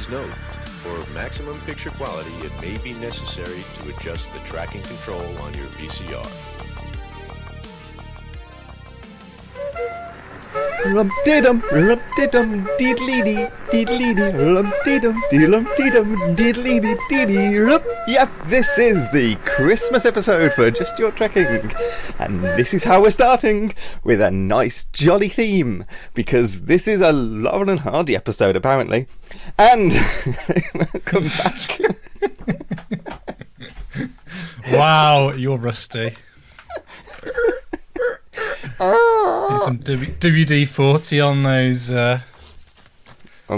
Please note, for maximum picture quality, it may be necessary to adjust the tracking control on your VCR. Rum-dee-dum, rum-dee-dum, deedly-dee, deedly-dee, rum-dee-dum, dee-lum-dee-dum, deedly-dee-dee-dee, rum. Yep, this is the Christmas episode for Just Your Trekking. And this is how we're starting, with a nice jolly theme, because this is a Laurel and Hardy episode, apparently. And welcome back. Wow, you're rusty. There's some WD-40 on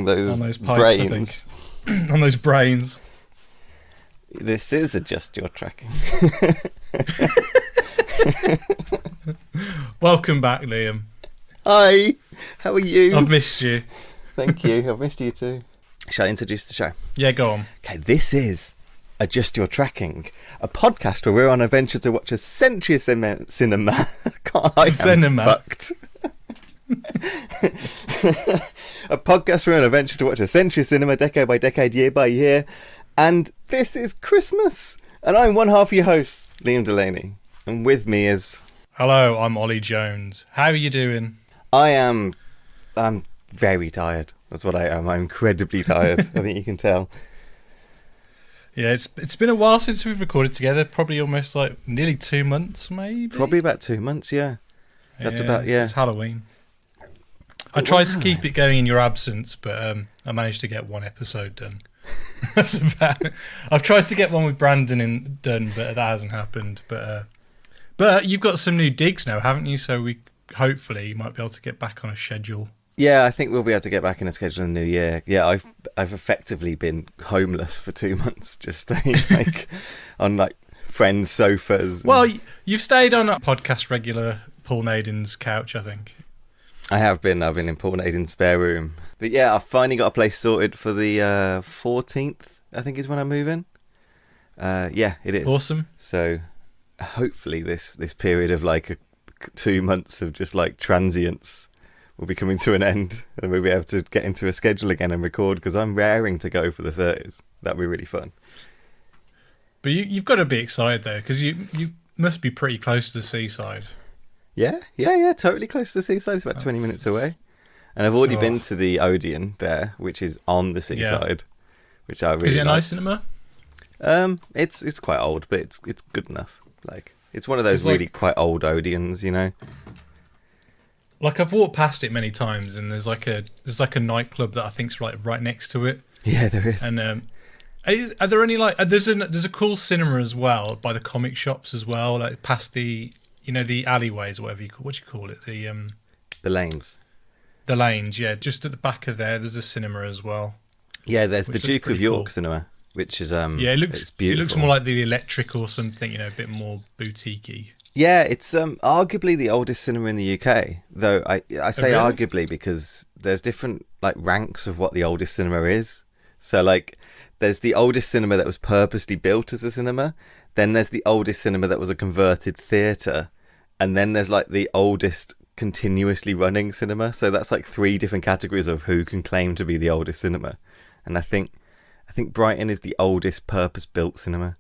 those pipes, brains. I think. On those brains. This is a Just Your Trekking. Welcome back, Liam. Hi, how are you? I've missed you. Thank you, I've missed you too. Shall I introduce the show? Yeah, go on. Okay, this is Just Your Trekking, a podcast where we're on an adventure to watch a century of cinema. God, I am Cinema. fucked. A podcast where we're on an adventure to watch a century of cinema, decade by decade, year by year. And this is Christmas. And I'm one half of your host, Liam Delaney. And with me is... Hello, I'm Ollie Jones. How are you doing? I'm very tired. That's what I am. I'm incredibly tired. I think you can tell. Yeah, it's been a while since we've recorded together. Probably almost like nearly 2 months, maybe. Probably about 2 months, yeah. That's about, yeah. It's Halloween. I tried to keep it going in your absence, but I managed to get one episode done. That's about it. I've tried to get one with Brandon done, but that hasn't happened. But you've got some new digs now, haven't you? So we hopefully might be able to get back on a schedule. Yeah, I think we'll be able to get back in a schedule in the new year. Yeah, I've effectively been homeless for 2 months, just staying like on like friends' sofas. Well, you've stayed on a podcast regular Paul Naden's couch, I think. I have been. I've been in Paul Naden's spare room. But yeah, I've finally got a place sorted for the 14th, I think is when I move in. Yeah, it is. Awesome. So hopefully this period of like 2 months of just like transience will be coming to an end, and we'll be able to get into a schedule again and record, because I'm raring to go for the 30s. That'd be really fun. But you've got to be excited though, because you must be pretty close to the seaside. Yeah, totally close to the seaside. It's about 20 minutes away. And I've already been to the Odeon there, which is on the seaside, which I really Is it a nice liked. cinema? It's quite old, but it's good enough. Like, it's one of those really quite old Odeons, you know. Like, I've walked past it many times, and there's like a nightclub that I think's right next to it. Yeah, there is. And are there any like there's a cool cinema as well by the comic shops as well, like past the the alleyways or whatever what do you call it, the lanes. The lanes, yeah. Just at the back of there's a cinema as well. Yeah, there's the Duke of York cool. cinema, which is yeah, it's beautiful. It looks more like the Electric or something, a bit more boutiquey. Yeah, it's arguably the oldest cinema in the UK, though I say really? arguably because there's different like ranks of what the oldest cinema is. So like there's the oldest cinema that was purposely built as a cinema, then there's the oldest cinema that was a converted theatre, and then there's like the oldest continuously running cinema. So that's like 3 different categories of who can claim to be the oldest cinema. And I think Brighton is the oldest purpose-built cinema,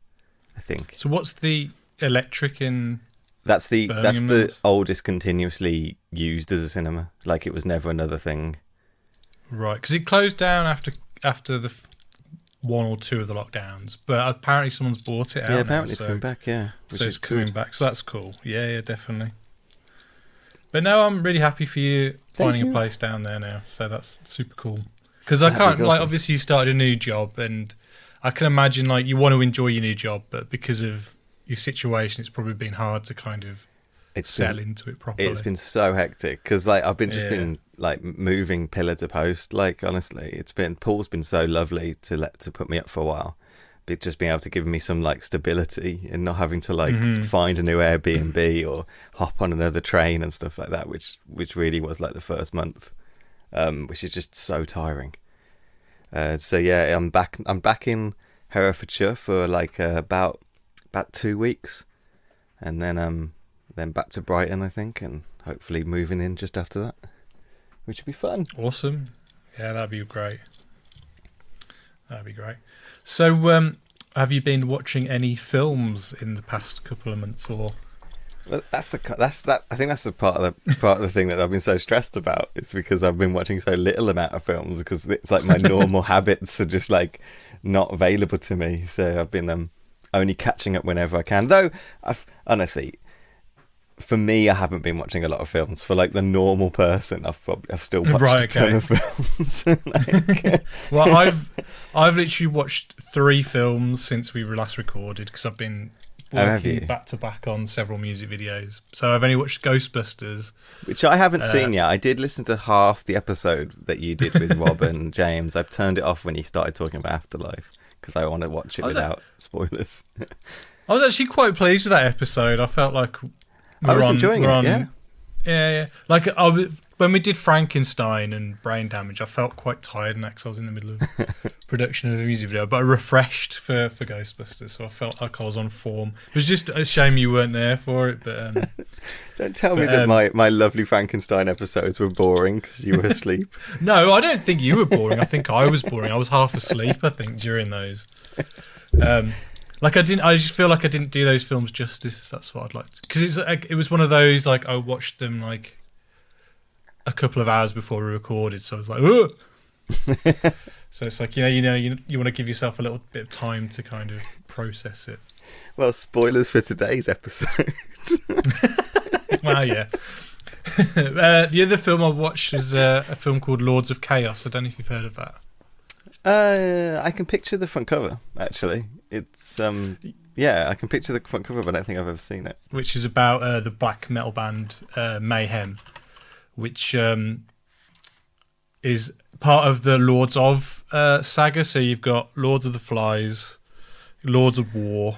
I think. So what's the Electric in That's the Birmingham? oldest continuously used as a cinema. Like, it was never another thing. Right, because it closed down after the 1 or 2 of the lockdowns, but apparently someone's bought it out. Yeah, apparently now, it's coming back. Yeah, so it's coming back. So that's cool. Yeah, definitely. But no, I'm really happy for you finding a place down there now. So that's super cool. Because I can't, like, obviously you started a new job, and I can imagine like you want to enjoy your new job, but because of your situation, it's probably been hard to kind of settle into it properly. It's been so hectic because like I've been like moving pillar to post. Like, honestly, Paul's been so lovely to put me up for a while, but just being able to give me some like stability and not having to like find a new Airbnb or hop on another train and stuff like that, which really was like the first month, which is just so tiring. So yeah, I'm back in Herefordshire for like about 2 weeks, and then back to Brighton, I think, and hopefully moving in just after that, which would be fun. Awesome. Yeah, that'd be great. That'd be great. So, have you been watching any films in the past couple of months, or? Well, I think that's the part of the thing that I've been so stressed about. It's because I've been watching so little amount of films, because it's like my normal habits are just like not available to me. So I've been only catching up whenever I can. Though, honestly, for me, I haven't been watching a lot of films. For like the normal person, I've still watched a ton of films. Well, I've literally watched 3 films since we were last recorded, because I've been working back to back on several music videos. So I've only watched Ghostbusters, which I haven't seen yet. I did listen to half the episode that you did with Rob and James. I've turned it off when you started talking about Afterlife, because I want to watch it without spoilers. I was actually quite pleased with that episode. I felt like I was enjoying it. Yeah. Like when we did Frankenstein and Brain Damage, I felt quite tired and because I was in the middle of production of a music video, but I refreshed for Ghostbusters, so I felt like I was on form. It was just a shame you weren't there for it, but don't tell me that my lovely Frankenstein episodes were boring because you were asleep. No, I don't think you were boring. I think I was boring. I was half asleep, I think, during those. Like I just feel like I didn't do those films justice. That's what I'd like to, because it was one of those, like, I watched them like a couple of hours before we recorded, so I was like, oh. So it's like, you want to give yourself a little bit of time to kind of process it. Well, spoilers for today's episode. Well, yeah. The other film I watched is a film called Lords of Chaos. I don't know if you've heard of that. I can picture the front cover, actually. It's I can picture the front cover, but I don't think I've ever seen it. Which is about the black metal band Mayhem, which is part of the Lords of saga. So you've got Lords of the Flies, Lords of War,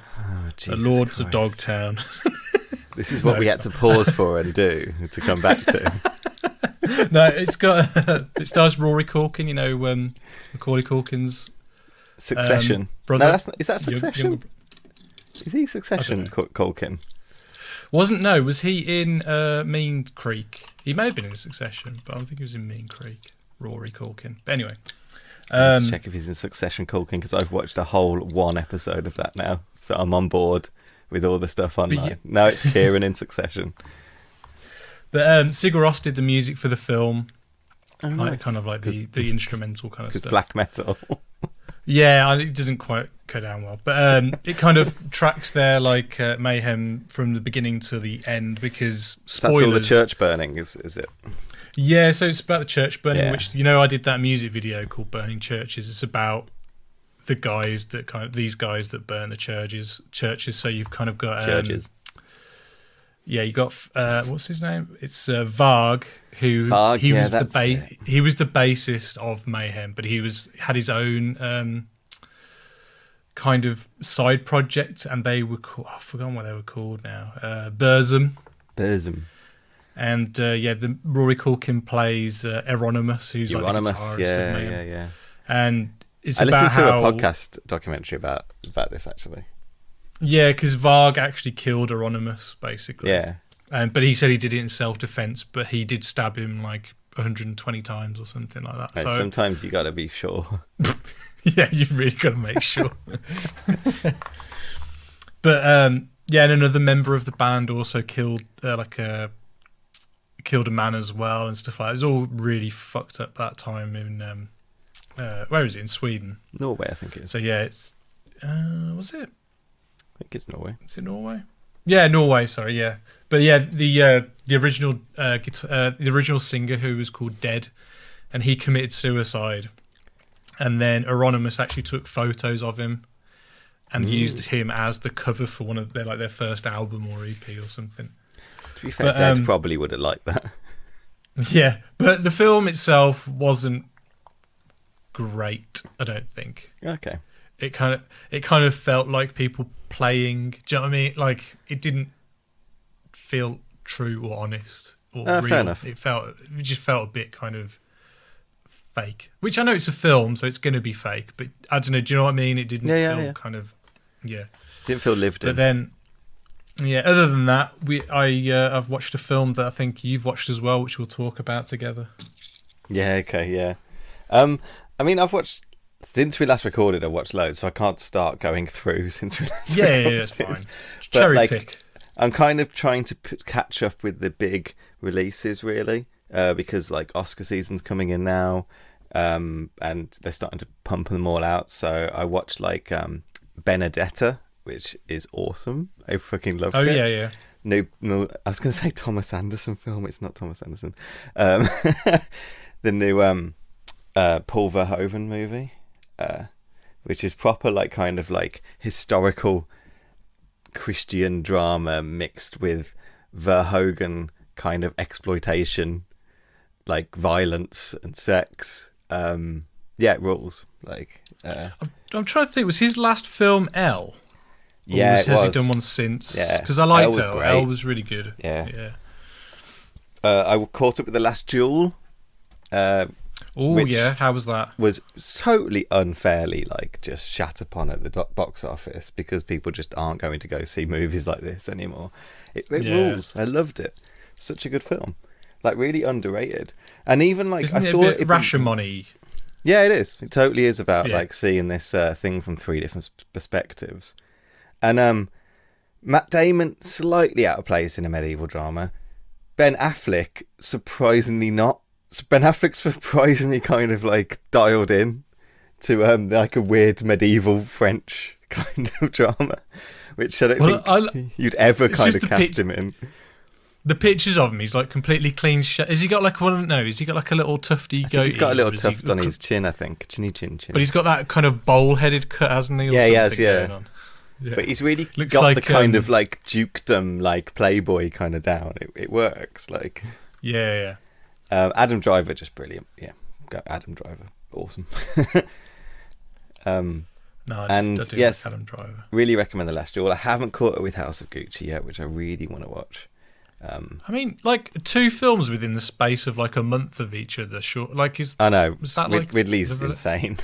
Lords of Dogtown. This is what we had to pause for and do to come back to. No, it stars Rory Culkin, Macaulay Culkin's Succession. Brother. No, is that Succession? Is he Succession, Culkin? Was he in Mean Creek? He may have been in Succession, but I don't think he was in Mean Creek. Rory Culkin. But anyway. Let's check if he's in Succession, Culkin, because I've watched a whole one episode of that now. So I'm on board with all the stuff online. No, it's Kieran in Succession. But Sigur Rós did the music for the film. Oh, nice. Kind of like the instrumental kind of stuff. Because black metal. Yeah, it doesn't quite go down well. But it kind of tracks their mayhem from the beginning to the end, because spoilers. That's all the church burning, is it? Yeah, so it's about the church burning, which, I did that music video called Burning Churches. It's about the guys that these guys that burn the churches. So you've kind of got churches. Yeah, you got what's his name? It's Varg, who he was the bassist of Mayhem, but he had his own kind of side project, and they were called, I've forgotten what they were called now. Burzum. And the Rory Culkin plays Euronymous, who's like the guitarist of Mayhem. Yeah. And I listened to a podcast documentary about this, actually. Yeah, because Varg actually killed Euronymous, basically. Yeah. But he said he did it in self-defense, but he did stab him like 120 times or something like that. So sometimes you got to be sure. Yeah, you've really got to make sure. But and another member of the band also killed a man as well and stuff like that. It was all really fucked up that time in where is it? In Sweden. Norway, I think it is. So yeah, it's was it? I think it's Norway. Is it Norway? Yeah, Norway. Sorry, yeah. But yeah, the original singer, who was called Dead, and he committed suicide, and then Euronymous actually took photos of him and used him as the cover for one of their first album or EP or something. To be fair, Dead probably would have liked that. Yeah, but the film itself wasn't great, I don't think. Okay. It kind of felt like people playing. Do you know what I mean? Like, it didn't feel true or honest or real. Fair enough. It just felt a bit kind of fake. Which I know it's a film, so it's going to be fake. But I don't know. Do you know what I mean? It didn't feel kind of Didn't feel lived in. But then, other than that, I've watched a film that I think you've watched as well, which we'll talk about together. Yeah. Okay. Yeah. I mean, I've watched Since we last recorded, I watched loads, so I can't start going through since we last Yeah, recorded. it's fine. But, Cherry like, pick. I'm kind of trying to catch up with the big releases, really, because like Oscar season's coming in now, and they're starting to pump them all out. So I watched like Benedetta, which is awesome. I fucking loved it. Oh yeah. No, I was going to say Thomas Anderson film. It's not Thomas Anderson. The new Paul Verhoeven movie, which is proper like kind of like historical Christian drama mixed with Verhoeven kind of exploitation, like violence and sex. Yeah, it rules. Like, I'm trying to think. Was his last film Elle? Yeah, has he done one since? Yeah, because I liked Elle. Elle was really good. Yeah. I caught up with The Last Duel. Oh yeah, how was that? Was totally unfairly like just shat upon at the box office because people just aren't going to go see movies like this anymore. It rules. I loved it. Such a good film, like really underrated. And even like Isn't I it thought a bit Rashomon-y? Yeah, it is. It totally is about like seeing this thing from 3 different perspectives. And Matt Damon slightly out of place in a medieval drama. Ben Affleck surprisingly not. Ben Affleck's surprisingly kind of like dialed in to like a weird medieval French kind of drama, which I don't think you'd ever kind of cast him in. The pictures of him, he's like completely clean. Has he got like one? No, has he got like a little tufty goatee? He's got a little tuft on his chin, I think. Chinny chin. But he's got that kind of bowl-headed cut, hasn't he? Yeah, he has. Yeah. Going on. Yeah. But he's really Looks got like, the kind of like dukedom, like playboy kind of down. It works. Like yeah. Adam Driver, just brilliant. Yeah, got Adam Driver, awesome. Yes, like Adam Driver. Really recommend The Last Duel. I haven't caught it with House of Gucci yet, which I really want to watch. I mean, like 2 films within the space of like a month of each other. Short, like I know. Was that like Ridley's insane,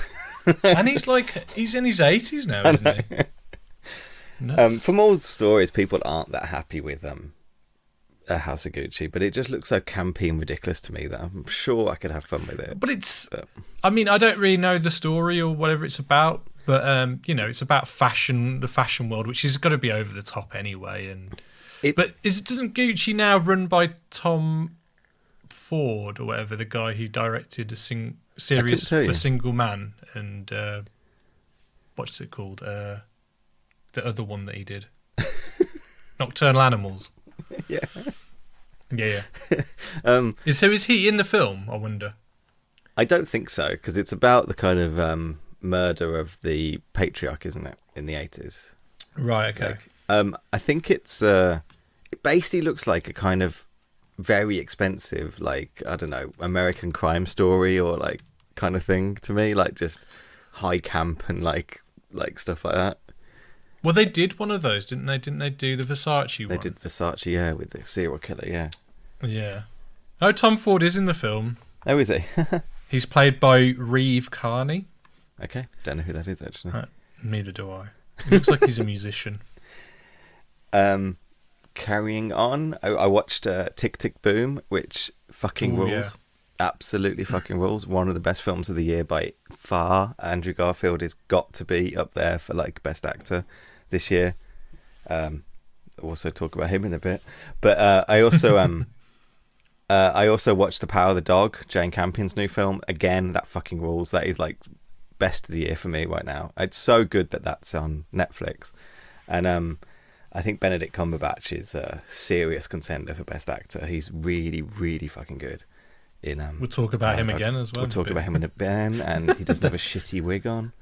and he's in his 80s now, isn't he? From all the stories, people aren't that happy with House of Gucci, but it just looks so campy and ridiculous to me that I'm sure I could have fun with it. But I mean, I don't really know the story or whatever it's about, but it's about fashion, the fashion world, which has got to be over the top anyway. Doesn't Gucci now run by Tom Ford or whatever, the guy who directed Serious A Single Man and what's it called? The other one that he did, Nocturnal Animals. Yeah. Is he in the film? I wonder. I don't think so, because it's about the kind of murder of the patriarch, isn't it, in the 80s? Right. Okay. I think it's it basically looks like a kind of very expensive, like, I don't know, American Crime Story or like kind of thing to me, like just high camp and like stuff like that. Well, they did one of those, didn't they? Didn't they do the Versace one? They did Versace, yeah, with the serial killer, yeah. Yeah. Oh, Tom Ford is in the film. Oh, is he? He's played by Reeve Carney. Okay, don't know who that is, actually. Neither do I. He looks like he's a musician. Carrying on, I watched Tick Tick Boom, which fucking rules. Yeah. Absolutely fucking rules. One of the best films of the year by far. Andrew Garfield has got to be up there for like best actor this year. I'll also talk about him in a bit, but I also watched The Power of the Dog, Jane Campion's new film. Again, that fucking rules. That is like best of the year for me right now. It's so good that that's on Netflix, and I think Benedict Cumberbatch is a serious contender for best actor. He's really, really fucking good. We'll talk about him again as well. We'll talk about him in a bit, and he doesn't have a shitty wig on.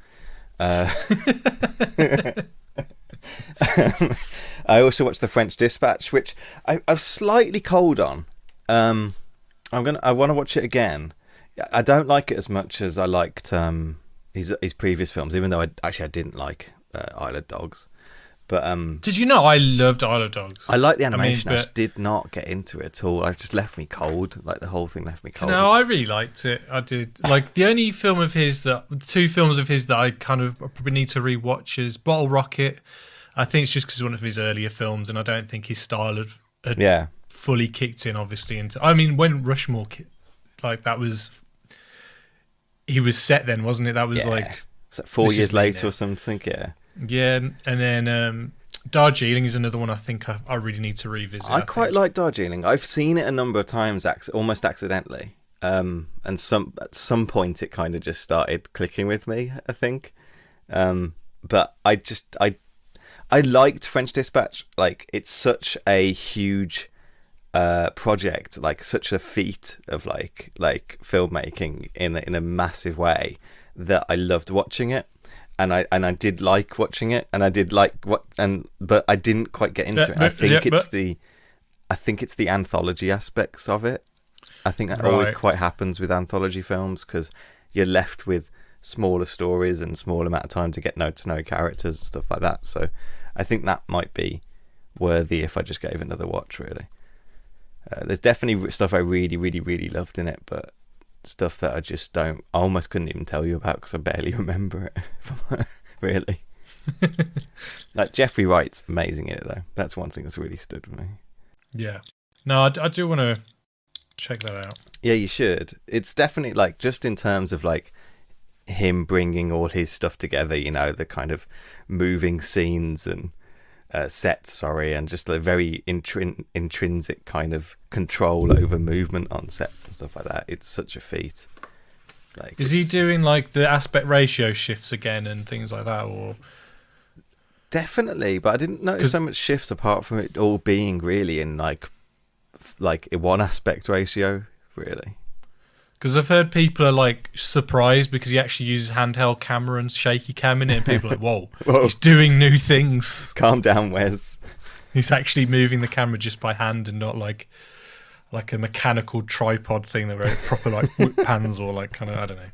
I also watched The French Dispatch, which I've slightly cold on. I want to watch it again. I don't like it as much as I liked his previous films, even though I didn't like Isle of Dogs. But did you know I loved Isle of Dogs? I like the animation. I just did not get into it at all. It just left me cold. Like the whole thing left me cold. No, I really liked it. I did. Like the only film of his two films of his that I kind of probably need to rewatch is Bottle Rocket. I think it's just because it's one of his earlier films, and I don't think his style had fully kicked in. Obviously, when Rushmore, like that was, he was set then, wasn't it? That was like Was that 4 years later or something? Yeah. Yeah, and then Darjeeling is another one I think I really need to revisit. I quite like Darjeeling. I've seen it a number of times, almost accidentally. And at some point it kind of just started clicking with me, I think. But I liked French Dispatch. Like, it's such a huge project, like such a feat of like filmmaking in a massive way, that I loved watching it. And I did like watching it, and I did like but I didn't quite get into it. I think it's the anthology aspects of it. I think that always quite happens with anthology films, because you're left with smaller stories and small amount of time to get to know characters and stuff like that. So I think that might be worthy if I just gave another watch, really. There's definitely stuff I really, really, really loved in it, but stuff that I almost couldn't even tell you about because I barely remember it. Really. Like, Jeffrey Wright's amazing in it, though. That's one thing that's really stood with me. Yeah. No, I do want to check that out. Yeah, you should. It's definitely, like, just in terms of like him bringing all his stuff together, you know, the kind of moving scenes and sets, and just the very intrinsic kind of control over movement on sets and stuff like that. It's such a feat. Like, is he doing like the aspect ratio shifts again and things like that, or? Definitely, but I didn't notice so much shifts apart from it all being really in like a one aspect ratio, really. Because I've heard people are like surprised because he actually uses handheld camera and shaky cam in it, and people are like, whoa, he's doing new things. Calm down, Wes. He's actually moving the camera just by hand and not like a mechanical tripod thing that were proper like whip pans or like kind of, I don't know.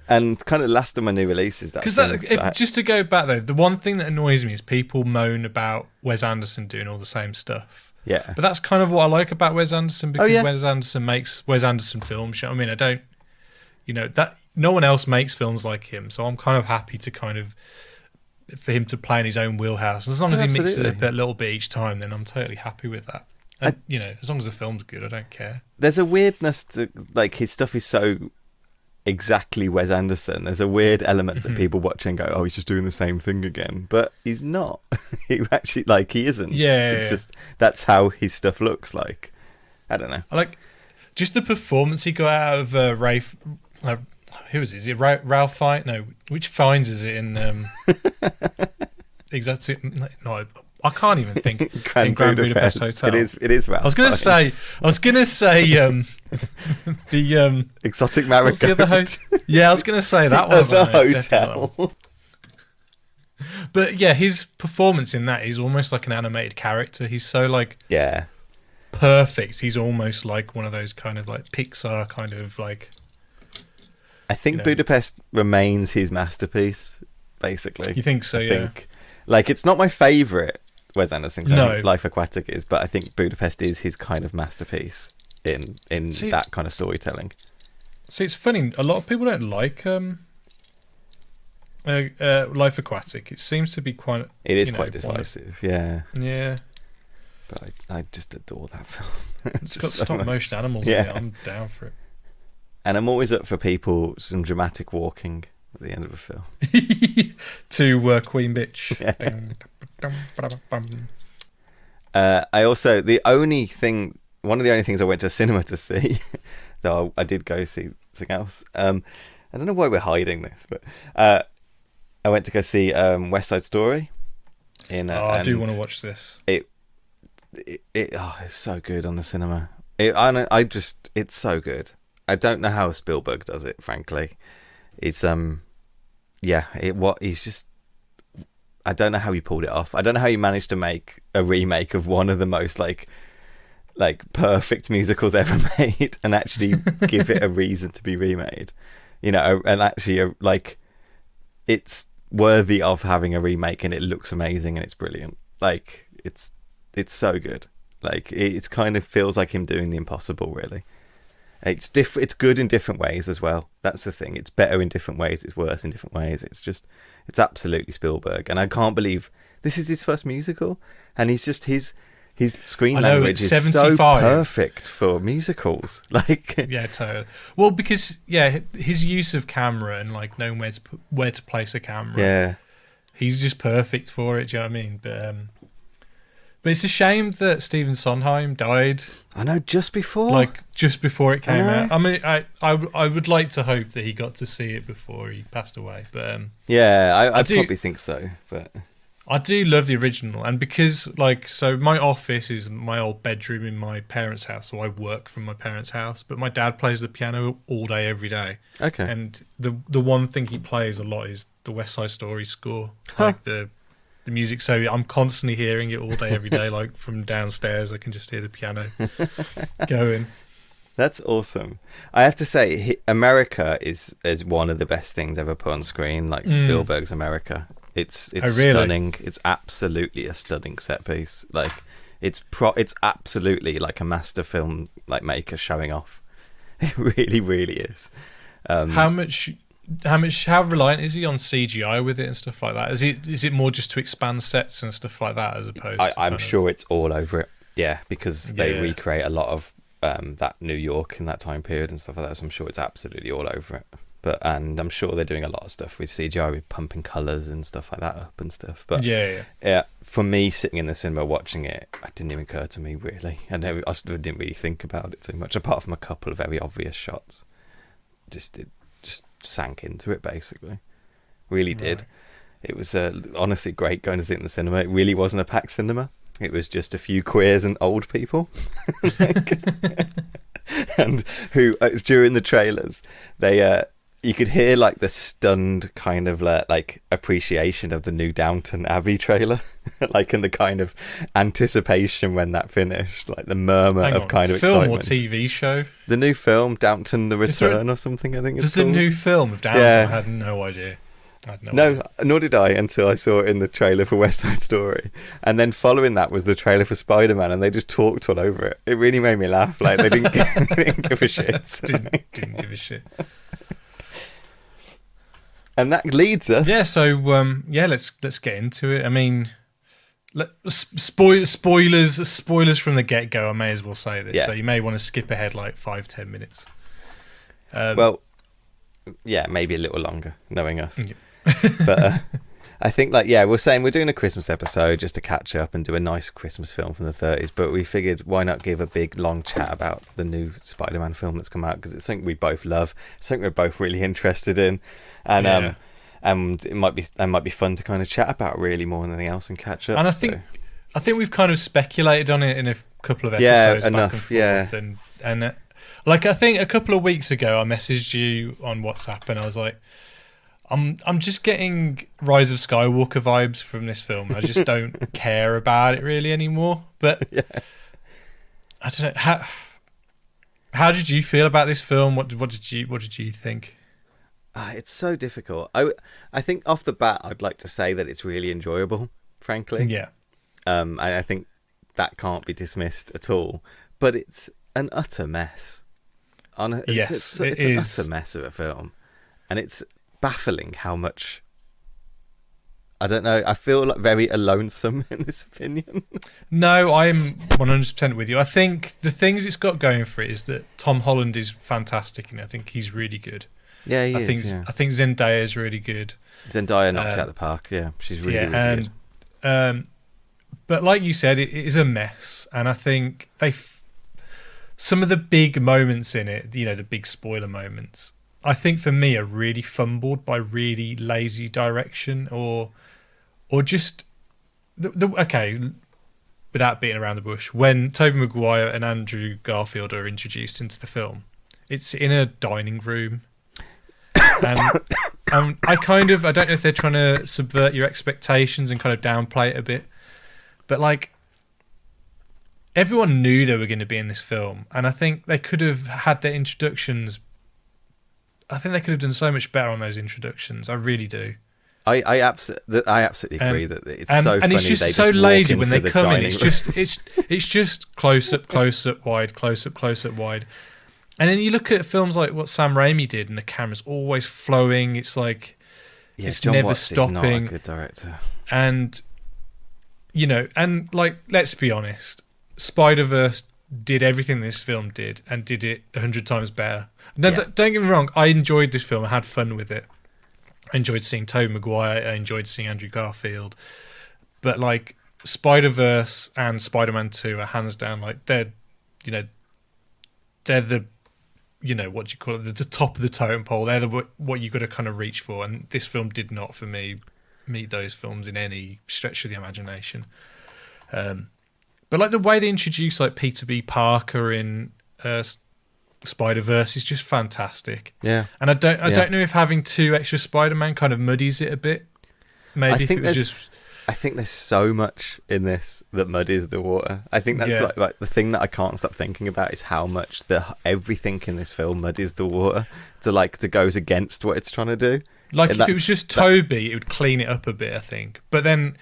And kind of last of my new releases, just to go back though, the one thing that annoys me is people moan about Wes Anderson doing all the same stuff. Yeah, but that's kind of what I like about Wes Anderson, because Wes Anderson makes Wes Anderson films. I mean, I don't, that no one else makes films like him, so I'm kind of happy to for him to play in his own wheelhouse. And as long as he mixes it up a little bit each time, then I'm totally happy with that. And, as long as the film's good, I don't care. There's a weirdness to, like, his stuff is so exactly Wes Anderson. There's a weird element that people watch and go, oh, he's just doing the same thing again, but he's not. He actually, like, he isn't. It's just that's how his stuff looks like. I don't know. I like just the performance he got out of Rafe. Who is it? Is it Ralph Fiennes? No, which Fiennes is it in? Exactly. No, I can't even think. Grand Budapest Hotel. It is Ralph. I was going to say the Exotic Marriott. Yeah, I was going to say that one. The hotel. But yeah, his performance in that is almost like an animated character. He's so like perfect. He's almost like one of those kind of like Pixar kind of like. I think Budapest remains his masterpiece, basically. You think so? I think. Like, it's not my favourite Wes Anderson. No. Life Aquatic is, but I think Budapest is his kind of masterpiece in that kind of storytelling. See, it's funny. A lot of people don't like Life Aquatic. It seems to be quite. It is quite divisive. Yeah. Yeah. But I just adore that film. It's got stop motion animals in it. I'm down for it. And I'm always up for some dramatic walking at the end of a film. To Queen Bitch. I also, one of the only things I went to cinema to see, though I did go see something else. I don't know why we're hiding this, but I went to go see West Side Story. I do want to watch this. It's so good on the cinema. It's so good. I don't know how Spielberg does it, frankly. It's he's just, I don't know how he pulled it off. I don't know how he managed to make a remake of one of the most like perfect musicals ever made and actually give it a reason to be remade. And actually it's worthy of having a remake, and it looks amazing and it's brilliant. Like, it's so good. Like, it kind of feels like him doing the impossible, really. It's it's good in different ways as well. That's the thing. It's better in different ways. It's worse in different ways. It's absolutely Spielberg. And I can't believe this is his first musical. And he's just, his screen language is so perfect for musicals. Like, yeah, totally. Well, because his use of camera and like knowing where to place a camera. Yeah, he's just perfect for it. Do you know what I mean? But it's a shame that Stephen Sondheim died. I know, just before it came out. I mean, I would like to hope that he got to see it before he passed away. But I probably think so. But I do love the original, and because so my office is my old bedroom in my parents' house, so I work from my parents' house. But my dad plays the piano all day, every day. Okay. And the one thing he plays a lot is the West Side Story score, like the music. So I'm constantly hearing it all day, every day. Like from downstairs, I can just hear the piano going. That's awesome. I have to say, America is one of the best things ever put on screen. Like Spielberg's America. It's really? Stunning. It's absolutely a stunning set piece. Like it's absolutely like a master film like maker showing off. It really, really is. How reliant is he on CGI with it and stuff like that? Is it more just to expand sets and stuff like that as opposed? I'm sure it's all over it. Yeah, because they recreate a lot of that New York in that time period and stuff like that. So I'm sure it's absolutely all over it. And I'm sure they're doing a lot of stuff with CGI, with pumping colours and stuff like that up and stuff. But yeah, for me, sitting in the cinema watching it, it didn't even occur to me really. I didn't really think about it too much, apart from a couple of very obvious shots. It just sank into it basically. Really did. It was honestly great going to see it in the cinema. It really wasn't a packed cinema. It was just a few queers and old people. And who during the trailers they you could hear like the stunned kind of like appreciation of the new Downton Abbey trailer, like in the kind of anticipation when that finished, like the murmur of kind of film excitement. Film or TV show? The new film, Downton: The Return, or something. I think it's called. There's a new film of Downton. Yeah. I had no idea. Nor did I until I saw it in the trailer for West Side Story, and then following that was the trailer for Spider-Man, and they just talked all over it. It really made me laugh. Like they didn't give a shit. didn't give a shit. And that leads us. Yeah. So let's get into it. I mean, spoilers from the get-go. I may as well say this. Yeah. So you may want to skip ahead like 5-10 minutes. Maybe a little longer, knowing us. Yeah. But I think we're saying we're doing a Christmas episode just to catch up and do a nice Christmas film from the 30s, but we figured why not give a big long chat about the new Spider-Man film that's come out, because it's something we both love, something we're both really interested in, and it might be fun to kind of chat about really more than anything else and catch up. And I think we've kind of speculated on it in a couple of episodes. Yeah, enough. And I think a couple of weeks ago I messaged you on WhatsApp and I was like, I'm just getting Rise of Skywalker vibes from this film. I just don't care about it really anymore. But I don't know how did you feel about this film? What did you think? It's so difficult. I think off the bat I'd like to say that it's really enjoyable, frankly. Yeah. And I think that can't be dismissed at all. But it's an utter mess. It's an utter mess of a film, and it's baffling how much. I don't know. I feel very lonesome in this opinion. No, I'm 100% with you. I think the things it's got going for it is that Tom Holland is fantastic, and I think he's really good. Yeah, he is. I think Zendaya is really good. Zendaya knocks out the park. Yeah, she's really good. But like you said, it is a mess, and I think some of the big moments in it, the big spoiler moments, I think for me are really fumbled by really lazy direction or just without beating around the bush. When Tobey Maguire and Andrew Garfield are introduced into the film, it's in a dining room, and I don't know if they're trying to subvert your expectations and kind of downplay it a bit, but everyone knew they were going to be in this film, and I think they could have had their introductions. I think they could have done so much better on those introductions. I really do. I absolutely agree that it's so funny. And it's just so lazy when they come in. It's just close up, wide, close up, wide. And then you look at films like what Sam Raimi did, and the camera's always flowing. It's like it's John never Watts stopping. Is not a good director. And let's be honest. Spider-Verse did everything this film did and did it 100 times better. No, don't get me wrong, I enjoyed this film. I had fun with it. I enjoyed seeing Tobey Maguire. I enjoyed seeing Andrew Garfield. But like Spider-Verse and Spider-Man 2 are hands down like they're the what do you call it, the top of the totem pole. They're what you got to kind of reach for, and this film did not for me meet those films in any stretch of the imagination. But like the way they introduce like Peter B. Parker in Spider-Verse is just fantastic. Yeah. And I don't know if having 2 extra Spider-Man kind of muddies it a bit. Maybe I think there's so much in this that muddies the water. I think that's like the thing that I can't stop thinking about is how much everything in this film muddies the water to goes against what it's trying to do. Like if it was just Toby, it would clean it up a bit, I think. But then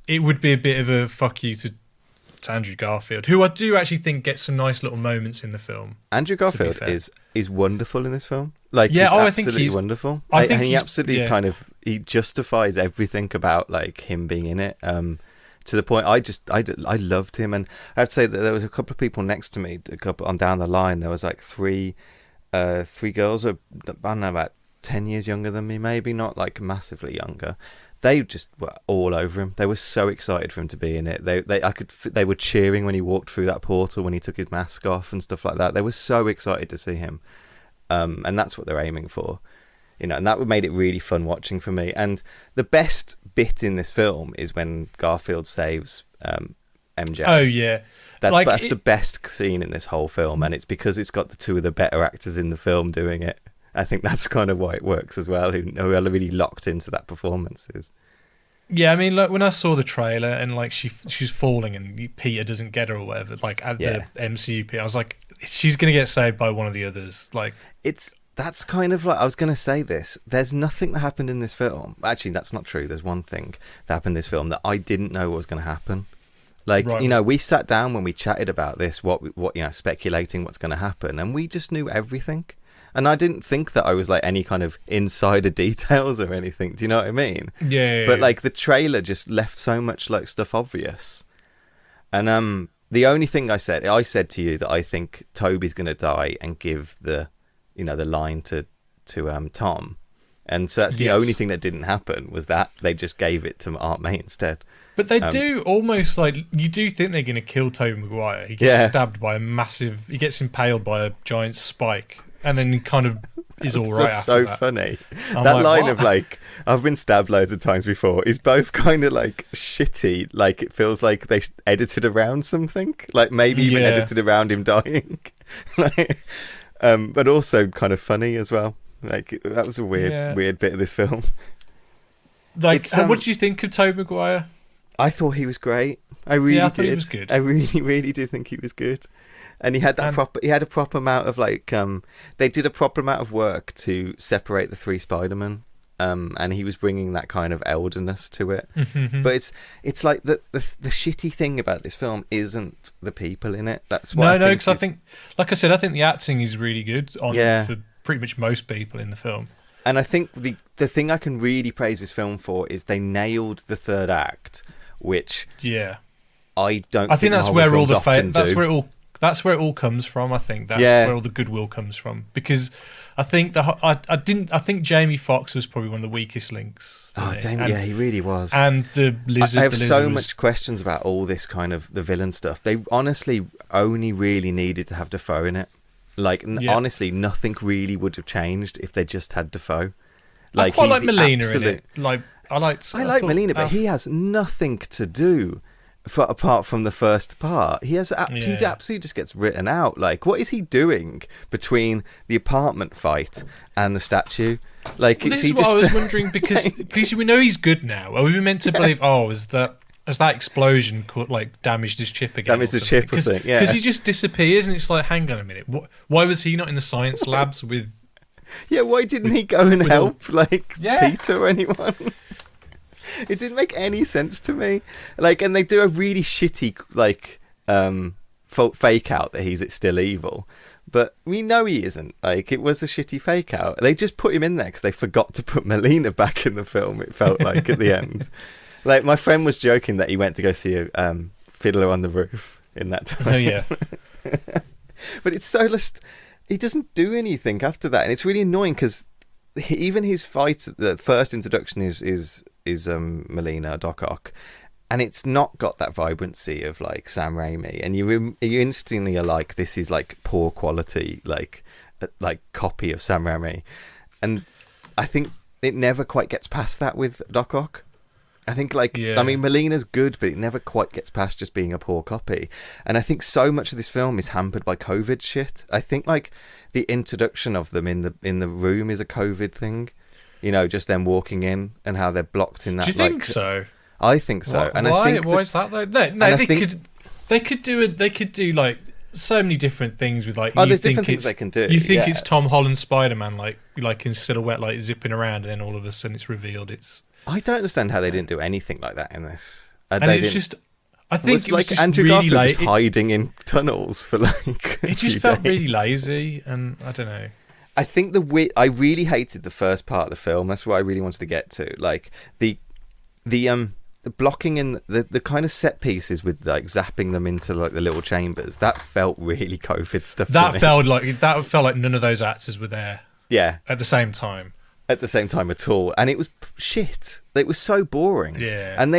it would be a bit of a fuck you to Andrew Garfield, who I do actually think gets some nice little moments in the film. Andrew Garfield is wonderful in this film. Like, he's absolutely wonderful. And he absolutely he justifies everything about like him being in it. To the point, I loved him, and I have to say that there was a couple of people next to me, a couple on down the line. There was like three girls, I don't know, about 10 years younger than me, maybe not like massively younger. They just were all over him. They were so excited for him to be in it. They were cheering when he walked through that portal, when he took his mask off and stuff like that. They were so excited to see him, and that's what they're aiming for, and that made it really fun watching for me. And the best bit in this film is when Garfield saves MJ. Oh yeah, that's the best scene in this whole film, and it's because it's got the 2 of the better actors in the film doing it. I think that's kind of why it works as well, who are really locked into that performances. Yeah, I mean, like when I saw the trailer and like she's falling and Peter doesn't get her or whatever, like at the MCU, I was like, she's gonna get saved by one of the others. Like that's kind of like, I was gonna say this. There's nothing that happened in this film. Actually, that's not true. There's one thing that happened in this film that I didn't know was gonna happen. Like, we sat down when we chatted about this, what speculating what's gonna happen, and we just knew everything. And I didn't think that I was like any kind of insider details or anything. Do you know what I mean? Yeah. But like the trailer just left so much like stuff obvious. And the only thing I said to you that I think Toby's gonna die and give the line to Tom. And so that's the only thing that didn't happen, was that they just gave it to Aunt May instead. But they do almost like, you do think they're gonna kill Tobey Maguire. He gets stabbed by he gets impaled by a giant spike. And then he kind of is all right after that. Funny. That line of like, I've been stabbed loads of times before, is both kind of like shitty, like it feels like they edited around something, like maybe even edited around him dying, but also kind of funny as well. Like that was a weird bit of this film. Like, what did you think of Tobey Maguire? I thought he was great. I really did. I thought he was good. I really, really did think he was good. And he had a proper amount of like, they did a proper amount of work to separate the 3 Spider-Men, and he was bringing that kind of elderness to it. Mm-hmm. But it's like the shitty thing about this film isn't the people in it. That's why. No, because I think, like I said, I think the acting is really good for pretty much most people in the film. And I think the thing I can really praise this film for is they nailed the 3rd act, which I think that's where all That's where it all comes from. I think that's where all the goodwill comes from, because I think I think Jamie Foxx was probably one of the weakest links. He really was. And the lizard. I have so much questions about all this kind of the villain stuff. They honestly only really needed to have Dafoe in it. Like honestly, nothing really would have changed if they just had Dafoe. Like, I quite like Melina in it. Like I like Melina, but he has nothing to do. Apart from the first part, he absolutely just gets written out. Like, what is he doing between the apartment fight and the statue? Like, this is what I was wondering, because we know he's good now. Are we meant to believe? Has that explosion damaged his chip again? Damaged the chip or something? Yeah, because he just disappears, and it's like, hang on a minute, why was he not in the science labs with? Yeah, why didn't he go and help Peter or anyone? It didn't make any sense to me. Like, and they do a really shitty fake out that he's still evil, but we know he isn't. Like, it was a shitty fake out. They just put him in there because they forgot to put Melina back in the film. It felt like at the end. Like, my friend was joking that he went to go see a Fiddler on the Roof, in that time. Oh yeah. But it's so just, he doesn't do anything after that, and it's really annoying because even his fight, the first introduction is Melina Doc Ock, and it's not got that vibrancy of like Sam Raimi, and you instantly are like, this is like poor quality, like copy of Sam Raimi, and I think it never quite gets past that with Doc Ock. I think I mean, Melina's good, but it never quite gets past just being a poor copy. And I think so much of this film is hampered by COVID shit. I think like the introduction of them in the room is a COVID thing, you know, just them walking in and how they're blocked in that. Do you think so? I think so. And I think why is that though? No, they could do like so many different things with like. Oh, there's different things they can do. You think it's Tom Holland Spider-Man, like in silhouette, like zipping around, and then all of a sudden it's revealed it's. I don't understand how they didn't do anything like that in this. And it's just, I think it was just Andrew really Garfield just hiding in tunnels for like. It just felt really lazy, and I don't know. I think I really hated the first part of the film. That's what I really wanted to get to. Like the blocking in the kind of set pieces with like zapping them into like the little chambers. That felt really COVID stuff. That felt like none of those actors were there. Yeah. At the same time at all, and it was shit. It was so boring. Yeah. And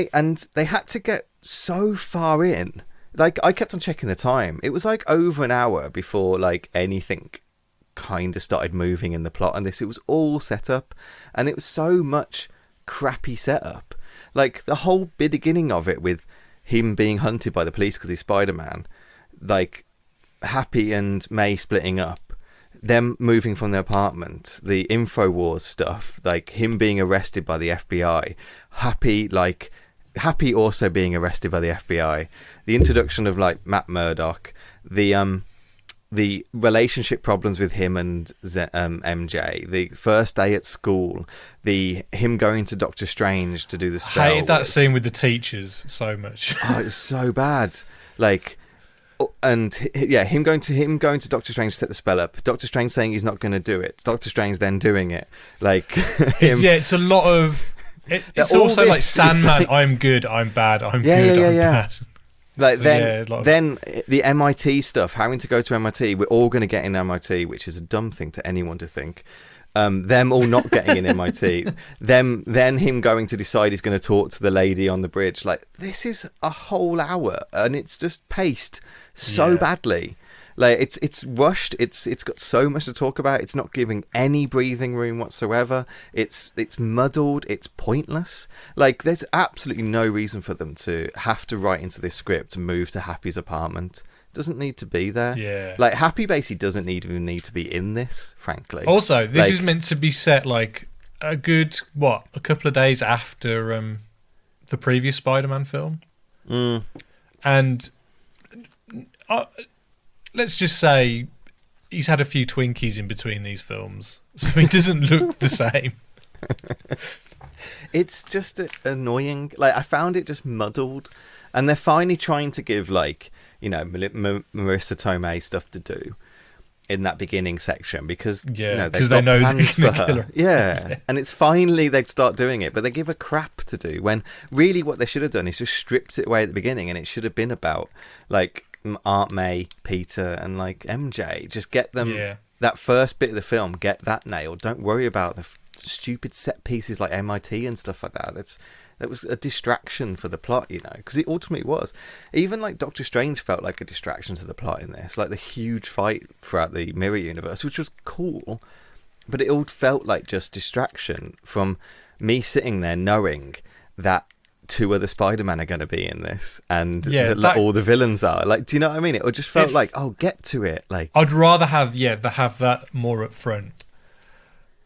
they had to get so far in. Like I kept on checking the time. It was like over an hour before like anything kind of started moving in the plot, and it was all set up, and it was so much crappy setup. Like the whole beginning of it with him being hunted by the police because he's Spider-Man, like Happy and May splitting up, them moving from their apartment, the InfoWars stuff, like him being arrested by the FBI, Happy also being arrested by the FBI, the introduction of like Matt Murdock, the relationship problems with him and MJ, the first day at school, him going to Doctor Strange to do the spell. I hated that scene with the teachers so much. Oh, it was so bad. Like, and yeah, him going to Doctor Strange to set the spell up. Doctor Strange saying he's not going to do it. Doctor Strange then doing it. Like, it's a lot of. It's also like Sandman. Like, I'm good. I'm bad. I'm good. I'm bad. Like then the MIT stuff, having to go to MIT, we're all going to get in MIT, which is a dumb thing to anyone to think. Them all not getting in MIT, then him going to decide he's going to talk to the lady on the bridge. Like, this is a whole hour, and it's just paced so badly. Like it's rushed. It's got so much to talk about. It's not giving any breathing room whatsoever. It's muddled. It's pointless. Like, there's absolutely no reason for them to have to write into this script to move to Happy's apartment. Doesn't need to be there. Yeah. Like, Happy basically doesn't even need to be in this, frankly. Also, this is meant to be set like a couple of days after the previous Spider-Man film. And let's just say he's had a few Twinkies in between these films, so he doesn't look the same. It's just annoying. Like, I found it just muddled, and they're finally trying to give, like, you know, Marissa Tomei stuff to do in that beginning section because you know, they've got plans for her. Yeah, and it's finally they'd start doing it, but they give a crap to do when really what they should have done is just stripped it away at the beginning, and it should have been about like Aunt May, Peter, and like MJ. Just get them that first bit of the film, get that nailed. Don't worry about the stupid set pieces like MIT and stuff like that. That was a distraction for the plot, you know, because it ultimately was. Even like Doctor Strange felt like a distraction to the plot in this, like the huge fight throughout the mirror universe, which was cool, but it all felt like just distraction from me sitting there knowing that 2 other Spider-Man are going to be in this, and all the villains are. Like, do you know what I mean? It just felt like, oh, get to it. Like, I'd rather have that more up front.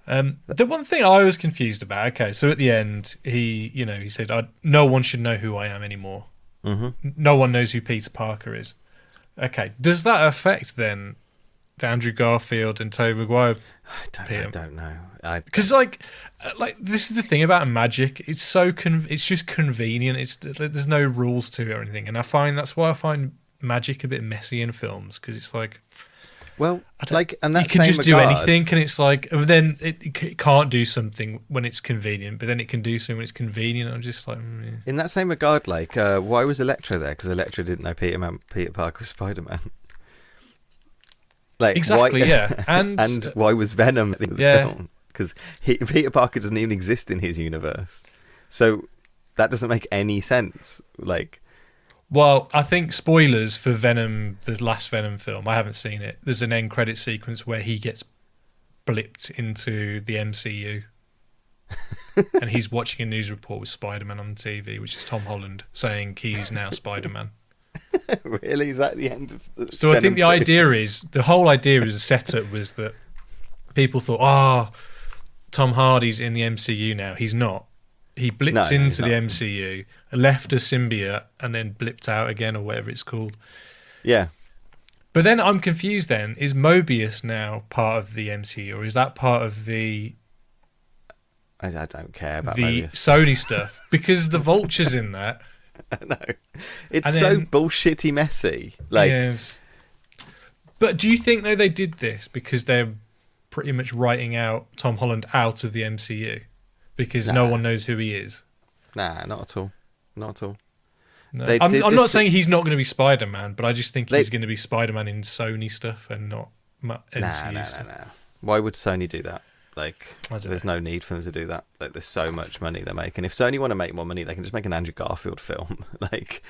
The one thing I was confused about, okay, so at the end, he said, no one should know who I am anymore. Mm-hmm. No one knows who Peter Parker is. Okay, does that affect then the Andrew Garfield and Tobey Maguire? I don't know. Because like this is the thing about magic. It's so it's just convenient. There's no rules to it or anything, and that's why I find magic a bit messy in films, because it's like, Well, like, and you that can same just do regard, anything, and it's like, and then it can't do something when it's convenient, but then it can do something when it's convenient. I'm just like, in that same regard, like, why was Electro there? Because Electro didn't know Peter Parker was Spider-Man. Like, exactly, why, yeah, and why was Venom in the Yeah. film? Because Peter Parker doesn't even exist in his universe, so that doesn't make any sense. Like, well, I think spoilers for Venom, the last Venom film. I haven't seen it. There's an end credit sequence where he gets blipped into the MCU, and he's watching a news report with Spider-Man on TV, which is Tom Holland saying he's now Spider-Man. really, is that the end of? So I think the whole idea is the setup was that people thought, Tom Hardy's in the MCU now. He's not. He blipped into the MCU, left a symbiote, and then blipped out again, or whatever it's called. Yeah. But then I'm confused then. Is Mobius now part of the MCU, or is that part of the... I don't care about the Mobius. Sony stuff? Because the Vulture's in that. I know. It's And so then- bullshitty messy. Like, Yes. But do you think, though, they did this because they're pretty much writing out Tom Holland out of the MCU? Because no one knows who he is? nah, not at all. Not at all. No. They I'm did not this saying he's not going to be Spider-Man, but I just think he's going to be Spider-Man in Sony stuff and not MCU stuff. Nah. Why would Sony do that? Like, I don't there's no need for them to do that. Like, there's so much money they're making. If Sony want to make more money, they can just make an Andrew Garfield film. like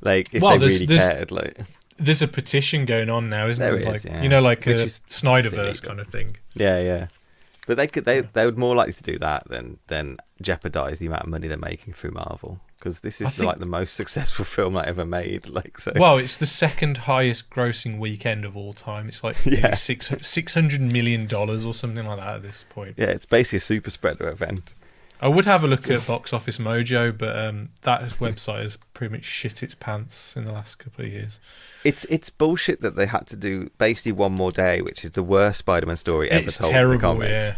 if they really cared. Like, there's a petition going on now, isn't there? There is, Like, yeah. you know, like Which a is Snyderverse silly, kind of thing. yeah. But they would more likely to do that than jeopardize the amount of money they're making through Marvel, because this is like the most successful film I ever made. Like, so. Well, it's the second highest grossing weekend of all time. It's like maybe $600 million or something like that at this point. Yeah, it's basically a super spreader event. I would have a look at Box Office Mojo, but that website has pretty much shit its pants in the last couple of years. It's bullshit that they had to do basically One More Day, which is the worst Spider-Man story ever told terrible, in the comics. Yeah.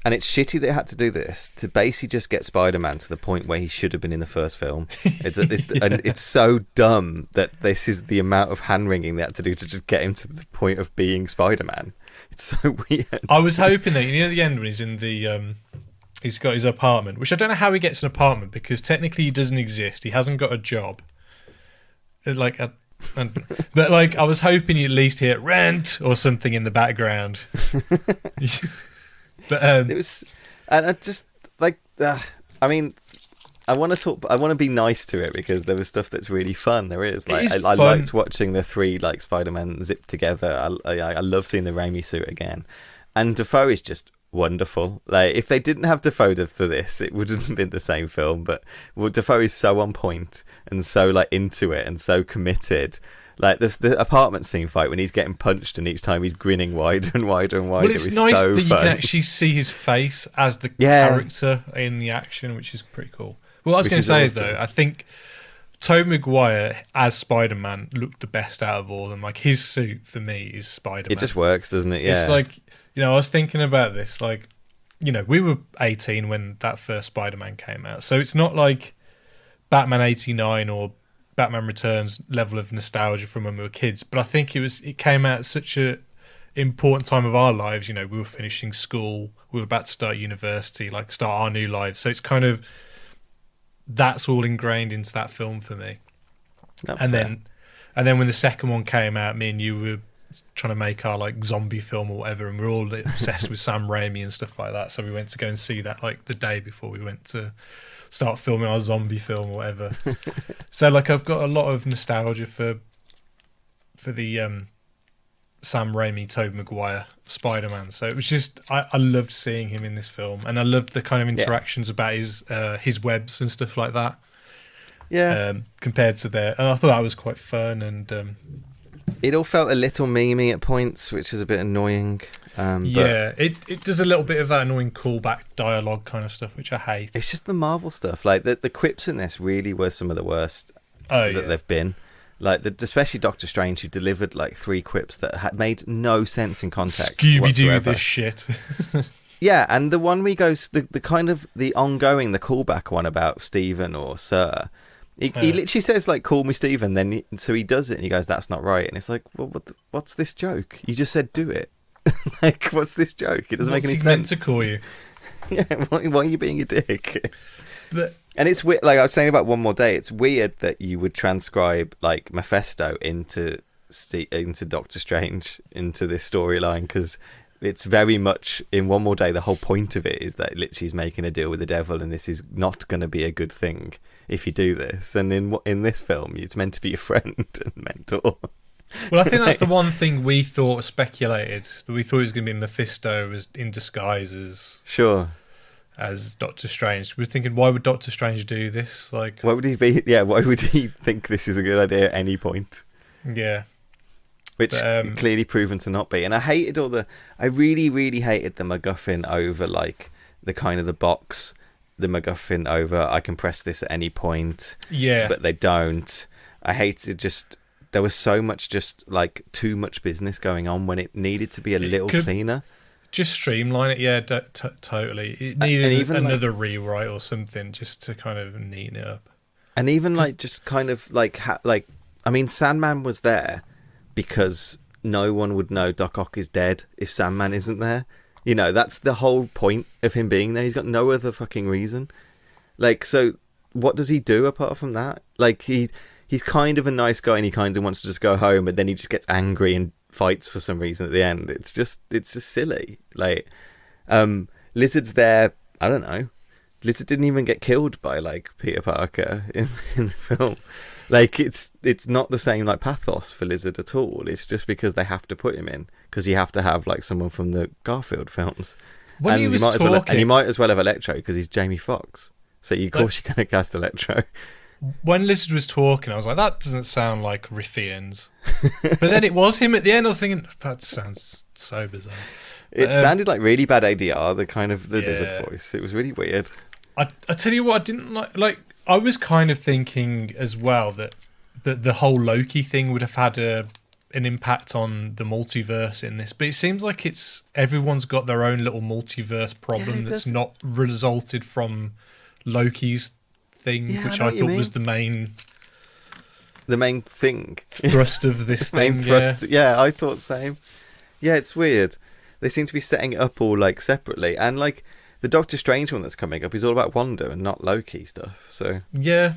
And it's shitty they had to do this to basically just get Spider-Man to the point where he should have been in the first film. And it's so dumb that this is the amount of hand-wringing they had to do to just get him to the point of being Spider-Man. It's so weird. I was hoping that, at the end when he's in the... he's got his apartment, which I don't know how he gets an apartment, because technically he doesn't exist. He hasn't got a job. But I was hoping you at least hear rent or something in the background. But it was, and I just I mean, I want to be nice to it because there was stuff that's really fun. There is I liked watching the three Spider-Man zip together. I love seeing the Raimi suit again, and Dafoe is just wonderful. Like, if they didn't have Dafoe for this, it wouldn't have been the same film. But Dafoe is so on point and so into it and so committed. Like the apartment scene fight when he's getting punched and each time he's grinning wider and wider and wider. Well, it's is nice so that you fun. can actually see his face as the character in the action, which is pretty cool. Well, what I was going to say is, though, I think Tobey Maguire as Spider-Man looked the best out of all of them. Like, his suit for me is Spider-Man. It just works, doesn't it? Yeah. It's like, I was thinking about this. Like, we were 18 when that first Spider-Man came out, so it's not like Batman 89 or Batman Returns level of nostalgia from when we were kids, but I think it came out at such a important time of our lives. We were finishing school, we were about to start university, start our new lives. So it's kind of, that's all ingrained into that film for me. Then when the second one came out, me and you were trying to make our zombie film or whatever, and we're all obsessed with Sam Raimi and stuff like that. So we went to go and see that the day before we went to start filming our zombie film or whatever. So I've got a lot of nostalgia for the Sam Raimi, Tobey Maguire Spider-Man. So it was just, I loved seeing him in this film, and I loved the kind of interactions about his webs and stuff like that. Yeah. Compared to and I thought that was quite fun, and it all felt a little memey at points, which was a bit annoying. It does a little bit of that annoying callback dialogue kind of stuff, which I hate. It's just the Marvel stuff. The quips in this really were some of the worst that they've been. Especially Doctor Strange, who delivered 3 quips that had made no sense in context. Scooby-Doo this shit. Yeah, and the one where he goes, the kind of the ongoing, the callback one about Stephen or Sir, He literally says, like, call me Stephen, so he does it, and he goes, that's not right. And it's like, well, what's this joke? You just said do it. Like, what's this joke? It doesn't make any sense. What's he meant to call you? Yeah, why are you being a dick? But and it's weird, like I was saying about One More Day, it's weird that you would transcribe, like, Mephisto into Doctor Strange, into this storyline, because it's very much, in One More Day, the whole point of it is that literally he's making a deal with the devil, and this is not going to be a good thing if you do this. And in this film, it's meant to be a friend and mentor. Well, I think that's the one thing we speculated, that we thought it was going to be Mephisto as in disguise as Doctor Strange. We were thinking, why would Doctor Strange do this? Like, why would he be? Yeah, why would he think this is a good idea at any point? Yeah. Which clearly proven to not be. And I really, really hated the MacGuffin over, like, the kind of the box, the MacGuffin over, I can press this at any point. Yeah. But they don't. I hated there was so much, just, like, too much business going on when it needed to be a little cleaner. Just streamline it, yeah, totally. It needed another rewrite or something just to kind of neaten it up. And even, like, just kind of, like, I mean, Sandman was there because no one would know Doc Ock is dead if Sandman isn't there. You know, that's the whole point of him being there. He's got no other fucking reason. Like, so what does he do apart from that? Like, he's kind of a nice guy and he kind of wants to just go home, but then he just gets angry and fights for some reason at the end. It's just silly. Like, Lizard's there, I don't know. Lizard didn't even get killed by, like, Peter Parker in the film. Like, it's not the same, like, pathos for Lizard at all. It's just because they have to put him in, because you have to have, like, someone from the Garfield films. When he was talking... and you might as well have Electro, because he's Jamie Foxx. So, of course, you're going to cast Electro. When Lizard was talking, I was like, that doesn't sound like Riffians. But then it was him at the end. I was thinking, that sounds so bizarre. It sounded like really bad ADR, the Lizard voice. It was really weird. I tell you what, I didn't like... Like, I was kind of thinking as well that the whole Loki thing would have had an impact on the multiverse in this, but it seems like everyone's got their own little multiverse problem that's not resulted from Loki's thing, which I thought was the main thing, thrust of this thing. Thrust, yeah, I thought same. Yeah, it's weird. They seem to be setting it up all, like, separately, and, like, the Doctor Strange one that's coming up is all about Wanda and not Loki stuff. So I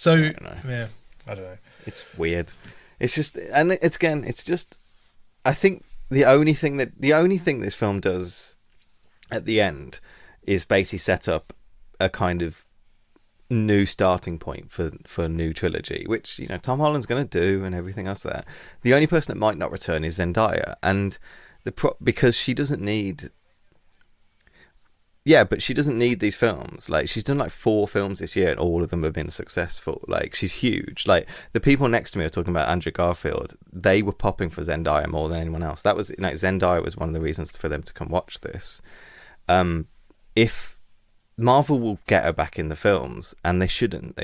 don't know. It's weird. It's just, and it's just, I think the only thing this film does at the end is basically set up a kind of new starting point for a new trilogy, which, you know, Tom Holland's going to do and everything else there. The only person that might not return is Zendaya, and because she doesn't need. Yeah, but she doesn't need these films. Like, she's done, like, 4 films this year and all of them have been successful. Like, she's huge. Like, the people next to me are talking about Andrew Garfield. They were popping for Zendaya more than anyone else. That was, you know, Zendaya was one of the reasons for them to come watch this. If Marvel will get her back in the films, and they shouldn't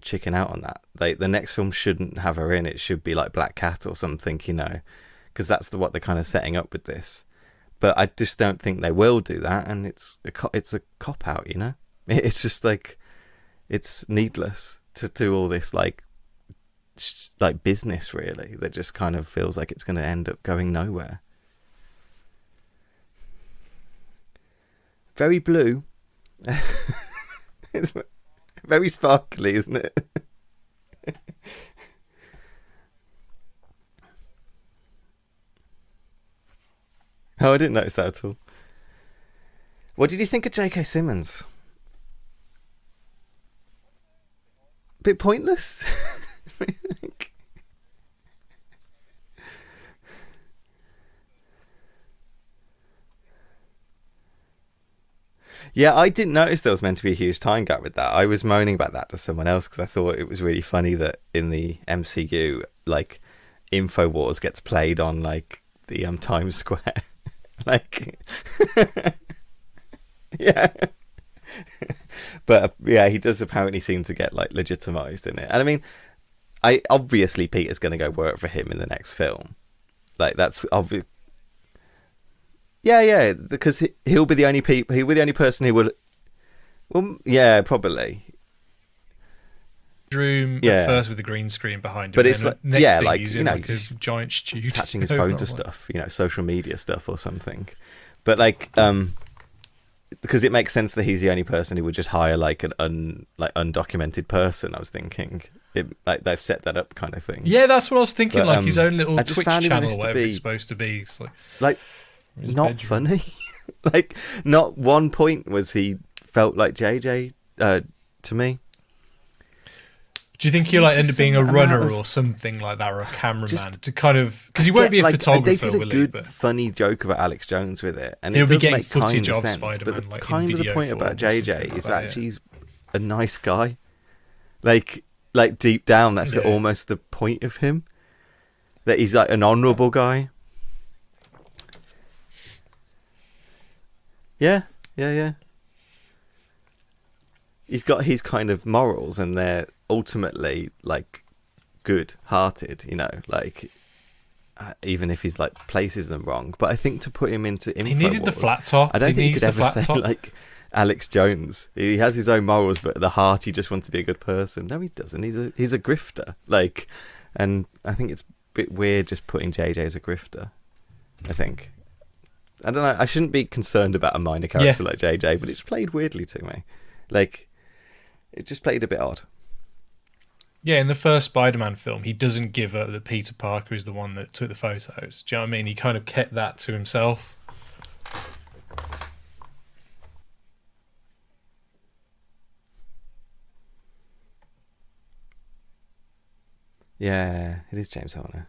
chicken out on that. The next film shouldn't have her in. It should be like Black Cat or something, you know, because that's what they're kind of setting up with this. But I just don't think they will do that, and it's a cop out, you know. It's just like, it's needless to do all this like business, really. That just kind of feels like it's going to end up going nowhere. Very blue. It's very sparkly, isn't it? Oh, I didn't notice that at all. What did you think of J.K. Simmons? Bit pointless? Yeah, I didn't notice there was meant to be a huge time gap with that. I was moaning about that to someone else because I thought it was really funny that in the MCU, like, InfoWars gets played on, like, the Times Square. Like, yeah. But yeah, he does apparently seem to get, like, legitimized in it. And I mean, obviously Peter's going to go work for him in the next film. Like, that's obvious. Yeah, because he'll be the only person who will. Well, yeah, probably. bedroom at first with a green screen behind him. But it's like, next yeah, thing like, he's you in know, like a giant studio. attaching his phone to stuff, you know, social media stuff or something. But like, because it makes sense that he's the only person who would just hire like an undocumented person. I was thinking, like they've set that up, kind of thing. Yeah, that's what I was thinking. But, like his own little Twitch channel, or whatever it's supposed to be. It's like not bedroom. Funny. Like, not one point was he felt like JJ to me. Do you think he'll like end up being a runner or something like that, or a cameraman to kind of, because he won't be a photographer? They did a good, funny joke about Alex Jones with it, and he'll it be does getting make kind footage of of sense. Spider-Man, but kind of the point about JJ is that he's a nice guy. Like deep down, that's almost the point of him. That he's like an honourable guy. Yeah. He's got his kind of morals, and they're ultimately like good-hearted, you know, like even if he's like places them wrong. But I think to put him into InfoWars, he needed the flat top. I don't think you could ever say like Alex Jones. He has his own morals, but at the heart he just wants to be a good person. No, he doesn't. He's a grifter. Like, and I think it's a bit weird just putting JJ as a grifter. I think. I don't know. I shouldn't be concerned about a minor character like JJ, but it's played weirdly to me. Like, it just played a bit odd. Yeah, in the first Spider-Man film, he doesn't give up that Peter Parker is the one that took the photos. Do you know what I mean? He kind of kept that to himself. Yeah, it is James Horner.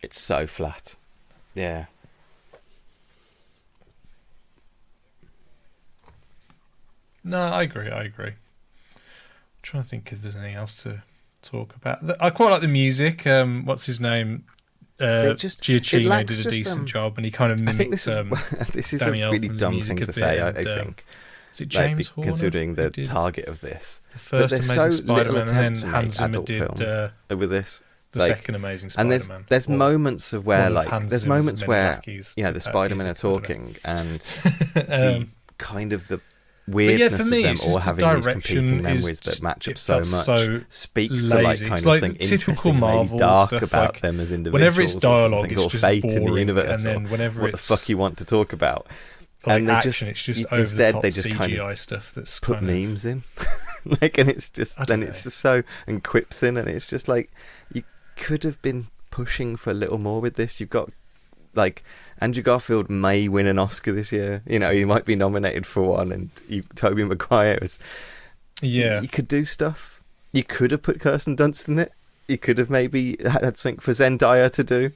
It's so flat. Yeah. No, I agree. I'm trying to think if there's anything else to talk about. I quite like the music. What's his name? Giacchino did a decent job, and he kind of mimicked. This is a really dumb thing to say. I think. Is it James Horner? Considering the target of this, the first Amazing Spider-Man, and then Hans Zimmer did with this. The second Amazing Spider-Man. And there's moments of where there's moments where the Spider-Men are talking, and the kind of the weirdness of them all having these competing memories that match up so much speaks to like kind of something interesting, maybe dark about them as individuals. Whenever it's dialogue, it's or just fate boring, in the universe, and then whenever what the fuck you want to talk about. Like and action, it's just over instead the top they just CGI kind of stuff that's put kind of memes in, like, and it's just it's just so, and quips in, and it's just like you could have been pushing for a little more with this. You've got like Andrew Garfield may win an Oscar this year. You know, he might be nominated for one, and Tobey Maguire is. Yeah, you could do stuff. You could have put Kirsten Dunst in it. You could have maybe had something for Zendaya to do.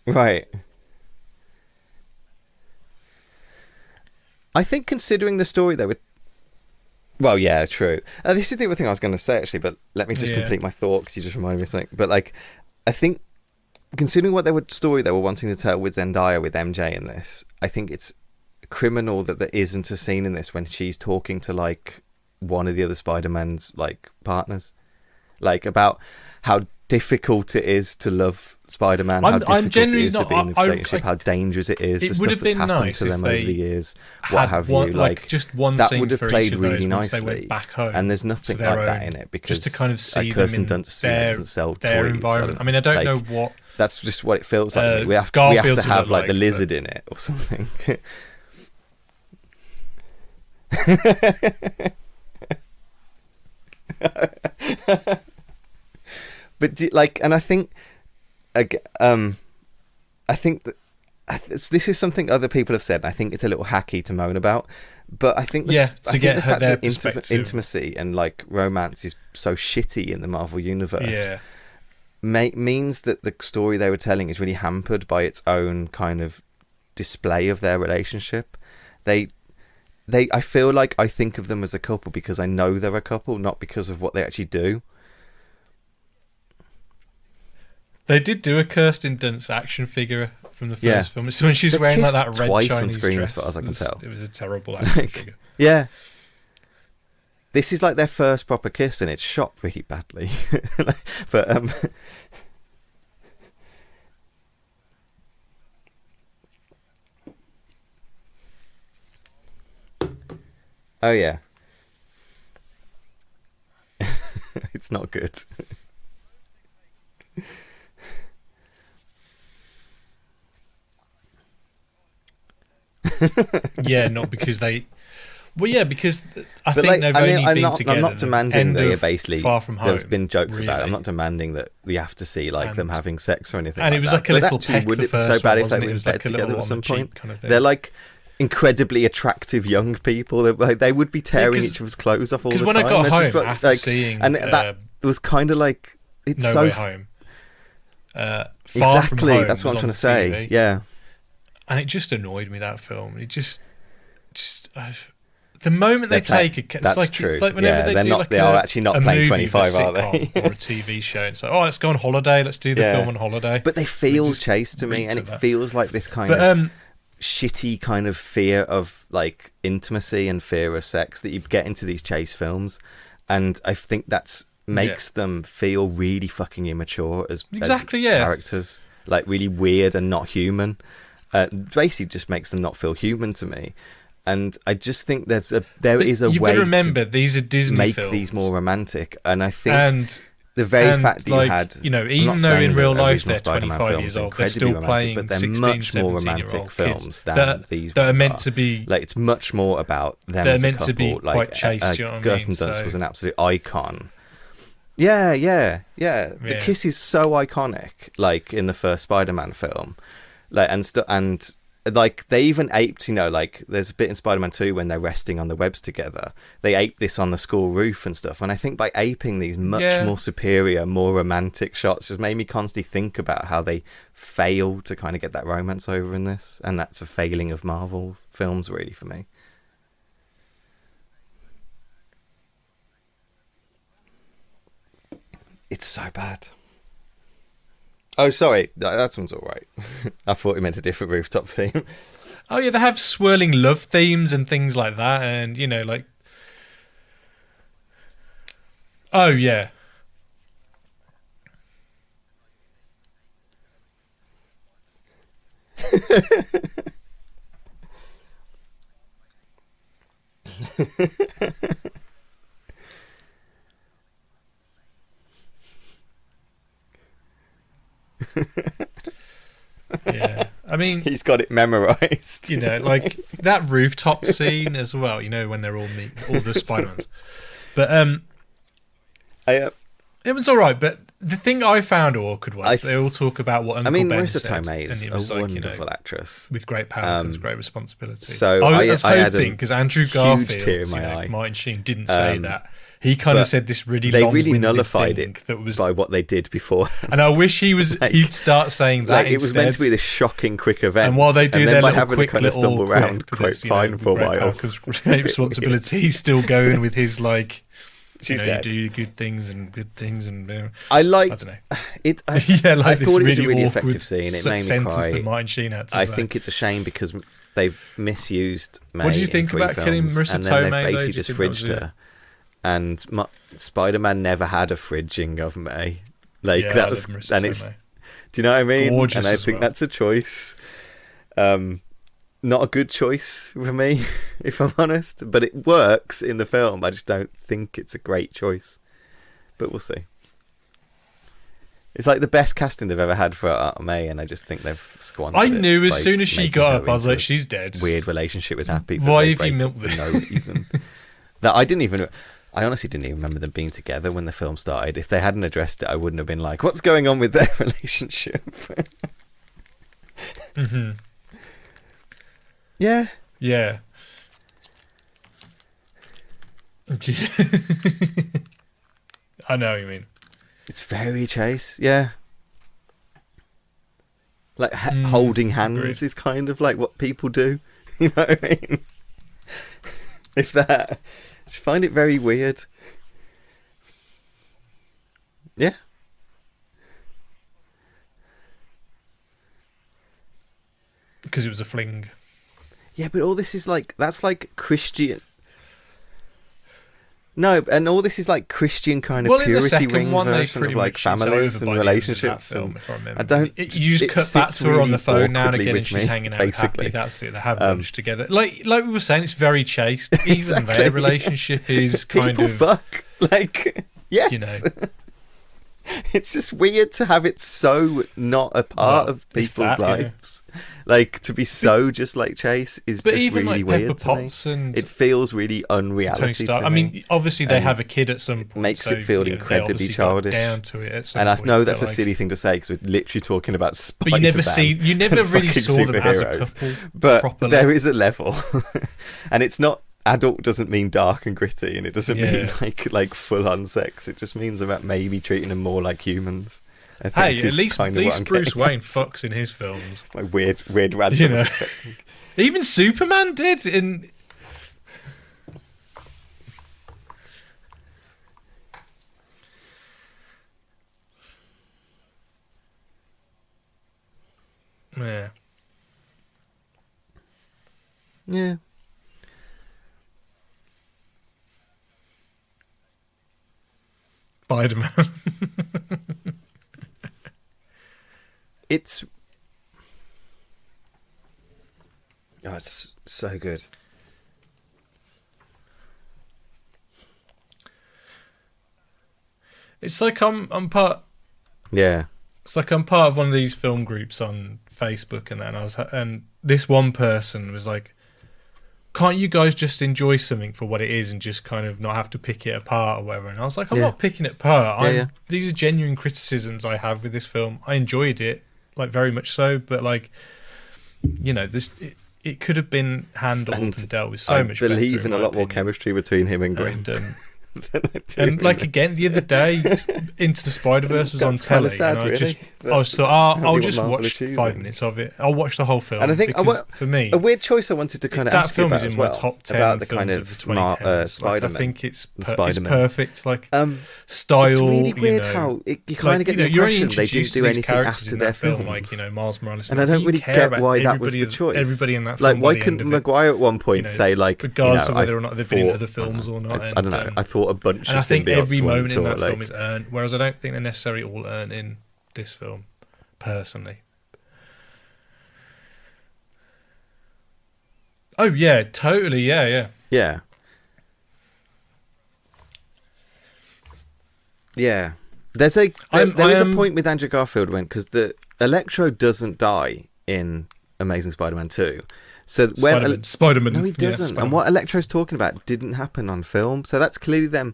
Right. I think considering the story they were... Well, yeah, true. This is the other thing I was going to say, actually, but let me just complete my thought, because you just reminded me of something. But, like, I think considering what story they were wanting to tell with Zendaya, with MJ in this, I think it's criminal that there isn't a scene in this when she's talking to, like, one of the other Spider-Man's, like, partners. Like, about how difficult it is to love Spider-Man, how difficult it is to be in the relationship, how dangerous it is, the stuff that's happened to them over the years, what have you. Like, just one that scene would have for played each of really those nicely. They went back home and there's nothing like that in it, because just to kind of see like, them Kirsten in Dunst doesn't sell their toys. environment. I mean, I don't know what. That's just what it feels like. We have to have like the lizard in it or something. But and I think, I think that this is something other people have said, and I think it's a little hacky to moan about. But I think the fact that intimacy and like romance is so shitty in the Marvel universe, means that the story they were telling is really hampered by its own kind of display of their relationship. I feel like I think of them as a couple because I know they're a couple, not because of what they actually do. They did do a Kirsten Dunst action figure from the first film. It's when she's wearing like that red twice Chinese on screen, dress. as far as I can tell. It was a terrible action figure. Yeah. This is like their first proper kiss, and it's shot really badly. But oh yeah, it's not good. Yeah, not because they. Well, yeah, because I think they've only been together. I'm not demanding that basically. Far From Home, there's been jokes really. about it. I'm not demanding that we have to see them having sex or anything. And like it was that. like a little peck. Would the it be first so bad one, if they wasn't it? were It in was bed like a little together at on some the cheek point? kind of thing. They're like incredibly attractive young people. They would be tearing each other's clothes off all the time. Because when I got It's home just, after seeing, and that was kind of like it's No so Way Home. Far exactly. From Home That's what I'm was trying on to say. TV, Yeah. and it just annoyed me, that film. It just the moment they take a, that's like, true. It's like whenever they're they do not. like They are actually not playing 25, are they? Or a TV show. It's like, oh, let's go on holiday. Let's do the film on holiday. But they feel chaste to me, and it feels like this kind of shitty kind of fear of like intimacy and fear of sex that you get into these chase films, and I think that's makes them feel really fucking immature as characters, like really weird and not human. Basically, just makes them not feel human to me. And I just think there is a way to remember these are Disney make films. These more romantic, and I think the very fact that you had, even though in real life they're 25 years old, they're still playing, but they're 16, much more 17-year-old romantic films kids than these that ones are meant to be. Like it's much more about them. They're as a meant to be couple. quite chaste. Do you know what I mean? Gersten Dunst was an absolute icon. Yeah. The kiss is so iconic. Like in the first Spider-Man film, like and like they even aped, like there's a bit in Spider-Man 2 when they're resting on the webs together. They aped this on the school roof and stuff. And I think by aping these much more superior, more romantic shots just made me constantly think about how they fail to kind of get that romance over in this. And that's a failing of Marvel films really for me. It's so bad. Oh, sorry. That one's all right. I thought you meant a different rooftop theme. Oh, yeah, they have swirling love themes and things like that. And, like... Oh, yeah. Yeah, I mean, he's got it memorized. Like that rooftop scene as well. When they're all the Spider-Mans. But it was all right. But the thing I found awkward was they all talk about what Uncle Ben Marissa said, Tomei is a wonderful actress with great power comes great responsibility. So I was hoping, because Andrew Garfield, tear in my eye. Martin Sheen didn't say that. He kind of said this really they really nullified thing it that was by what they did before. And I wish he'd start saying that it was meant to be this shocking quick event. And while they do their little having quick to kind of stumble around quite fine for a while. Great responsibility. He's still going with his she's dead. You do good things and I don't know. It. I thought it was a really effective scene. It made me cry. That Martin Sheen had to I say. think it's a shame because they've misused May. What do you think in 3 about killing films, Marissa and then Tomei? they've basically just fridged her. And Spider-Man never had a fridging of May. That was, and it's. Do you know what I mean? Gorgeous, and I think that's a choice. Not a good choice for me, if I'm honest. But it works in the film. I just don't think it's a great choice. But we'll see. It's like the best casting they've ever had for Aunt May, and I just think they've squandered it. I knew as soon as she got up, I was like, she's dead. Weird relationship with Happy. Why have you milked for no reason? I honestly didn't even remember them being together when the film started. If they hadn't addressed it, I wouldn't have been like, what's going on with their relationship? Mm-hmm. Yeah. Yeah. I know what you mean. It's very chase, yeah. Like holding hands is kind of like what people do. You know what I mean? If that... I just find it very weird. Yeah. because it was a fling. Yeah, but all this is like, that's like Christian. No, and all this is like Christian kind of purity ring version of like families and relationships. Film, and I don't. You just cut back to her on the phone now and again, and she's hanging out basically. Happy. That's it. They have lunch together. Like we were saying, it's very chaste. Even Exactly. their relationship is kind People of fuck. Like, yes. You know. It's just weird to have it so not a part of people's lives. Yeah. Like, to be so just like Chase is but just even really like weird to me. And it feels really unreality to me. I mean, obviously they have a kid at some point. It makes it feel incredibly childish. Down to it at some and I point, know that's a like, silly thing to say because we're literally talking about Spider-Man. But you never really saw them as a couple. But properly. There is a level. And it's not, adult doesn't mean dark and gritty, and it doesn't mean like full on sex. It just means about maybe treating them more like humans. Hey, at least Bruce Wayne fucks in his films. Like weird random. You know. Even Superman did in. Yeah. Yeah. Spider-Man. It's so good. It's like I'm part. Yeah. It's like I'm part of one of these film groups on Facebook, and this one person was like, "Can't you guys just enjoy something for what it is and just kind of not have to pick it apart or whatever?" And I was like, "I'm not picking it apart. These are genuine criticisms I have with this film. I enjoyed it, like very much so, but like, you know, it could have been handled and dealt with so much better. I believe in a lot more chemistry between him and Grim. And like again the other day, Into the Spider-Verse was on telly, and I just thought, I'll just watch 5 minutes of it. I'll watch the whole film. And I think for me, a weird choice I wanted to kind of ask you about as well, that film is in my top 10 about the films kind of the 2010s. Spider-Man. I think it's Spider-Man. perfect. Like style. It's really weird how you kind of get the impression they didn't do anything after their film, like Miles Morales. And I don't really get why that was the choice. Everybody in that film. Like, why couldn't Maguire at one point say like, regardless of whether or not they've been in other films or not? I don't know. I thought a bunch of symbiotes. Every moment in that film is earned, whereas I don't think they're necessarily all earned in this film, personally. Oh yeah, totally, yeah. There is a point with Andrew Garfield because the Electro doesn't die in Amazing Spider-Man 2. So Spider-Man. No, he doesn't. And what Electro's talking about didn't happen on film. So that's clearly them.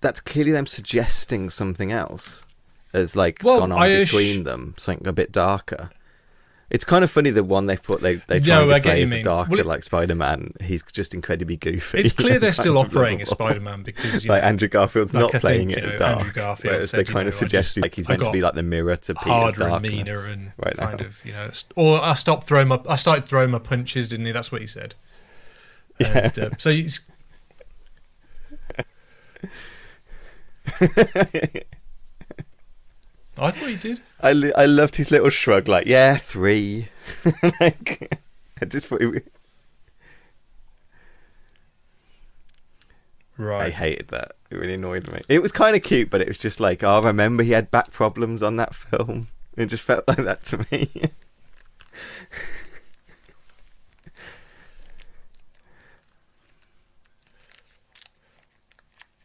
That's clearly them suggesting something else as like gone on between them, something a bit darker. It's kind of funny the one they've put they try and display as the darker like Spider-Man. He's just incredibly goofy. It's clear they're still operating as Spider-man because like Andrew Garfield's not playing it in dark. Andrew Garfield whereas said, they kind of suggest like he's meant to be like the mirror to Peter's darkness. And meaner and right kind now. of or I started throwing my punches, didn't he? That's what he said. And, yeah. So he's. I thought he did. I loved his little shrug, like 3. Like, I just thought right. I hated that. It really annoyed me. It was kind of cute, but it was just like, I remember he had back problems on that film. It just felt like that to me.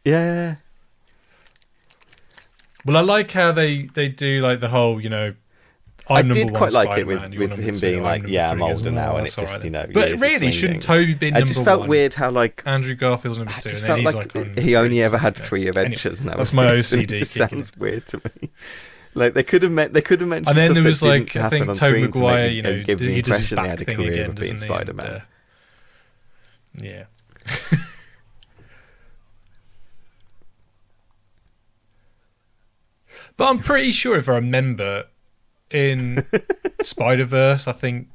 Yeah. Well, I like how they do like the whole, I did quite like it with him being like, I'm older now, and it just, But it really shouldn't Toby be number one? I just felt weird how like Andrew Garfield's number 2, I just and then felt he's like he only ever had 3 adventures, and that's my OCD. It just sounds weird to me. Like they could have mentioned. And then there was like I think Tobey Maguire, and give the impression they had a career of being Spider-Man. Yeah. But I'm pretty sure if I remember in Spider-Verse, I think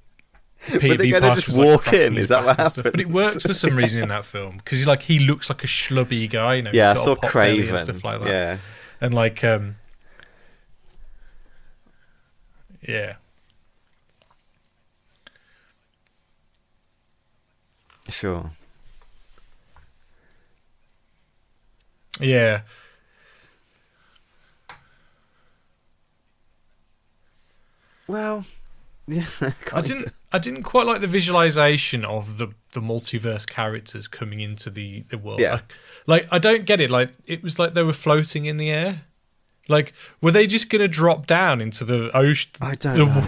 But they're going to just walk in. Is that what happens? But it works for some reason in that film because he looks like a schlubby guy. Yeah, I saw Craven and stuff like that. Yeah, and like yeah. Sure. Yeah. Well, yeah. I didn't quite like the visualization of the multiverse characters coming into the world. Yeah. Like I don't get it. Like it was like they were floating in the air. Like were they just gonna drop down into the ocean? I don't know.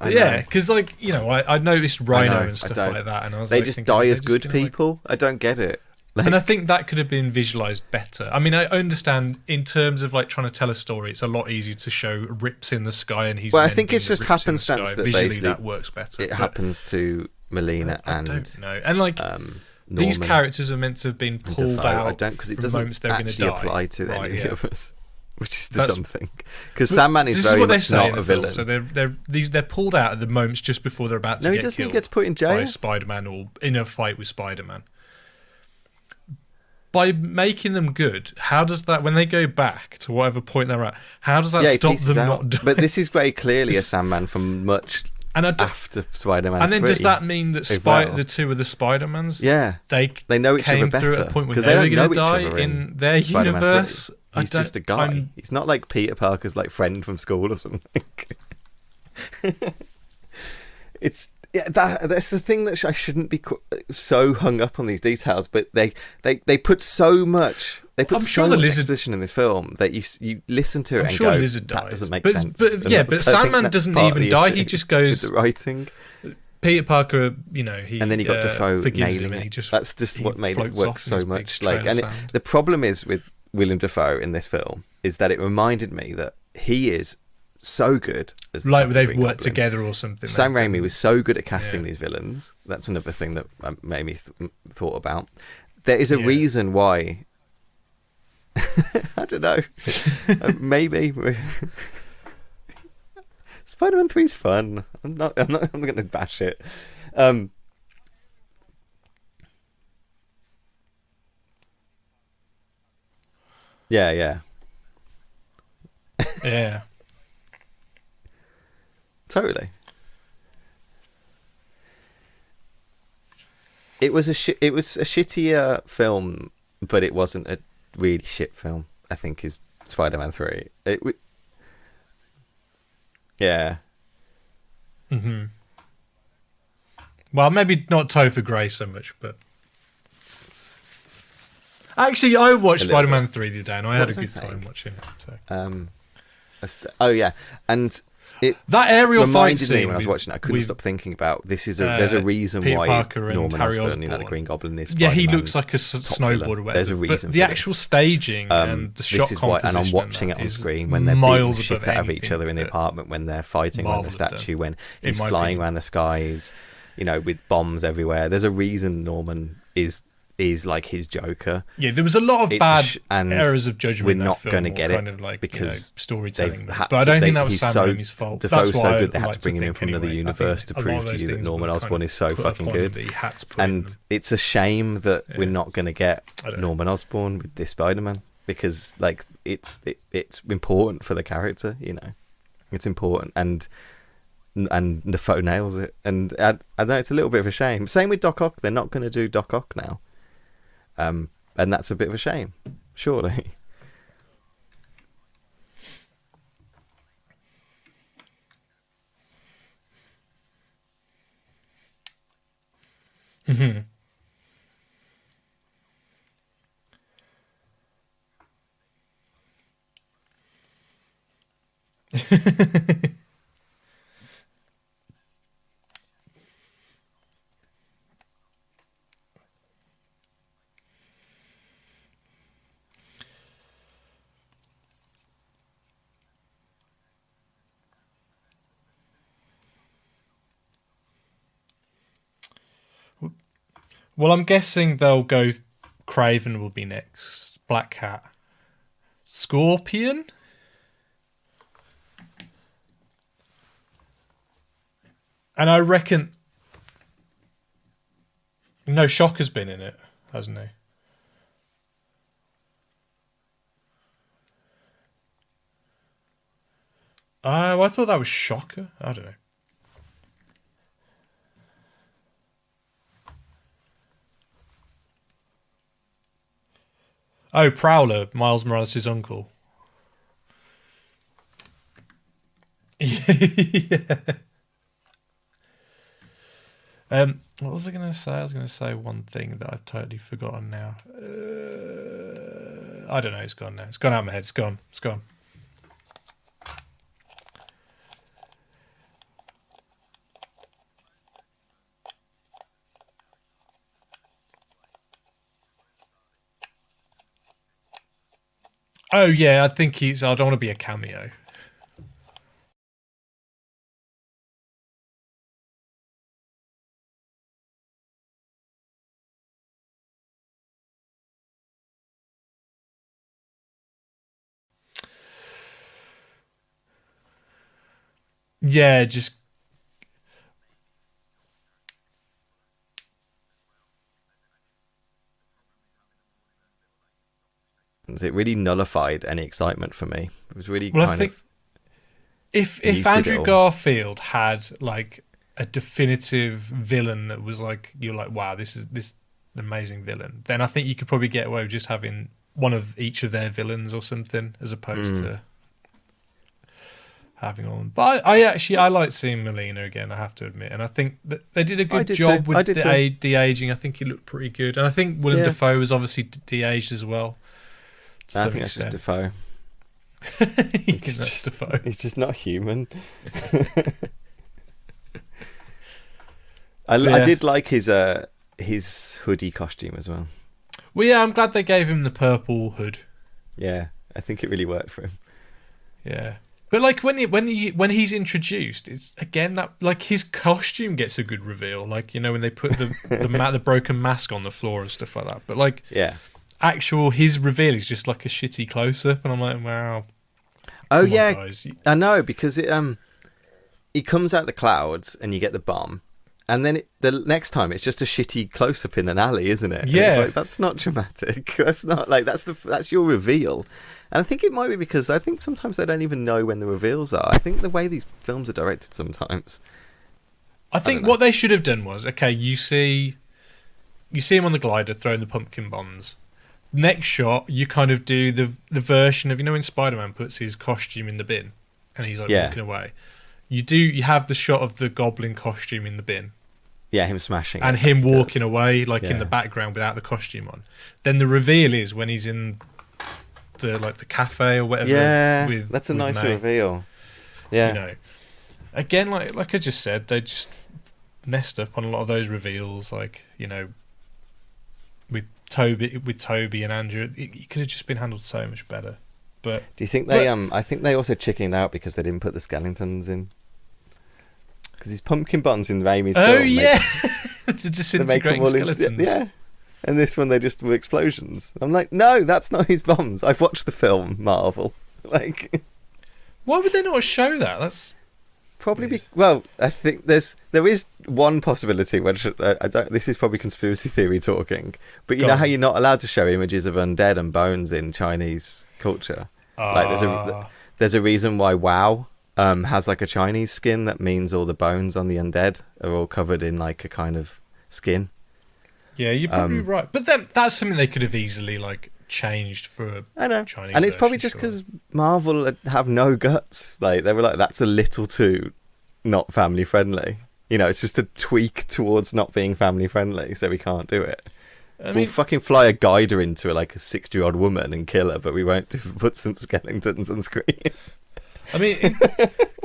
Yeah, because like I noticed Rhino and stuff like that, and I was they like, just thinking, die as good people. I don't get it. And I think that could have been visualized better. I mean, I understand in terms of like trying to tell a story, it's a lot easier to show rips in the sky and he's. Well, I think it's just happenstance that visually basically that works better. It happens to Melina I and don't know, and like these Norman characters are meant to have been pulled Defoe. out. I don't, because it from doesn't moments they're gonna actually die. apply to Right, any yeah. of us, which is the That's- dumb thing. Because Sandman is This very what they're much saying not in a the film. villain. So they're pulled out at the moments just before they're about to No, he get doesn't. He killed gets put in by jail. Spider-Man or in a fight with Spider-Man. By making them good, how does that, when they go back to whatever point they're at, how does that Yeah, he stop pieces them out. not dying? But this is very clearly a Sandman from much after Spider-Man. And then 3 does that mean that as well. the two of the Spider-Mans, Yeah, they know each came other through better at a point when because they they were don't know going each to die other in their Spider-Man 3. universe? He's just a guy. He's not like Peter Parker's like friend from school or something. That's the thing that I shouldn't be so hung up on these details, but they put so much. They put so much exposition in this film that you listen to it and go, Lizard dies. That doesn't make sense. But Sandman doesn't even die. He just goes. With the writing. Peter Parker, he and then you got Defoe nailing it. That's just what made it work so much. Like, and the problem is with Willem Dafoe in this film is that it reminded me that he is so good as like they've Green worked Goblin. together or something. Sam Raimi was so good at casting these villains. That's another thing that made me thought about. There is a reason why. I don't know. Maybe Spider-Man 3 is fun. I'm not going to bash it. Yeah. Yeah. Totally. It was a shittier film, but it wasn't a really shit film. I think is Spider-Man 3. Yeah. Mm-hmm. Well, maybe not Topher Grace so much, but actually, I watched Spider-Man 3 the other day, and I had a good time watching it. So. Oh yeah, and that aerial fight reminded scene me when I was watching it. I couldn't stop thinking about this. There's a reason Peter why Parker and Norman Harry Osborn, Osborn. the Green Goblin, is Spider-Man. Yeah, he looks like a snowboarder. Or whatever. There's a reason. But the for actual this. staging and the shot this is why, and I'm watching it on screen when they're beating the shit out of each other in the apartment, when they're fighting around the statue, when he's flying around the skies, with bombs everywhere. There's a reason Norman is like his Joker. Yeah, there was a lot of bad errors of judgment. We're not going to get it because storytelling. But I don't think that was Sam Raimi's fault. Defoe's so good they had to bring him in from another universe to prove to you that Norman Osborn is so fucking good. And it's a shame that we're not going to get Norman Osborn with this Spider-Man because it's important for the character. It's important and Defoe nails it. And I know it's a little bit of a shame. Same with Doc Ock. They're not going to do Doc Ock now. And that's a bit of a shame, surely. Mm-hmm. Well, I'm guessing they'll go. Craven will be next. Black Cat. Scorpion? And I reckon. No, Shocker's been in it, hasn't he? Oh, I thought that was Shocker. I don't know. Oh, Prowler, Miles Morales' uncle. Yeah. What was I going to say? I was going to say one thing that I've totally forgotten now. I don't know. It's gone now. It's gone out of my head. It's gone. It's gone. Oh yeah, I think he's. I don't want to be a cameo. Yeah, just it really nullified any excitement for me. It was really I think of if Andrew Garfield had like a definitive villain that was like you're like, wow, this amazing villain, then I think you could probably get away with just having one of each of their villains or something as opposed to having all. But I like seeing Melina again, I have to admit, and I think that they did a good job with the de-aging. I think he looked pretty good, and I think Willem Dafoe was obviously de-aged as well. I think that's just Dafoe. He's just not human. I did like his hoodie costume as well. Well, yeah, I'm glad they gave him the purple hood. Yeah, I think it really worked for him. Yeah, but like when he's introduced, it's again that like his costume gets a good reveal. Like, you know, when they put the broken mask on the floor and stuff like that. But like, yeah. His reveal is just like a shitty close up, and I'm like, wow. Oh yeah, I know, because he comes out the clouds and you get the bomb, and then the next time it's just a shitty close up in an alley, isn't it? Yeah, and it's like, that's not dramatic. That's not like that's your reveal. And I think it might be because I think sometimes they don't even know when the reveals are. I think the way these films are directed sometimes. I think what they should have done was, okay, you see him on the glider throwing the pumpkin bombs. Next shot, you kind of do the version of, you know, when Spider-Man puts his costume in the bin and he's like walking away. You have the shot of the goblin costume in the bin. Yeah, him smashing and him walking away like in the background without the costume on. Then the reveal is when he's in the cafe or whatever. Yeah, that's a nice reveal. Yeah, you know, again, like I just said, they just messed up on a lot of those reveals. Like, you know, with Toby and Andrew, it could have just been handled so much better. But do you think they? I think they also chickened out because they didn't put the skeletons in. Because these pumpkin buns in Raimi's film. Oh yeah, the disintegrating skeletons. Yeah, and this one they just were explosions. I'm like, no, that's not his bombs. I've watched the film Marvel. Like, why would they not show that? That's probably well, I think there is one possibility, which I don't. This is probably conspiracy theory talking, but you know how you're not allowed to show images of undead and bones in Chinese culture. Like there's a reason why WoW has like a Chinese skin that means all the bones on the undead are all covered in like a kind of skin. Yeah, you're probably right, but then that's something they could have easily like changed for I know. Chinese, and it's probably just because Marvel have no guts. Like they were like, that's a little too not family friendly. You know, it's just a tweak towards not being family friendly, so we can't do it. We'll fucking fly a guider into like a 60-year-old woman and kill her, but we won't put some skeletons on screen. I mean,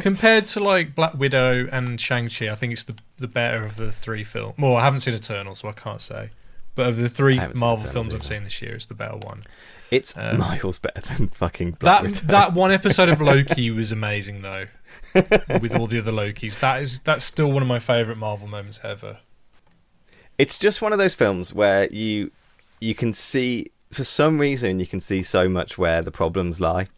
compared to like Black Widow and Shang-Chi, I think it's the better of the three films. Well, I haven't seen Eternal, so I can't say. But of the three Marvel films I've seen this year, it's the better one. It's miles better than fucking Black Widow. That one episode of Loki was amazing, though. With all the other Lokis, that's still one of my favourite Marvel moments ever. It's just one of those films where you can see, for some reason, you can see so much where the problems lie.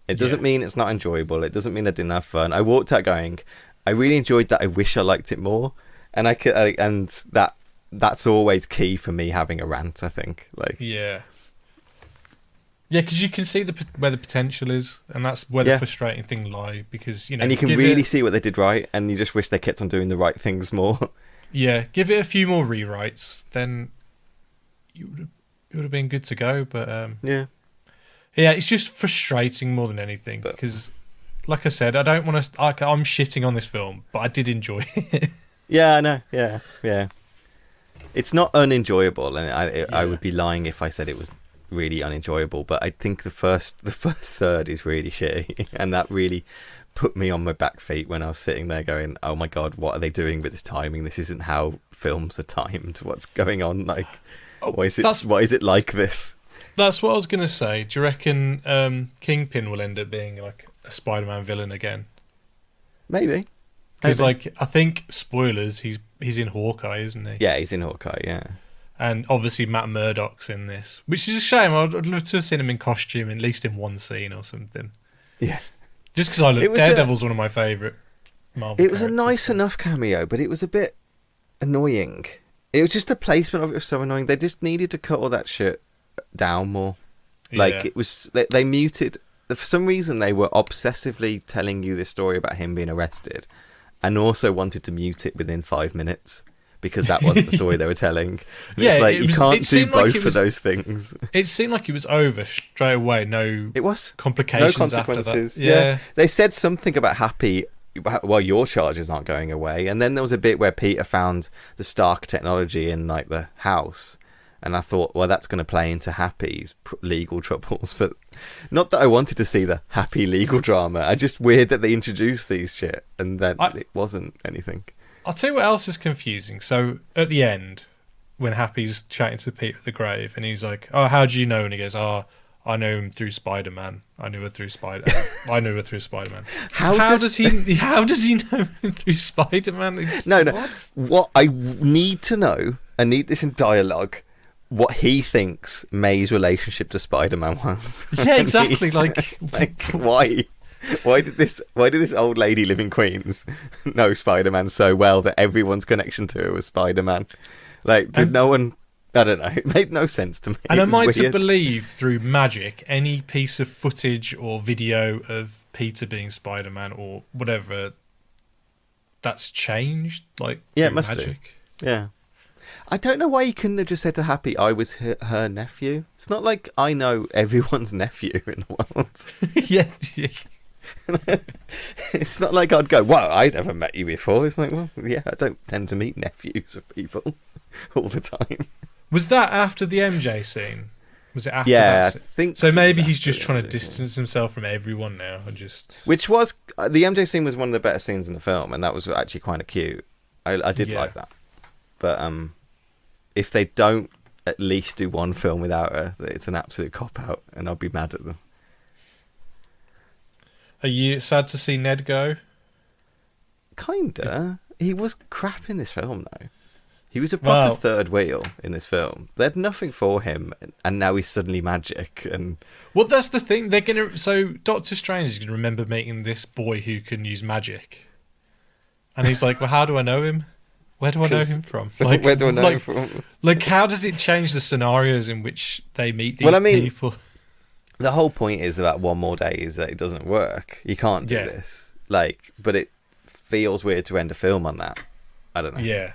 It doesn't mean it's not enjoyable. It doesn't mean I didn't have fun. I walked out going, I really enjoyed that. I wish I liked it more. And that's always key for me having a rant, I think. Like, yeah, because you can see where the potential is, and that's where the frustrating thing lies. Because, you know, and you can really see what they did right, and you just wish they kept on doing the right things more. Yeah, give it a few more rewrites, then it would would have been good to go, but yeah, it's just frustrating more than anything because, like I said, I don't want to. I'm shitting on this film, but I did enjoy it. Yeah, I know. Yeah. It's not unenjoyable, and I would be lying if I said it was really unenjoyable. But I think the first third is really shitty, and that really put me on my back feet when I was sitting there going, "Oh my god, what are they doing with this timing? This isn't how films are timed. What's going on? Like, why is it like this?" That's what I was gonna say. Do you reckon Kingpin will end up being like a Spider-Man villain again? Maybe. Because, like, I think, spoilers, he's in Hawkeye, isn't he? Yeah, he's in Hawkeye, yeah. And obviously Matt Murdock's in this, which is a shame. I'd love to have seen him in costume, at least in one scene or something. Yeah. Just because Daredevil's one of my favourite Marvel It was a nice enough cameo, but it was a bit annoying. It was just the placement of it was so annoying. They just needed to cut all that shit down more. Like, it was... They muted... For some reason, they were obsessively telling you this story about him being arrested, and also wanted to mute it within 5 minutes because that wasn't the story they were telling. And it's like, you can't do both of those things. It seemed like it was over straight away. No, it was complications. No consequences. After that. Yeah, they said something about Happy. Well, your charges aren't going away, and then there was a bit where Peter found the Stark technology in like the house, and I thought, well, that's going to play into Happy's legal troubles, but not that I wanted to see the Happy legal drama. I just weird that they introduced these shit and then it wasn't anything. I'll tell you what else is confusing. So at the end, when Happy's chatting to Peter at the grave, and he's like, "Oh, how do you know?" And he goes, "Oh, I know him through Spider-Man. I knew her through I knew her through Spider-Man." How does he know him through Spider-Man? No. What I need to know, I need this in dialogue, what he thinks May's relationship to Spider-Man was. Yeah, exactly. like why? Why did this old lady live in Queens know Spider-Man so well that everyone's connection to her was Spider-Man? Like, did no one... I don't know. It made no sense to me. And am I to believe through magic any piece of footage or video of Peter being Spider-Man or whatever that's changed? Like, yeah, it must magic? Do. Yeah. I don't know why you couldn't have just said to Happy, I was her nephew. It's not like I know everyone's nephew in the world. Yeah. It's not like I'd go, "Well, I'd never met you before." It's like, well, yeah, I don't tend to meet nephews of people all the time. Was that after the MJ scene? Was it after that? Yeah, I think so. Maybe he's just trying to distance himself from everyone now and just... Which was... the MJ scene was one of the better scenes in the film, and that was actually kind of cute. I did like that. But if they don't at least do one film without her, it's an absolute cop-out, and I'll be mad at them. Are you sad to see Ned go? Kinda. He was crap in this film, though. He was a proper third wheel in this film. They had nothing for him, and now he's suddenly magic. And well, that's the thing. They're gonna. So Doctor Strange is gonna remember meeting this boy who can use magic, and he's like, "Well, how do I know him? Where do I know him from? Like, where do I know him from? Like, how does it change the scenarios in which they meet these people?" The whole point is about One More Day is that it doesn't work. You can't do this. Like, but it feels weird to end a film on that. I don't know. Yeah.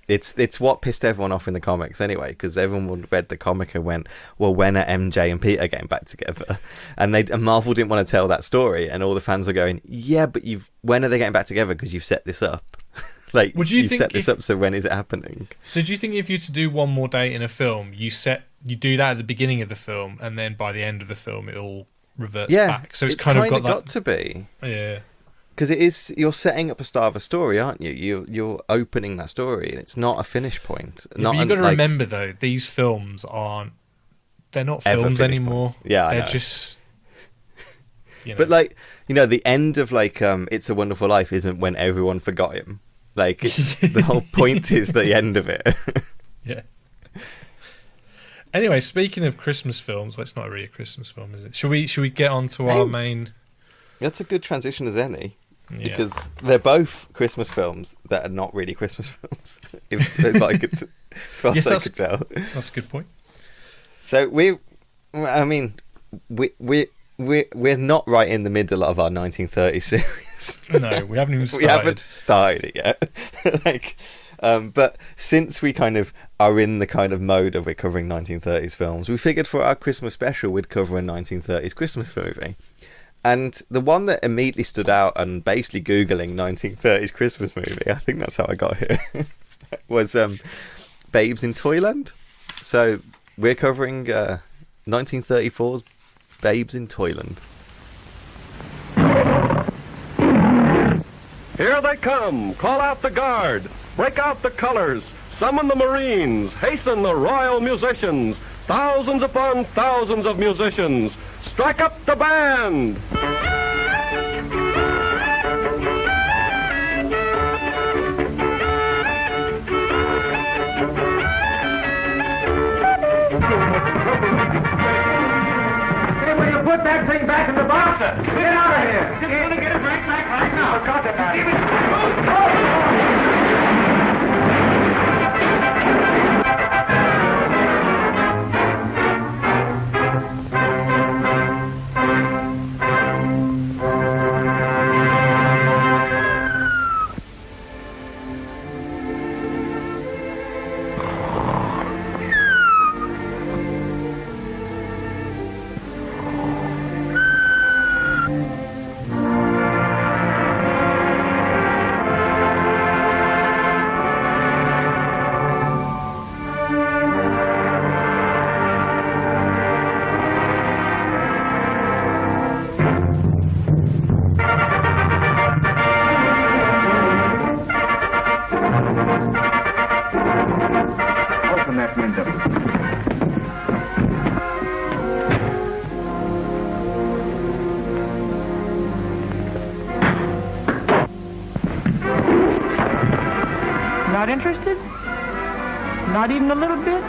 It's what pissed everyone off in the comics anyway, because everyone read the comic and went, "Well, when are MJ and Peter getting back together?" And Marvel didn't want to tell that story, and all the fans were going, "Yeah, but when are they getting back together? Because you've set this up." Like, you've set this up, so when is it happening? So do you think if you to do One More Day in a film, you do that at the beginning of the film, and then by the end of the film, it all reverts back? So it's kind of got to be. Yeah. Because you're setting up a start of a story, aren't you? You're opening that story, and it's not a finish point. Yeah, but you've got to remember, though, these films they're not films anymore. Points. Yeah, they're just... But, like, the end of, like, It's a Wonderful Life isn't when everyone forgot him. Like, the whole point is the end of it. Yeah. Anyway, speaking of Christmas films, well, it's not really a Christmas film, is it? Should we get on to our main... That's a good transition as any. Because they're both Christmas films that are not really Christmas films, as I could, as far as I could tell. That's a good point. So we're not right in the middle of our 1930 series. No, we haven't even started. We haven't started it yet. Like, But since we kind of are in the kind of mode of we're covering 1930s films, we figured for our Christmas special we'd cover a 1930s Christmas movie. And the one that immediately stood out, and basically Googling 1930s Christmas movie, I think that's how I got here, was Babes in Toyland. So we're covering 1934's Babes in Toyland. Here they come. Call out the guard. Break out the colors. Summon the Marines. Hasten the royal musicians. Thousands upon thousands of musicians. Strike up the band. Hey, will you put that thing back in the box? Get out of here. Just want to get it right back right now. Got it, man. Open that window. Not interested? Not even a little bit?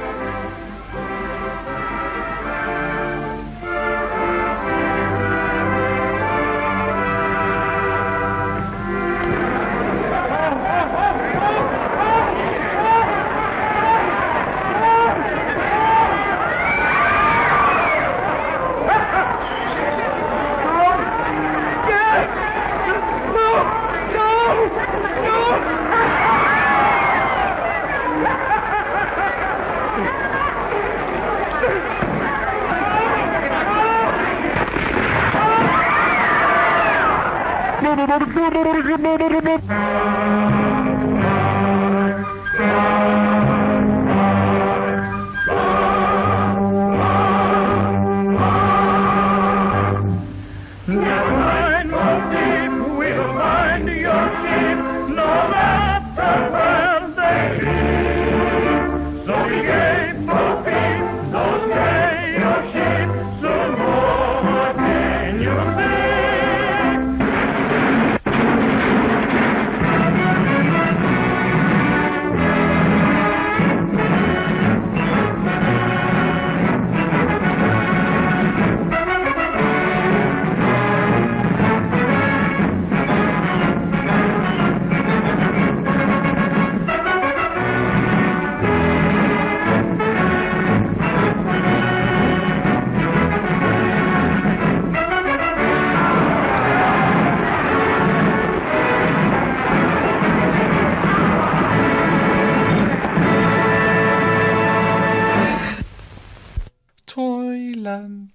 Toyland.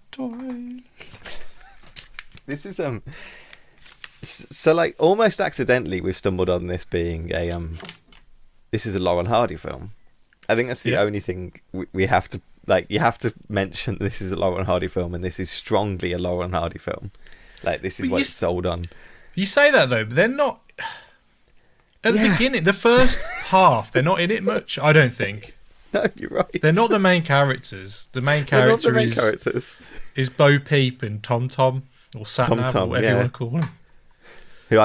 This is so like almost accidentally we've stumbled on this being a this is a Laurel and Hardy film. I think that's the only thing we have to like. You have to mention this is a Laurel and Hardy film, and this is strongly a Laurel and Hardy film. Like this is what it's sold on. You say that though, but they're not at the beginning. The first half, they're not in it much. I don't think. No, you're right. They're not the main characters. The main character is Bo Peep and Tom Tom or Satnam, or whatever you want to call him. Who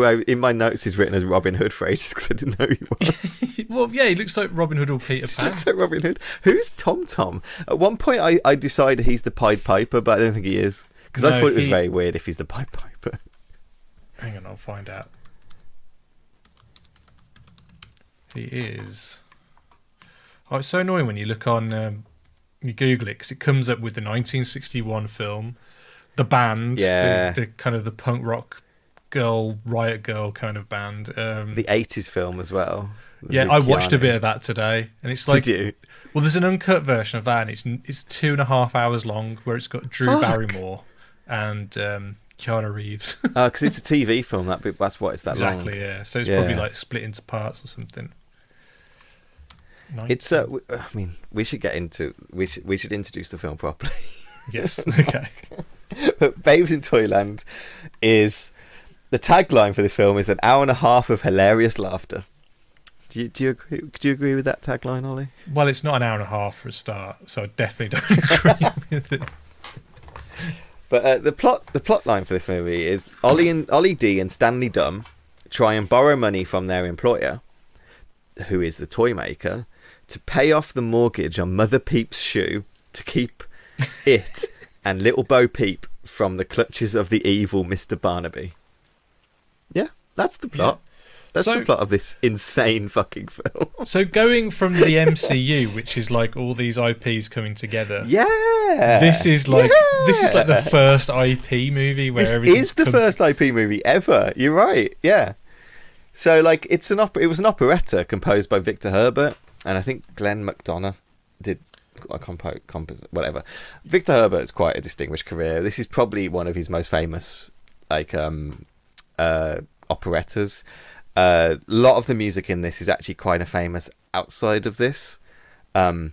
I in my notes is written as Robin Hood for ages because I didn't know who he was. Well, yeah, he looks like Robin Hood or Peter Pan. He looks like Robin Hood. Who's Tom Tom? At one point, I decided he's the Pied Piper, but I don't think he is because I thought it was very weird if he's the Pied Piper. Hang on, I'll find out. He is. Oh, it's so annoying when you look on, you Google it because it comes up with the 1961 film, the band, the kind of the punk rock girl, riot girl kind of band. The 80s film as well. Yeah, I watched a bit of that today, and it's like, did you? Well, there's an uncut version of that, and it's 2.5 hours long, where it's got Drew Barrymore and Keanu Reeves. Because it's a TV film. That's why it's that long. Exactly. Yeah. So it's probably like split into parts or something. It's. I mean, we should get into. We should introduce the film properly. Yes. Okay. But Babes in Toyland is the tagline for this film is an hour and a half of hilarious laughter. Do you agree? Do you agree with that tagline, Ollie? Well, it's not an hour and a half for a start, so I definitely don't agree with it. But the plot line for this movie is Ollie D and Stanley Dumb try and borrow money from their employer, who is the toymaker, to pay off the mortgage on Mother Peep's shoe to keep it and Little Bo Peep from the clutches of the evil Mr. Barnaby. Yeah, that's the plot. Yeah. That's the plot of this insane fucking film. So going from the MCU, which is like all these IPs coming together. Yeah. This is like the first IP movie where this is the first IP movie ever. You're right. Yeah. So like it was an operetta composed by Victor Herbert, and I think Glenn McDonough did a whatever. Victor Herbert's quite a distinguished career. This is probably one of his most famous like operettas. A lot of the music in this is actually quite famous outside of this, though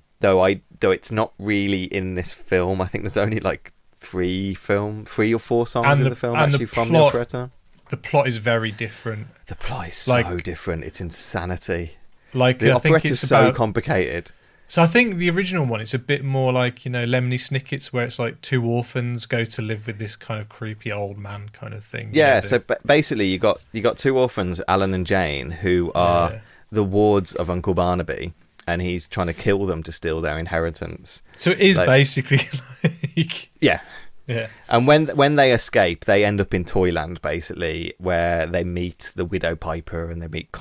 it's not really in this film. I think there's only like 3 or 4 songs in the film actually from the operetta. The plot is very different. The plot is so different. It's insanity. Like the operetta is so complicated. So I think the original one, it's a bit more like, Lemony Snicket's, where it's like 2 orphans go to live with this kind of creepy old man kind of thing. Yeah, so basically you got 2 orphans, Alan and Jane, who are the wards of Uncle Barnaby, and he's trying to kill them to steal their inheritance. So it is basically like... Yeah. Yeah. And when they escape, they end up in Toyland, basically, where they meet the Widow Piper and they meet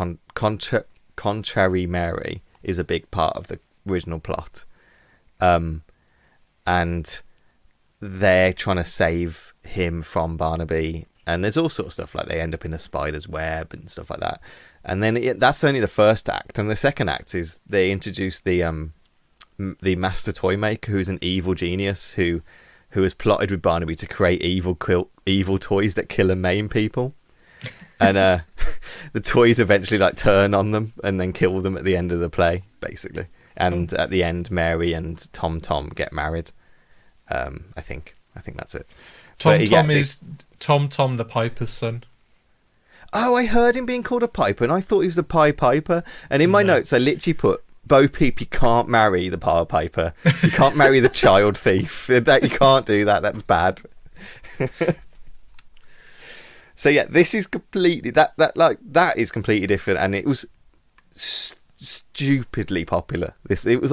Contrary Mary is a big part of the original plot, and they're trying to save him from Barnaby, and there's all sorts of stuff, like they end up in a spider's web and stuff like that. And then that's only the first act, and the second act is they introduce the master toymaker, who's an evil genius who has plotted with Barnaby to create evil toys that kill and maim people. And the toys eventually like turn on them and then kill them at the end of the play, basically. And at the end, Mary and Tom get married. I think that's it. Tom is Tom the Piper's son. Oh, I heard him being called a Piper, and I thought he was the Pied Piper. And in my notes, I literally put, Bo Peep, you can't marry the Pied Piper. You can't marry the child thief. You can't do that. That's bad. So yeah, this is completely that is completely different, and it was stupidly popular. It was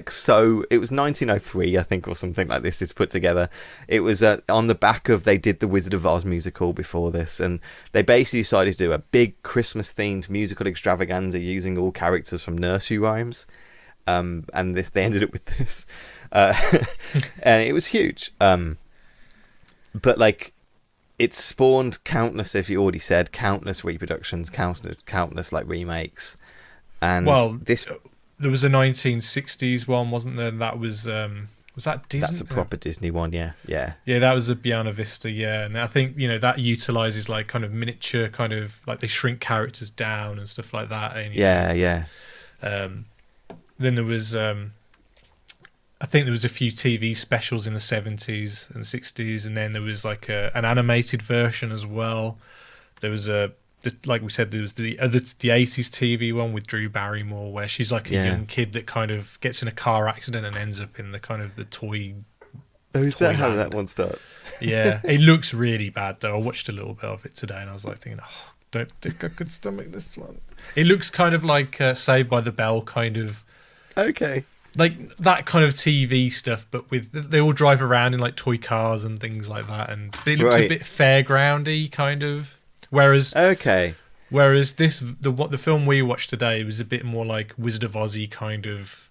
so. It was 1903, I think, or something like this. It's put together. It was on the back of they did the Wizard of Oz musical before this, and they basically decided to do a big Christmas themed musical extravaganza using all characters from nursery rhymes. And they ended up with this, and it was huge. But like, it spawned countless, if you already said, countless reproductions, countless like remakes. And there was a 1960s one, wasn't there? That was that Disney? That's a proper Disney one, yeah. Yeah, that was a Buena Vista, yeah. And I think, that utilizes like kind of miniature, kind of like they shrink characters down and stuff like that. And, yeah. Then there was, I think there was a few TV specials in the 70s and 60s, and then there was like an animated version as well. There was like we said, there was the 80s TV one with Drew Barrymore, where she's like a young kid that kind of gets in a car accident and ends up in the kind of the toy. Oh, is that how that one starts? Yeah, it looks really bad though. I watched a little bit of it today, and I was like thinking, don't think I could stomach this one. It looks kind of like Saved by the Bell, kind of. Okay. Like that kind of TV stuff, but they all drive around in like toy cars and things like that, and it looks a bit fairgroundy kind of. Whereas the film we watched today was a bit more like Wizard of Oz kind of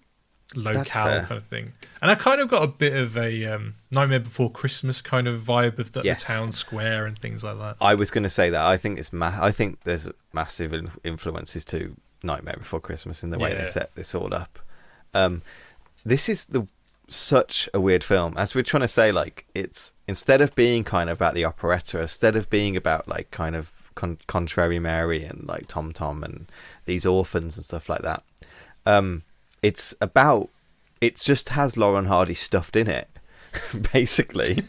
locale kind of thing, and I kind of got a bit of a Nightmare Before Christmas kind of vibe of the town square and things like that. I was going to say that I think I think there's massive influences to Nightmare Before Christmas in the way they set this all up. This is such a weird film. As we're trying to say, like, it's instead of being kind of about the operetta, instead of being about like kind of Contrary Mary and like Tom Tom and these orphans and stuff like that, it just has Laurel and Hardy stuffed in it, basically,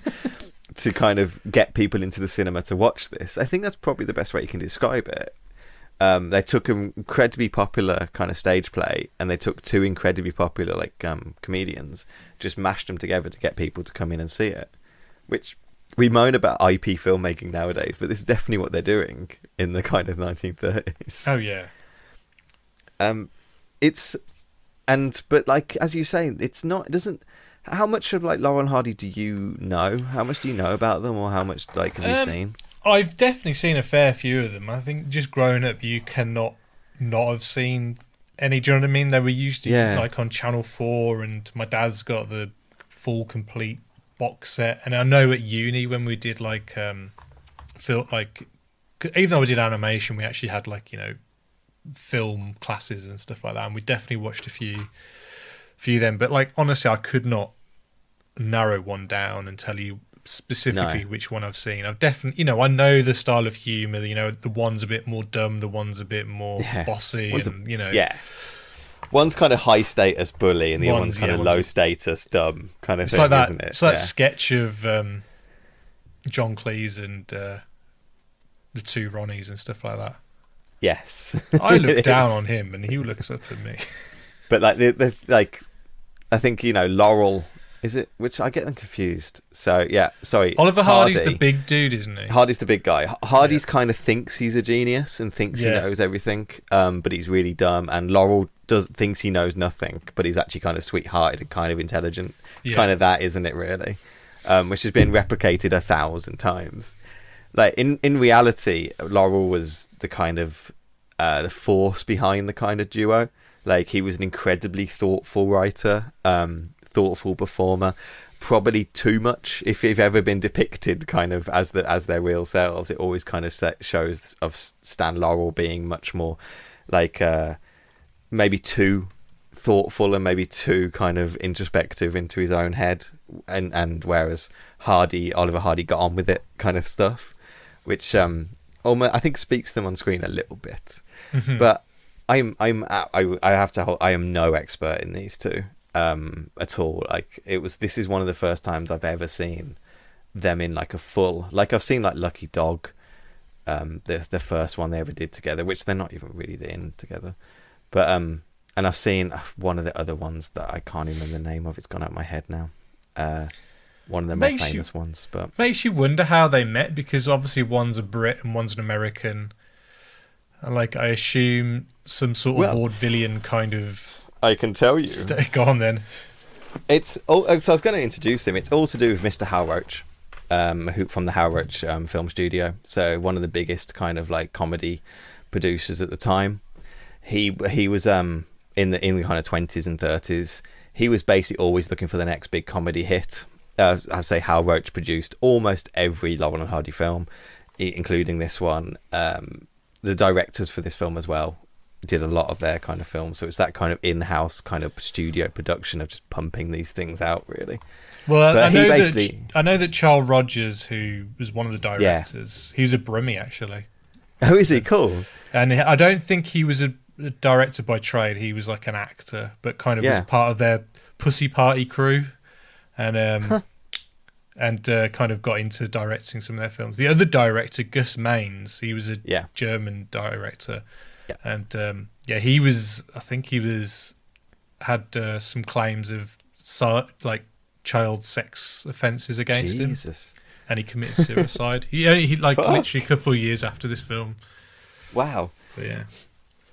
to kind of get people into the cinema to watch this. I think that's probably the best way you can describe it. They took an incredibly popular kind of stage play, and they took two incredibly popular like comedians, just mashed them together to get people to come in and see it. Which we moan about IP filmmaking nowadays, but this is definitely what they're doing in the kind of 1930s. Oh yeah. But like as you say, it's not. It doesn't. How much of like Laurel and Hardy do you know? How much do you know about them, or how much like have you seen? I've definitely seen a fair few of them. I think just growing up, you cannot not have seen any. Do you know what I mean? They were usually like on Channel 4, and my dad's got the full complete box set. And I know at uni when we did like even though we did animation, we actually had like, you know, film classes and stuff like that, and we definitely watched a few of them. But like honestly, I could not narrow one down and tell you specifically which one I've seen. I've definitely, you know, I know the style of humor, you know, the one's a bit more dumb, the one's a bit more bossy, you know, one's kind of high status bully and the other one's kind of low status dumb kind of thing, like that, isn't it? It's that sketch of John Cleese and the two Ronnies and stuff like that. Yes. I look down on him and he looks up at me. But like the like, I think, you know, Laurel. Is it? Which I get them confused. So yeah, sorry. Oliver Hardy's the big dude, isn't he? Hardy's the big guy. Hardy's kind of thinks he's a genius and thinks he knows everything, but he's really dumb. And Laurel thinks he knows nothing, but he's actually kind of sweethearted and kind of intelligent. It's kind of that, isn't it? Really, which has been replicated 1,000 times. Like in reality, Laurel was the kind of the force behind the kind of duo. Like he was an incredibly thoughtful writer. Thoughtful performer, probably too much. If they've ever been depicted kind of as their real selves, it always kind of shows of Stan Laurel being much more like maybe too thoughtful and maybe too kind of introspective into his own head, and whereas Oliver Hardy got on with it kind of stuff, which almost I think speaks them on screen a little bit. But I am no expert in these two at all. Like this is one of the first times I've ever seen them in like a full, like I've seen like Lucky Dog, the first one they ever did together, which they're not even really in together, but and I've seen one of the other ones that I can't even remember the name of. It's gone out of my head now. One of the more famous ones, but makes you wonder how they met, because obviously one's a Brit and one's an American. Like I assume some sort of vaudevillian kind of. I can tell you. Go on then. It's all, so I was going to introduce him. It's all to do with Mr. Hal Roach, who from the Hal Roach film studio. So one of the biggest kind of like comedy producers at the time. He was in the kind of 20s and 30s. He was basically always looking for the next big comedy hit. I'd say Hal Roach produced almost every Laurel and Hardy film, including this one. The directors for this film as well did a lot of their kind of films, so it's that kind of in-house kind of studio production of just pumping these things out, really. Well, I know that Charles Rogers, who was one of the directors, he was a Brummie actually. Oh, is he? Cool. And I don't think he was a director by trade. He was like an actor, but kind of was part of their Pussy Party crew, and kind of got into directing some of their films. The other director, Gus Maines, he was a German director. And he was. I think he had some claims of like child sex offences against him, and he committed suicide. he like literally a couple of years after this film. Wow. But yeah.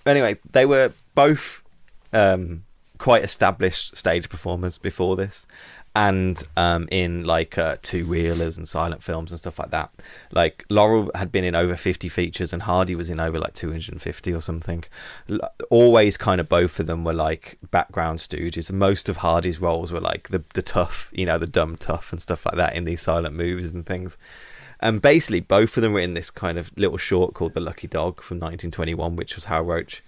Anyway, they were both quite established stage performers before this, and in like two-reelers and silent films and stuff like that. Like Laurel had been in over 50 features and Hardy was in over like 250 or something. Always kind of both of them were like background stooges. Most of Hardy's roles were like the tough, you know, the dumb tough and stuff like that in these silent movies and things. And basically both of them were in this kind of little short called The Lucky Dog from 1921, which was Hal Roach.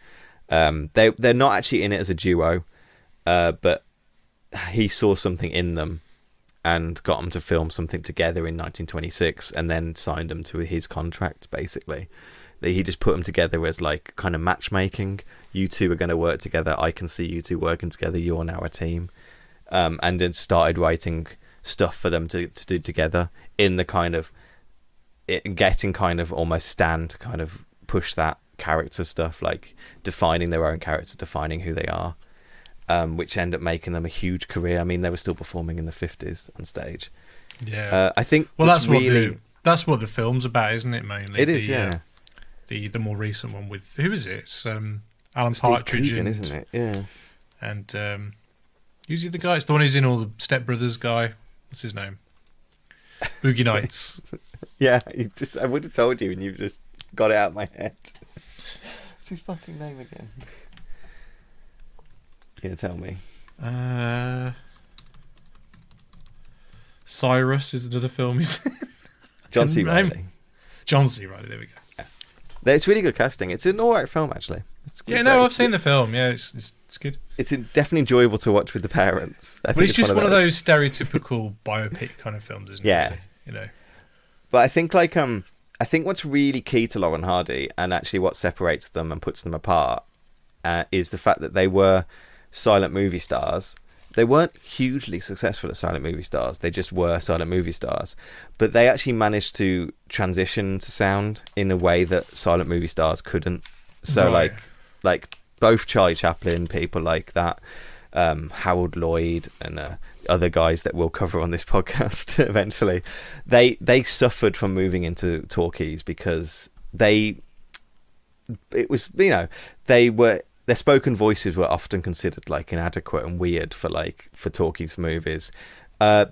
They're not actually in it as a duo, but he saw something in them and got them to film something together in 1926, and then signed them to his contract. Basically, he just put them together as like kind of matchmaking. You two are going to work together. I can see you two working together. You're now a team, and then started writing stuff for them to do together in the kind of getting kind of almost Stan to kind of push that character stuff, like defining their own character, defining who they are, which ended up making them a huge career. I mean, they were still performing in the 50s on stage. Yeah, I think. Well, that's really that's what the film's about, isn't it? Mainly, it is. Yeah, the more recent one with who is it? It's Alan Steve Partridge, Coogan, isn't it? Yeah, and who's the other guy? It's the one who's in all the Step Brothers guy. What's his name? Boogie Nights. Yeah, I would have told you, and you've just got it out of my head. What's his fucking name again? Yeah, tell me. Cyrus is another film he's in. John C. Reilly. John C. Reilly, there we go. Yeah. It's really good casting. It's an alright film, actually. I've seen the film. Yeah, it's good. It's definitely enjoyable to watch with the parents. But it's just one of those stereotypical biopic kind of films, isn't it? Yeah. Really? But I think I think what's really key to Laurel and Hardy, and actually what separates them and puts them apart, is the fact that they were silent movie stars. They weren't hugely successful as silent movie stars. They just were silent movie stars. But they actually managed to transition to sound in a way that silent movie stars couldn't. So right. like both Charlie Chaplin, people like that, Harold Lloyd, and other guys that we'll cover on this podcast eventually, they suffered from moving into talkies because their spoken voices were often considered like inadequate and weird for talkies movies,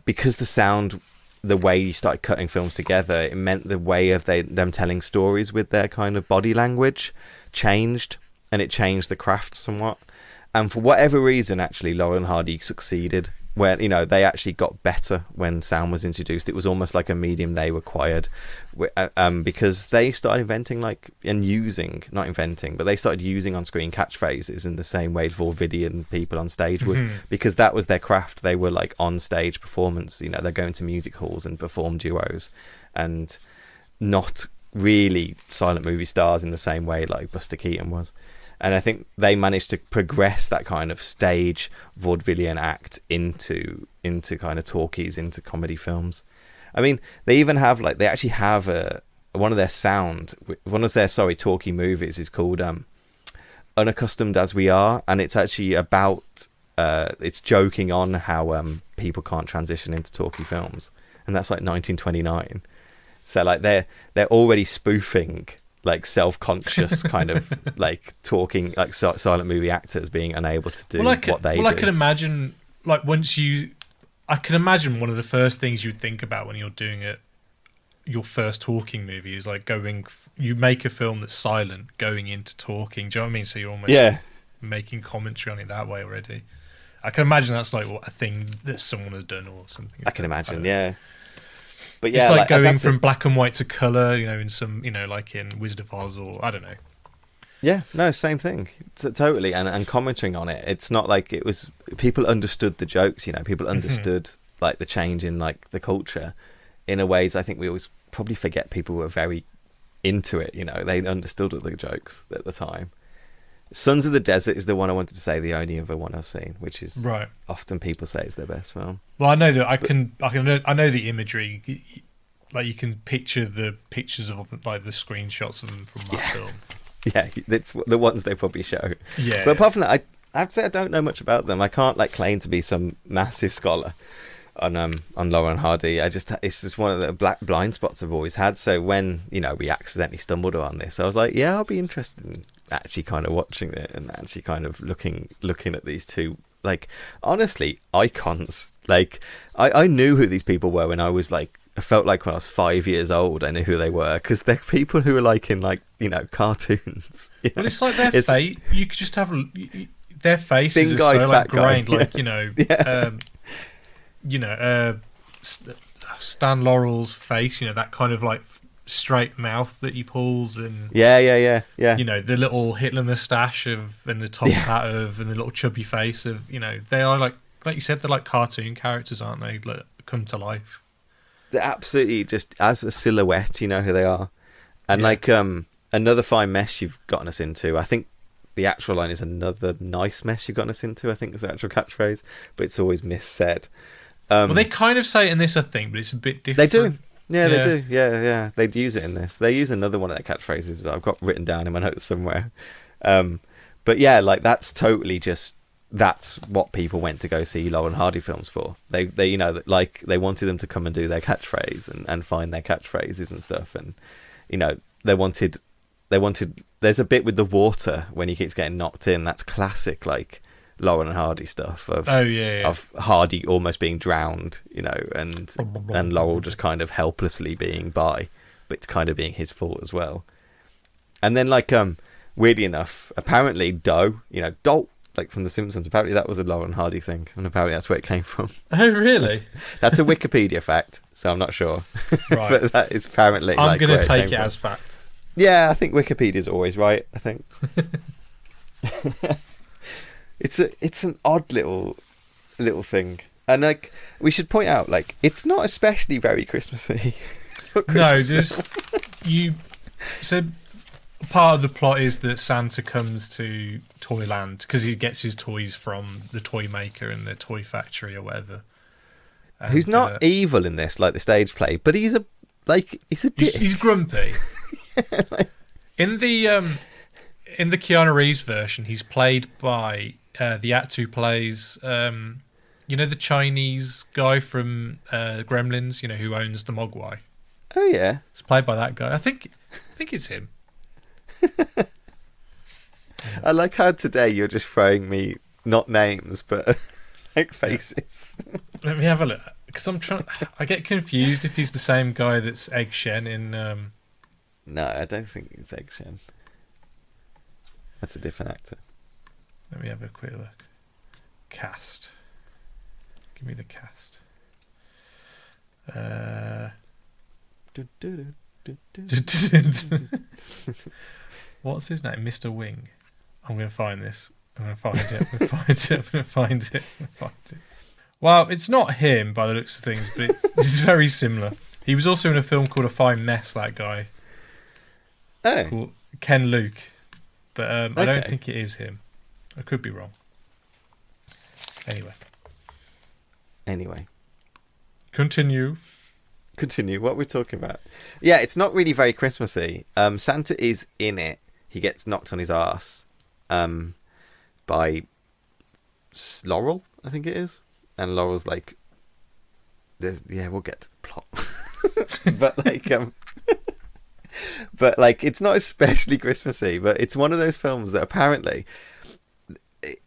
because the sound, the way you started cutting films together, it meant the way of them telling stories with their kind of body language changed, and it changed the craft somewhat. And for whatever reason, actually, Laurel and Hardy succeeded where, they actually got better when sound was introduced. It was almost like a medium they required, because they started inventing they started using on-screen catchphrases in the same way vaudevillian people on stage would, because that was their craft. They were like on-stage performance. They're going to music halls and perform duos, and not really silent movie stars in the same way like Buster Keaton was. And I think they managed to progress that kind of stage vaudevillian act into kind of talkies, into comedy films. I mean, they actually have one of their talkie movies is called Unaccustomed as We Are, and it's actually about it's joking on how people can't transition into talkie films, and that's like 1929. So like they're already spoofing like self-conscious kind of like talking like silent movie actors being unable to do what they do. I can imagine like I can imagine one of the first things you'd think about when you're doing your first talking movie is like you make a film that's silent going into talking. Do you know what I mean? So you're almost making commentary on it that way already. I can imagine that's like a thing that someone has done or something. I can imagine, yeah. But it's like going from black and white to colour, in some, like in Wizard of Oz, or I don't know. Yeah, no, same thing. Totally, and commenting on it. It's not like it was. People understood the jokes, people understood like the change in like the culture, in a ways I think we always probably forget people were very into it. They understood all the jokes at the time. Sons of the Desert is the one I wanted to say, the only other one I've seen, which is often people say it's their best film. Well, I know that I know the imagery, like you can picture the pictures of like the screenshots of them from that film. Yeah, it's the ones they probably show. Yeah. But apart from that, I'd say I don't know much about them. I can't like claim to be some massive scholar on Laurel and Hardy. It's just one of the black blind spots I've always had. So when we accidentally stumbled on this, I was like, yeah, I'll be interested in actually kind of watching it and actually kind of looking at these two, like, honestly, icons. Like I knew who these people were when I was like, I felt like when I was 5 years old I knew who they were, because they're people who are like in like cartoons. Well, it's like their fate. You could just have their faces are so like grained, like Stan Laurel's face, that kind of like straight mouth that he pulls, and yeah. you know, the little Hitler moustache and the top hat and the little chubby face of, you know, they are like you said, they're like cartoon characters, aren't they? Like, come to life. They're absolutely just as a silhouette, you know who they are. And like another fine mess you've gotten us into. I think the actual line is another nice mess you've gotten us into, I think is the actual catchphrase, but it's always missaid. Well, they kind of say it in this, I think, but it's a bit different. They do. Yeah, they do. Yeah. They'd use it in this. They use another one of their catchphrases that I've got written down in my notes somewhere. But yeah, like that's totally just, that's what people went to go see Laurel and Hardy films for. They you know, like they wanted them to come and do their catchphrase and find their catchphrases and stuff. And, you know, they wanted, there's a bit with the water when he keeps getting knocked in. That's classic, like, Laurel and Hardy stuff of of Hardy almost being drowned, you know, and Laurel just kind of helplessly being by, but it's kind of being his fault as well. And then like weirdly enough, apparently Doe, you know, Dolt, like from The Simpsons, apparently that was a Laurel and Hardy thing, and apparently that's where it came from. Oh really? That's a Wikipedia fact, so I'm not sure. Right. But that is apparently I'm like, gonna take it from. as fact. Yeah, I think Wikipedia's always right, I think. It's an odd little thing, and like we should point out, like it's not especially very Christmassy. No, just you. So part of the plot is that Santa comes to Toyland because he gets his toys from the toymaker in the toy factory or whatever. And, who's not evil in this, like the stage play, but he's a dick. He's grumpy. Yeah, like... In the Keanu Reeves version, he's played by the actor who plays, you know, the Chinese guy from Gremlins, you know, who owns the Mogwai. Oh yeah, it's played by that guy. I think it's him. I like how today you're just throwing me not names but like faces. Let me have a look, because I get confused if he's the same guy that's Egg Shen in. No, I don't think it's Egg Shen. That's a different actor. Let me have a quick look. Cast. Give me the cast. What's his name? Mr. Wing. I'm going to find this. I'm going to find it. Well, it's not him by the looks of things, but it's very similar. He was also in a film called A Fine Mess, that guy. Oh. Called Ken Luke. But I don't think it is him. I could be wrong. Anyway. Continue. What we're talking about. Yeah, it's not really very Christmassy. Santa is in it. He gets knocked on his arse by Laurel, I think it is. And Laurel's like, we'll get to the plot. But like it's not especially Christmassy, but it's one of those films that apparently,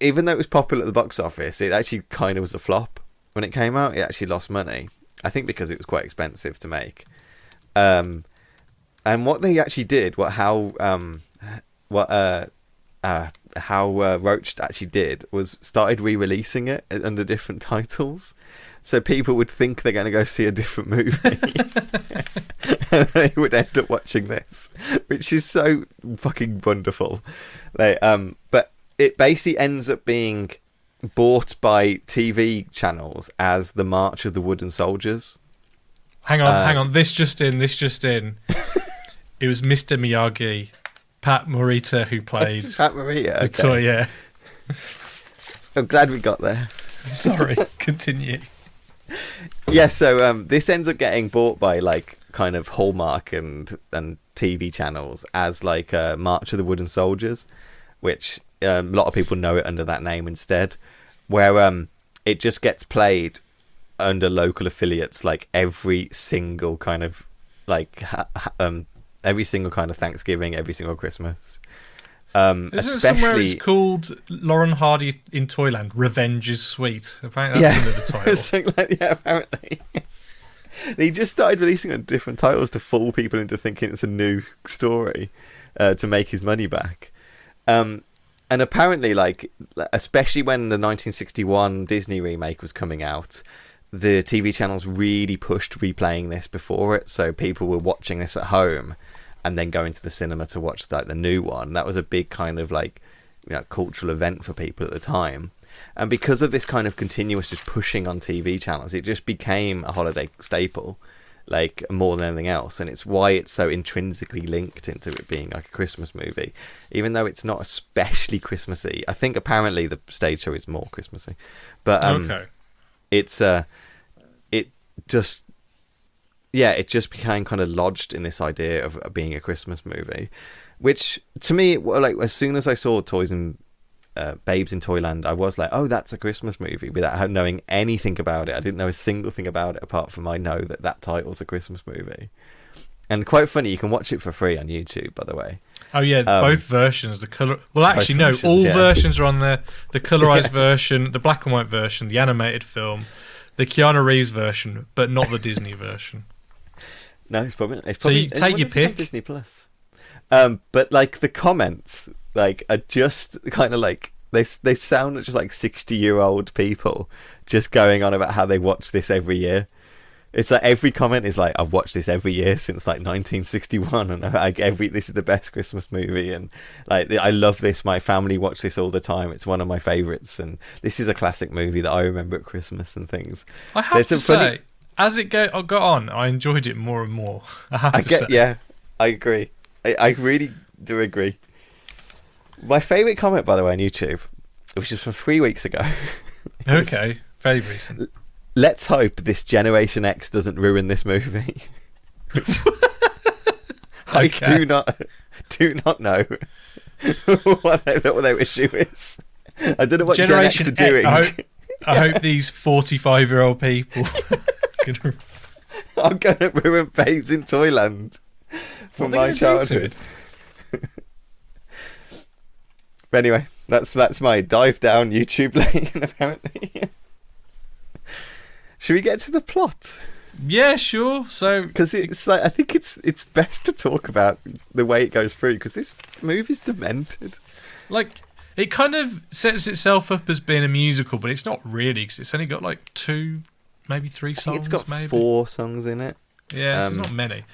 even though it was popular at the box office, it actually kind of was a flop when it came out. It actually lost money, I think, because it was quite expensive to make. And what they actually did, Hal Roach actually did, was started re-releasing it under different titles, so people would think they're going to go see a different movie. And they would end up watching this, which is so fucking wonderful. But it basically ends up being bought by TV channels as the March of the Wooden Soldiers. Hang on. This just in. It was Mr. Miyagi, Pat Morita, who played Pat Morita. The toy. Yeah. I'm glad we got there. Sorry. Continue. Yeah. So this ends up getting bought by like kind of Hallmark and TV channels as like March of the Wooden Soldiers, which a lot of people know it under that name instead, where it just gets played under local affiliates like every single kind of like every single kind of Thanksgiving, every single Christmas. Isn't especially somewhere it's called Laurel and Hardy in Toyland, Revenge is Sweet? Apparently that's under the title. Yeah, apparently. They just started releasing on different titles to fool people into thinking it's a new story to make his money back. And apparently, like, especially when the 1961 Disney remake was coming out, the TV channels really pushed replaying this before it, so people were watching this at home and then going to the cinema to watch like the new one. That was a big kind of like, you know, cultural event for people at the time. And because of this kind of continuous just pushing on TV channels, it just became a holiday staple, like more than anything else. And it's why it's so intrinsically linked into it being like a Christmas movie, even though it's not especially Christmassy. I think apparently the stage show is more Christmassy, but Okay. it just became kind of lodged in this idea of being a Christmas movie, which to me, like as soon as I saw Toys and Babes in Toyland, I was like, oh, that's a Christmas movie, without knowing anything about it. I didn't know a single thing about it apart from I know that title's a Christmas movie. And quite funny, you can watch it for free on YouTube, by the way. Oh yeah, both versions. The color. Well, actually, no. versions, All yeah. versions are on there. The colorized version, the black and white version, the animated film, the Keanu Reeves version, but not the Disney version. No, it's probably. So you take your pick. Disney Plus. But like the comments, like are just kind of like they sound just like 60-year-old people just going on about how they watch this every year. It's like every comment is like, I've watched this every year since like 1961, and like this is the best Christmas movie, and like I love this. My family watch this all the time. It's one of my favorites, and this is a classic movie that I remember at Christmas and things. I have to say, as it got on, I enjoyed it more and more. Yeah, I agree. I really do agree. My favourite comment, by the way, on YouTube, which is from 3 weeks ago. Okay, very recent. Let's hope this Generation X doesn't ruin this movie. I do not know what their issue is. I don't know what Generation X are doing. I hope these 45-year-old people I'm going to ruin Babes in Toyland from my childhood. But anyway, that's my dive down YouTube lane, apparently. Should we get to the plot? Yeah, sure. So, because it's like I think it's best to talk about the way it goes through, because this movie's demented. Like, it kind of sets itself up as being a musical, but it's not really, because it's only got like 2, maybe 3 songs. It's got maybe 4 songs in it. Yeah, so it's not many.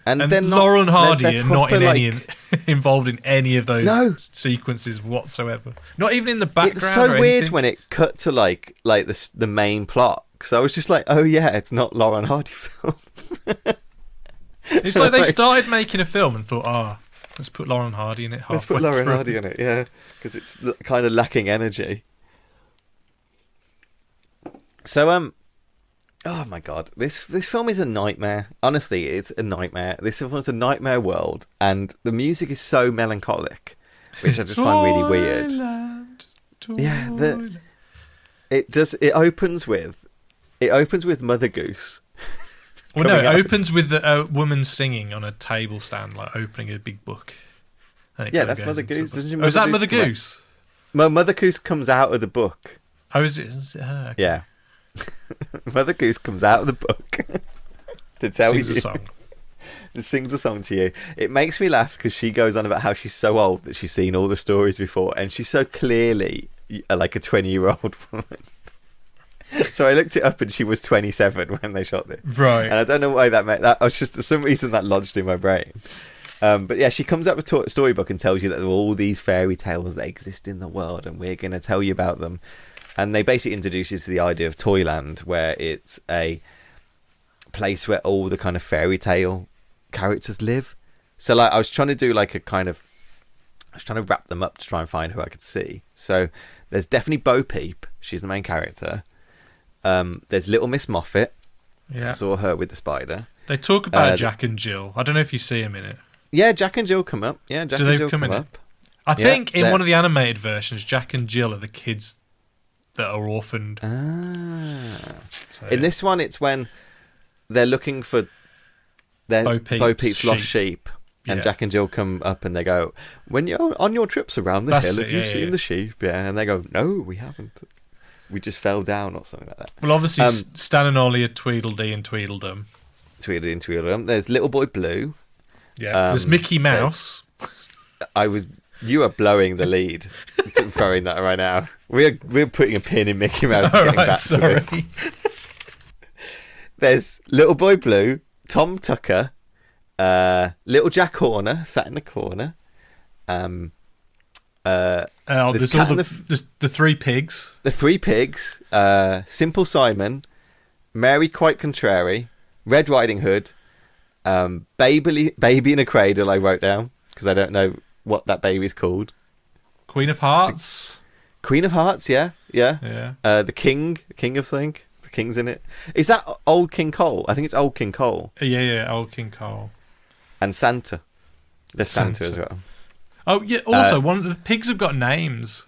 And Laurel and Hardy they're are not in like, involved in any of those sequences whatsoever. Not even in the background. It's so weird anything. when it cut to like the main plot. So I was just like, oh yeah, it's not Laurel and Hardy film. It's like they started making a film and thought, let's put Laurel and Hardy in it. Let's put Laurel and Hardy in it, yeah, because it's kind of lacking energy. So oh my god, this film is a nightmare. Honestly, it's a nightmare. This film is a nightmare world, and the music is so melancholic, which I just find really weird. Yeah, it opens with Mother Goose. Well, no, it opens with a woman singing on a table stand, like opening a big book. Yeah, that's Mother Goose. Is that Mother Goose? Mother Goose comes out of the book. Oh, is it her? Okay. Yeah. Mother Goose comes out of the book to tell you. Sings a song. It sings a song to you. It makes me laugh because she goes on about how she's so old that she's seen all the stories before, and she's so clearly like a 20-year-old woman. So I looked it up, and she was 27 when they shot this. Right. And I don't know why that meant that. I was just for some reason that lodged in my brain. But yeah, she comes up with a storybook and tells you that there are all these fairy tales that exist in the world, and we're going to tell you about them. And they basically introduce you to the idea of Toyland, where it's a place where all the kind of fairy tale characters live. So like I was trying to wrap them up to try and find who I could see. So there's definitely Bo Peep. She's the main character. There's Little Miss Moffat. Yeah. I saw her with the spider. They talk about Jack and Jill. I don't know if you see them in it. Yeah, Jack and Jill come up. Yeah, Jack and Jill come up. I think in one of the animated versions, Jack and Jill are the kids that are orphaned. So, in this one, it's when they're looking for Bo Peep's lost sheep. And Jack and Jill come up and they go, when you're on your trips around the hill, have you seen the sheep? Yeah, and they go, no, we haven't. We just fell down or something like that. Well, obviously, Stan and Ollie are Tweedledee and Tweedledum. Tweedledee and Tweedledum. There's Little Boy Blue. Yeah. There's Mickey Mouse. You are blowing the lead, throwing that right now. We're putting a pin in Mickey Mouse. Getting back to this. There's Little Boy Blue, Tom Tucker, Little Jack Horner sat in the corner. There's all the three pigs. The three pigs. Simple Simon, Mary Quite Contrary, Red Riding Hood, baby in a cradle. I wrote down because I don't know what that baby's called. Queen of Hearts. Queen of Hearts, yeah. The King of something. The King's in it. Is that Old King Cole? I think it's Old King Cole. Yeah, Old King Cole. And Santa. There's Santa as well. Oh yeah. Also, one of the pigs have got names.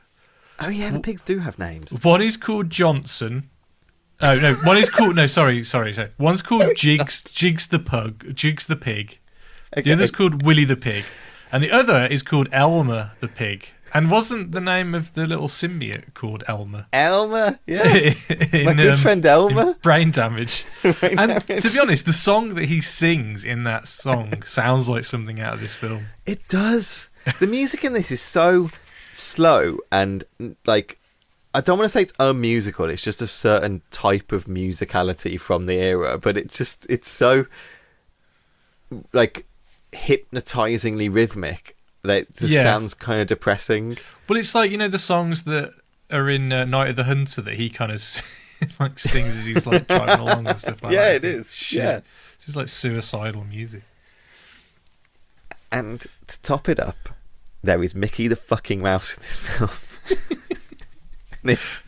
Oh yeah, the pigs do have names. One is called Johnson. Oh no, one is called sorry. One's called Jigs the pig. Okay. The other's called Willy the pig, and the other is called Elmer the pig. And wasn't the name of the little symbiote called Elmer? Elmer, yeah. My good friend Elmer. Brain Damage. To be honest, the song that he sings in that song sounds like something out of this film. It does. The music in this is so slow and, like, I don't want to say it's unmusical. It's just a certain type of musicality from the era. But it's so, like, hypnotizingly rhythmic. That just sounds kind of depressing. Well, it's like, the songs that are in Night of the Hunter that he kind of like sings as he's like driving along and stuff like that. Yeah, it is. Shit. Yeah. It's just like suicidal music. And to top it up, there is Mickey the fucking Mouse in this film. And it's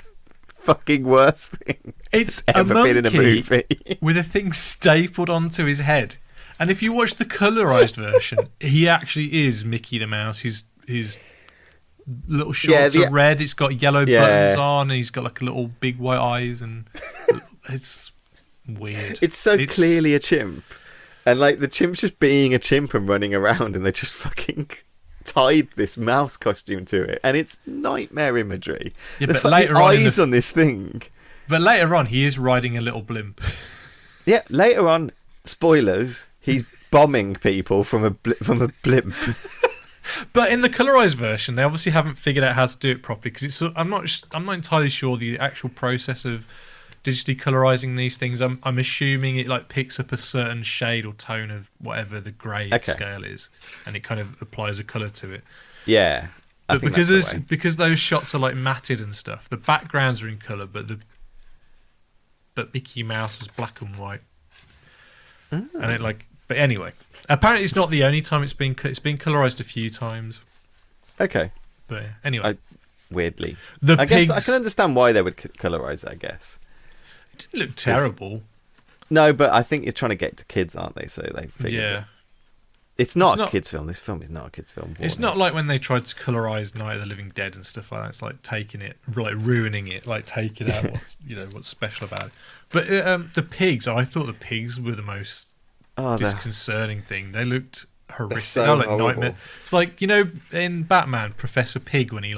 fucking worst thing it's ever been in a movie. With a thing stapled onto his head. And if you watch the colorized version, he actually is Mickey the Mouse. His little shorts are red. It's got yellow buttons on, and he's got like little big white eyes, and it's weird. It's clearly a chimp, and like the chimp's just being a chimp and running around, and they just fucking tied this mouse costume to it, and it's nightmare imagery. Yeah, but later eyes on this thing. But later on, he is riding a little blimp. Yeah, later on, spoilers. He's bombing people from a blimp. But in the colorized version, they obviously haven't figured out how to do it properly because I'm not entirely sure the actual process of digitally colorizing these things. I'm assuming it like picks up a certain shade or tone of whatever the grey scale is, and it kind of applies a color to it. Yeah, but because those shots are like matted and stuff, the backgrounds are in color, but Mickey Mouse was black and white, and it like. But anyway, apparently it's not the only time it's been colorized a few times. Okay. But anyway, weirdly, I guess I can understand why they would colorize it. I guess it didn't look terrible. No, but I think you're trying to get to kids, aren't they? So they figure. It's not a kids' film. This film is not a kids' film. It's not like when they tried to colorize Night of the Living Dead and stuff like that. It's like taking it, like ruining it, like taking out what's special about it. But the pigs, I thought the pigs were the most disconcerting thing. They looked horrific. So like nightmare. It's like in Batman, Professor Pig when he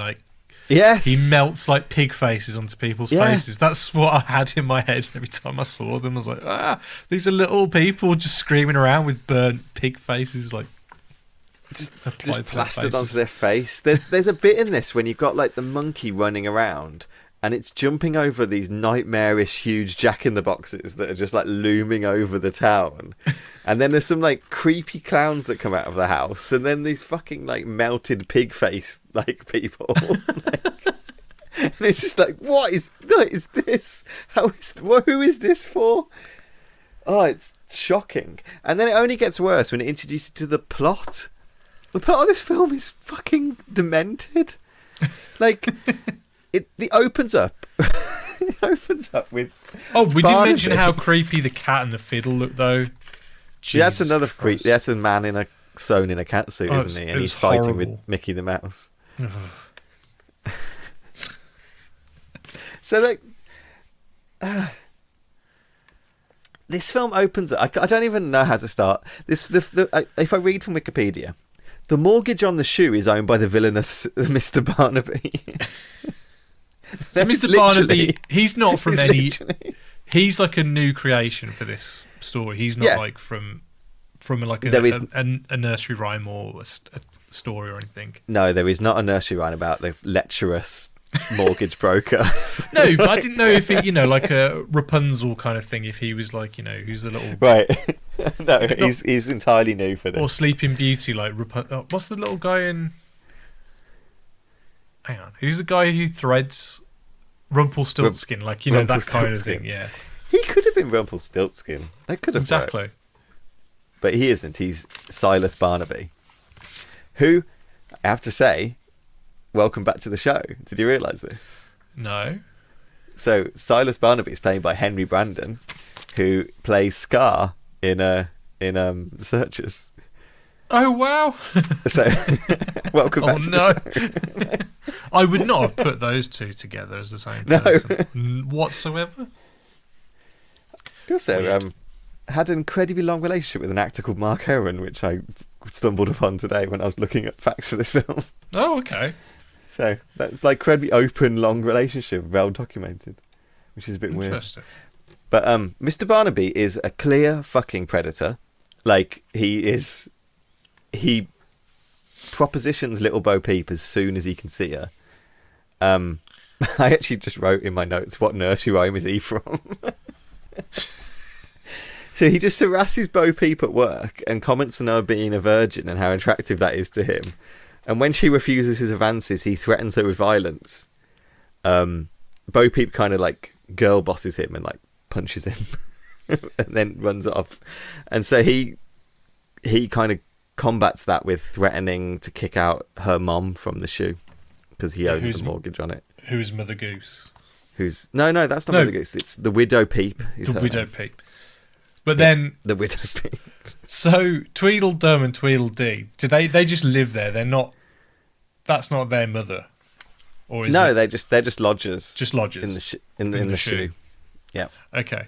he melts like pig faces onto people's faces. That's what I had in my head every time I saw them. I was like, these are little people just screaming around with burnt pig faces, like just plastered onto their face. There's a bit in this when you've got like the monkey running around. And it's jumping over these nightmarish, huge jack-in-the-boxes that are just, like, looming over the town. And then there's some, like, creepy clowns that come out of the house. And then these fucking, like, melted pig face, like, people. And it's just like, what is this? Who is this for? Oh, it's shocking. And then it only gets worse when it introduces you to the plot. The plot of this film is fucking demented. Like... It opens up. It opens up with. Oh, we didn't mention how creepy the cat and the fiddle look, though. Yeah, that's another creep. That's a man sewn in a cat suit, isn't he? And he's fighting with Mickey the Mouse. So, like, this film opens up. I don't even know how to start. If I read from Wikipedia, the mortgage on the shoe is owned by the villainous Mr. Barnaby. So Mr. Barnaby, he's not from any. He's like a new creation for this story. He's not like from like a nursery rhyme or a story or anything. No, there is not a nursery rhyme about the lecherous mortgage broker. No, but I didn't know if it, like a Rapunzel kind of thing. If he was like, who's the little right? No, he's entirely new for this. Or Sleeping Beauty, like what's the little guy in? Hang on, who's the guy who threads Rumpelstiltskin? Like that kind of thing. Yeah, he could have been Rumpelstiltskin. That could have exactly. worked. But he isn't. He's Silas Barnaby, who I have to say, welcome back to the show. Did you realise this? No. So Silas Barnaby is played by Henry Brandon, who plays Scar in The Searchers. Oh wow! So welcome back to the show. I would not have put those two together as the same person whatsoever. He also had an incredibly long relationship with an actor called Mark Owen, which I stumbled upon today when I was looking at facts for this film. Oh, okay. So that's like incredibly open, long relationship, well documented, which is a bit weird. But Mr. Barnaby is a clear fucking predator. Like he propositions Little Bo Peep as soon as he can see her. I actually just wrote in my notes, what nursery rhyme is he from? So he just harasses Bo Peep at work and comments on her being a virgin and how attractive that is to him. And when she refuses his advances, he threatens her with violence. Bo Peep kind of like girl bosses him and like punches him and then runs off. And so he kind of combats that with threatening to kick out her mom from the shoe because he owns the mortgage on it. Who's Mother Goose? No, that's not Mother Goose. It's the Widow Peep. The Widow Peep. But then the Widow Peep. So Tweedledum and Tweedledee, they just live there? They're not. That's not their mother, or is no? It? They're just lodgers. Just lodgers in the shoe. Yeah. Okay.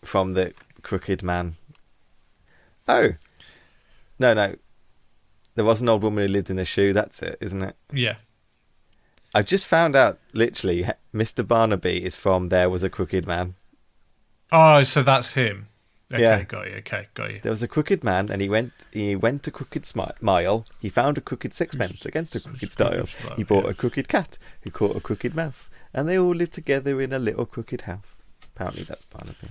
From the Crooked Man. Oh. No. There was an old woman who lived in the shoe. That's it, isn't it? Yeah. I've just found out, literally, Mr. Barnaby is from There Was a Crooked Man. Oh, so that's him. Okay, yeah. Got you. There was a crooked man, and he went a crooked mile. He found a crooked sixpence against a crooked stile. He bought a crooked cat, who caught a crooked mouse, and they all lived together in a little crooked house. Apparently, that's Barnaby.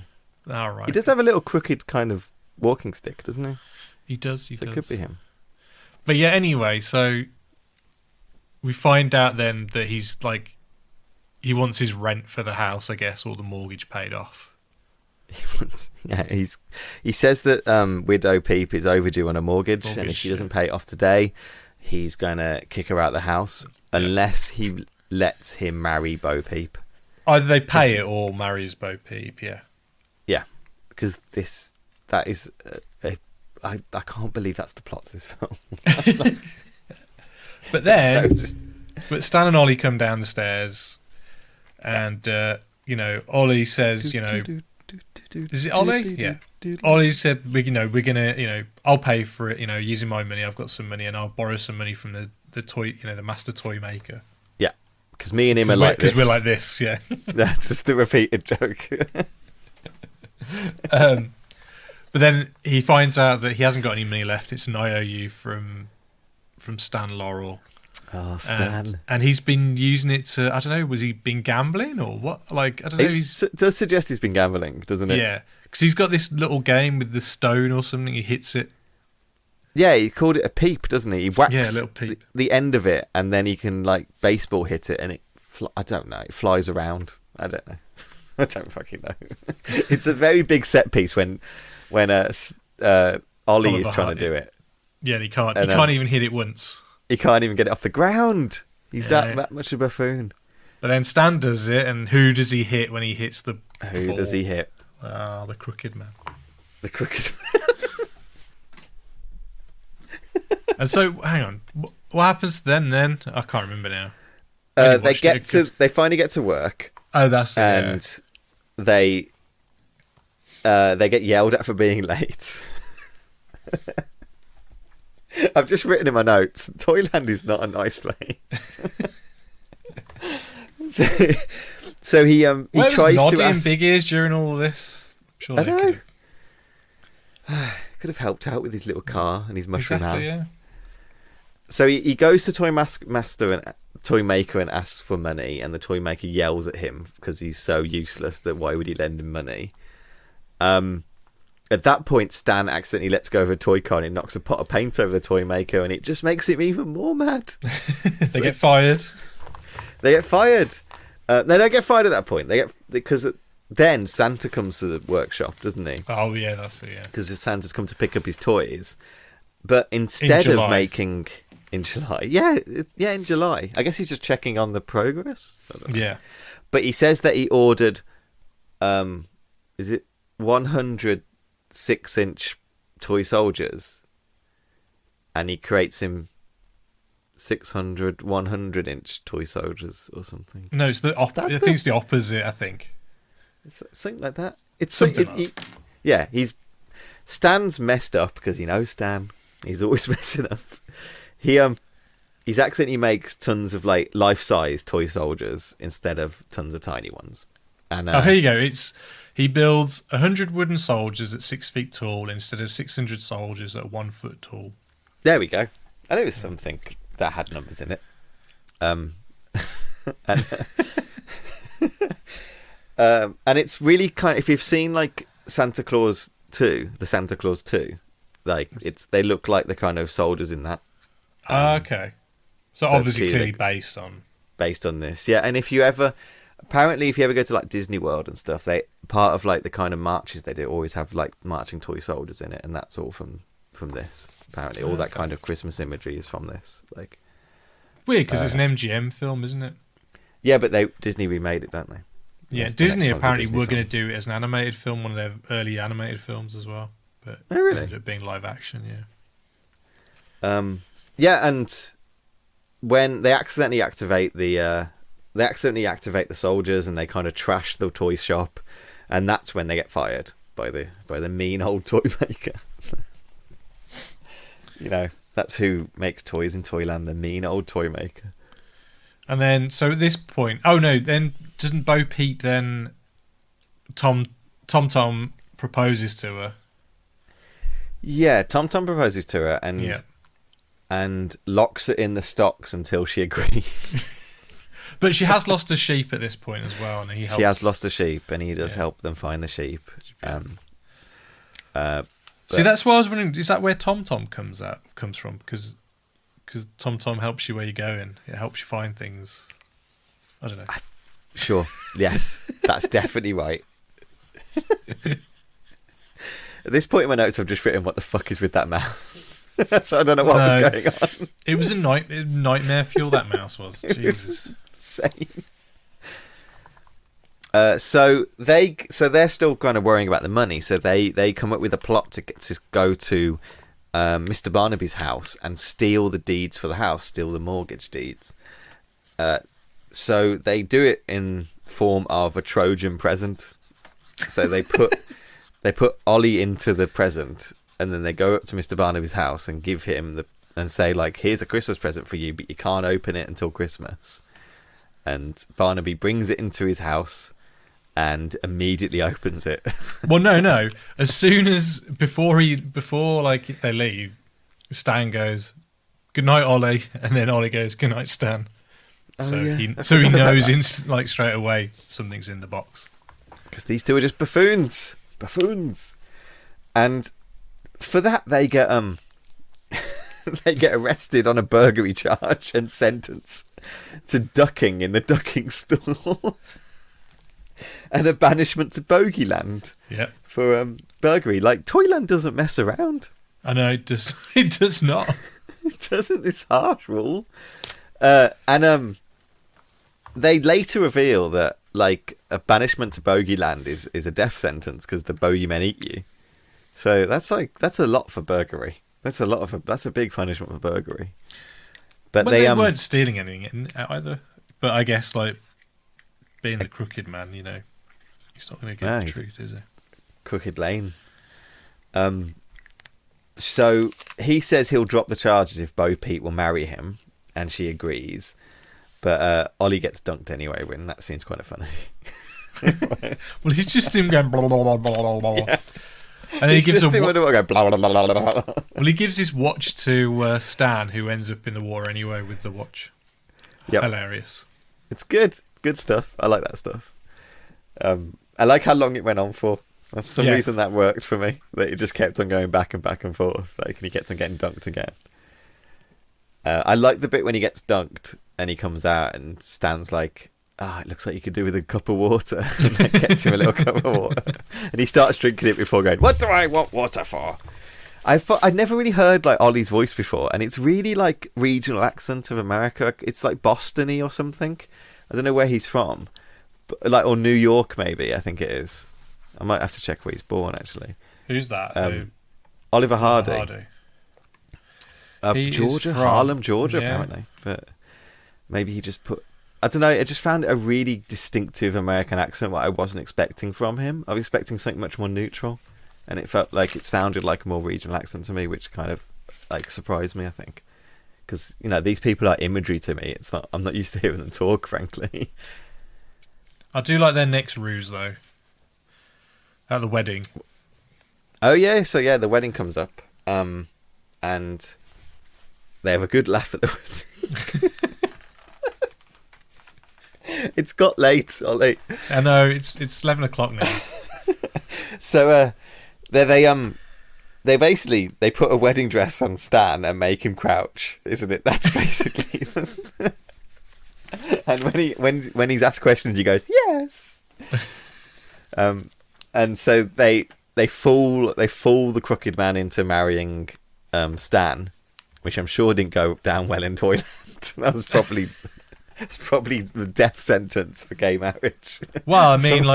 All right. He does have a little crooked kind of walking stick, doesn't he? He does. So it could be him. But yeah, anyway, so we find out then that he's like, he wants his rent for the house, I guess, or the mortgage paid off. He says that Widow Peep is overdue on a mortgage, and if she doesn't pay it off today, he's gonna kick her out of the house unless he lets him marry Bo Peep. Either they pay it or marries Bo Peep. Yeah, because that is I can't believe that's the plot to this film. But then, but Stan and Ollie come down the stairs, and Ollie says, is it Ollie? Yeah. Ollie said, we're gonna, I'll pay for it, using my money. I've got some money, and I'll borrow some money from the toy, the master toy maker. Yeah, because me and him are like this. Because we're like this, yeah. That's just the repeated joke. But then he finds out that he hasn't got any money left. It's an IOU from Stan Laurel. Oh, Stan. And he's been using it to, I don't know, was he been gambling or what? Like, I don't know. It does suggest he's been gambling, doesn't it? Yeah, because he's got this little game with the stone or something. He hits it. Yeah, he called it a peep, doesn't he? He whacks a little peep. The end of it, and then he can, like, baseball hit it, and it, I don't know, it flies around. I don't know. I don't fucking know. It's a very big set piece when Ollie is trying to do it. Yeah, he can't. He can't even hit it once. He can't even get it off the ground. He's that much of a buffoon. But then Stan does it, and who does he hit when he hits the Who ball? does he hit? The Crooked Man. The Crooked Man. And so, hang on. What happens then? I can't remember now. They finally get to work. Oh, that's it. And they get yelled at for being late. I've just written in my notes, Toyland is not a nice place. so he tries to ask... Big Ears during all of this? I know. Could have helped out with his little car and his mushroom house. So he goes to Toymaker and asks for money, and the Toymaker yells at him because he's so useless that why would he lend him money? At that point, Stan accidentally lets go of a toy car and he knocks a pot of paint over the Toymaker, and it just makes him even more mad. They get fired. They get fired. They don't get fired at that point. Because then Santa comes to the workshop, doesn't he? Oh yeah, that's it. Yeah. Because Santa's come to pick up his toys, but instead of making in July, in July. I guess he's just checking on the progress. Yeah. But he says that he ordered, is it 100 6-inch toy soldiers, and he creates him 600 100-inch toy soldiers or something. No, it's I think it's the opposite. I think it's something like that. It's something. Stan's messed up because Stan. He's always messing up. He's accidentally makes tons of like life-size toy soldiers instead of tons of tiny ones. And here you go. He builds 100 wooden soldiers at 6 feet tall instead of 600 soldiers at 1 foot tall. There we go. I knew it was something that had numbers in it. And it's really kind of, if you've seen like Santa Claus 2, the Santa Claus 2, like they look like the kind of soldiers in that. Okay. So obviously clearly based on this. Yeah, and if you ever go to like Disney World and stuff, they part of like the kind of marches they do always have like marching toy soldiers in it, and that's all from this. Apparently, all that kind of Christmas imagery is from this. Like weird because it's an MGM film, isn't it? Yeah, but Disney remade it, don't they? Yeah, Disney apparently were going to do it as an animated film, one of their early animated films as well. But it ended up being live action. Yeah. Yeah, and when they accidentally activate the soldiers and they kind of trash the toy shop, and that's when they get fired by the mean old toy maker. That's who makes toys in Toyland, the mean old toy maker. And then, so at this point, then doesn't Bo Peep then Tom proposes to her? Yeah, Tom proposes to her and locks it in the stocks until she agrees. But she has lost a sheep at this point as well, and he helps. She has lost a sheep, and he does help them find the sheep. See, that's why I was wondering: is that where Tom comes from? Because Tom helps you where you're going. It helps you find things. I don't know. Sure. Yes, that's definitely right. At this point in my notes, I've just written, "What the fuck is with that mouse?" So I don't know what was going on. It was a nightmare fuel. That mouse was. Jesus. Insane. So they're still kind of worrying about the money. So they come up with a plot to go to Mr. Barnaby's house and steal the deeds for the house, steal the mortgage deeds. So they do it in form of a Trojan present. So they put Ollie into the present, and then they go up to Mr. Barnaby's house and give him and say like, "Here's a Christmas present for you, but you can't open it until Christmas." And Barnaby brings it into his house and immediately opens it. Well, no. As soon as before like they leave, Stan goes, "Good night, Ollie," and then Ollie goes, "Good night, Stan." He knows straight away something's in the box. Because these two are just buffoons, and for that they get they get arrested on a burglary charge and sentenced to ducking in the ducking stall and a banishment to Bogeyland. Yeah, for burglary. Like Toyland doesn't mess around. I know it does. It does not. It doesn't. It's harsh rule. They later reveal that like a banishment to Bogeyland is a death sentence because the bogeymen eat you. So that's a lot for burglary. That's a big punishment for burglary. But they weren't stealing anything either. But I guess like being the crooked man, he's not going to get the truth, is he? Crooked Lane. So he says he'll drop the charges if Bo Peep will marry him, and she agrees. But Ollie gets dunked anyway, and that seems kind of funny. Well, he's just him going blah, blah, blah, blah, blah. And then he gives just go blah, blah, blah, blah, blah. Well, he gives his watch to Stan, who ends up in the war anyway with the watch. Yep. Hilarious. It's good stuff. I like that stuff. I like how long it went on for. For some reason that worked for me. That it just kept on going back and back and forth. Like, and he kept on getting dunked again. I like the bit when he gets dunked and he comes out and Stan's like, it looks like you could do with a cup of water. And then gets him a little cup of water. And he starts drinking it before going, what do I want water for? I'd never really heard like Ollie's voice before, and it's really like regional accent of America. It's like Boston-y or something. I don't know where he's from, but, like, or New York maybe. I think it is. I might have to check where he's born actually. Who's that? Oliver Hardy. Georgia, from Harlem, Georgia, apparently. But maybe he just put. I don't know. I just found it a really distinctive American accent, what I wasn't expecting from him. I was expecting something much more neutral. And it felt like it sounded like a more regional accent to me, which kind of like surprised me, I think, because these people are imagery to me. It's not. I'm not used to hearing them talk, frankly. I do like their next ruse though. At the wedding. Oh yeah, so the wedding comes up, and they have a good laugh at the wedding. It's got late, Ollie. I know it's 11 o'clock now. So they basically put a wedding dress on Stan and make him crouch, isn't it? That's basically. And when he's asked questions, he goes yes. And so they fool the crooked man into marrying Stan, which I'm sure didn't go down well in Toyland. That was probably. It's probably the death sentence for gay marriage. Well, I mean,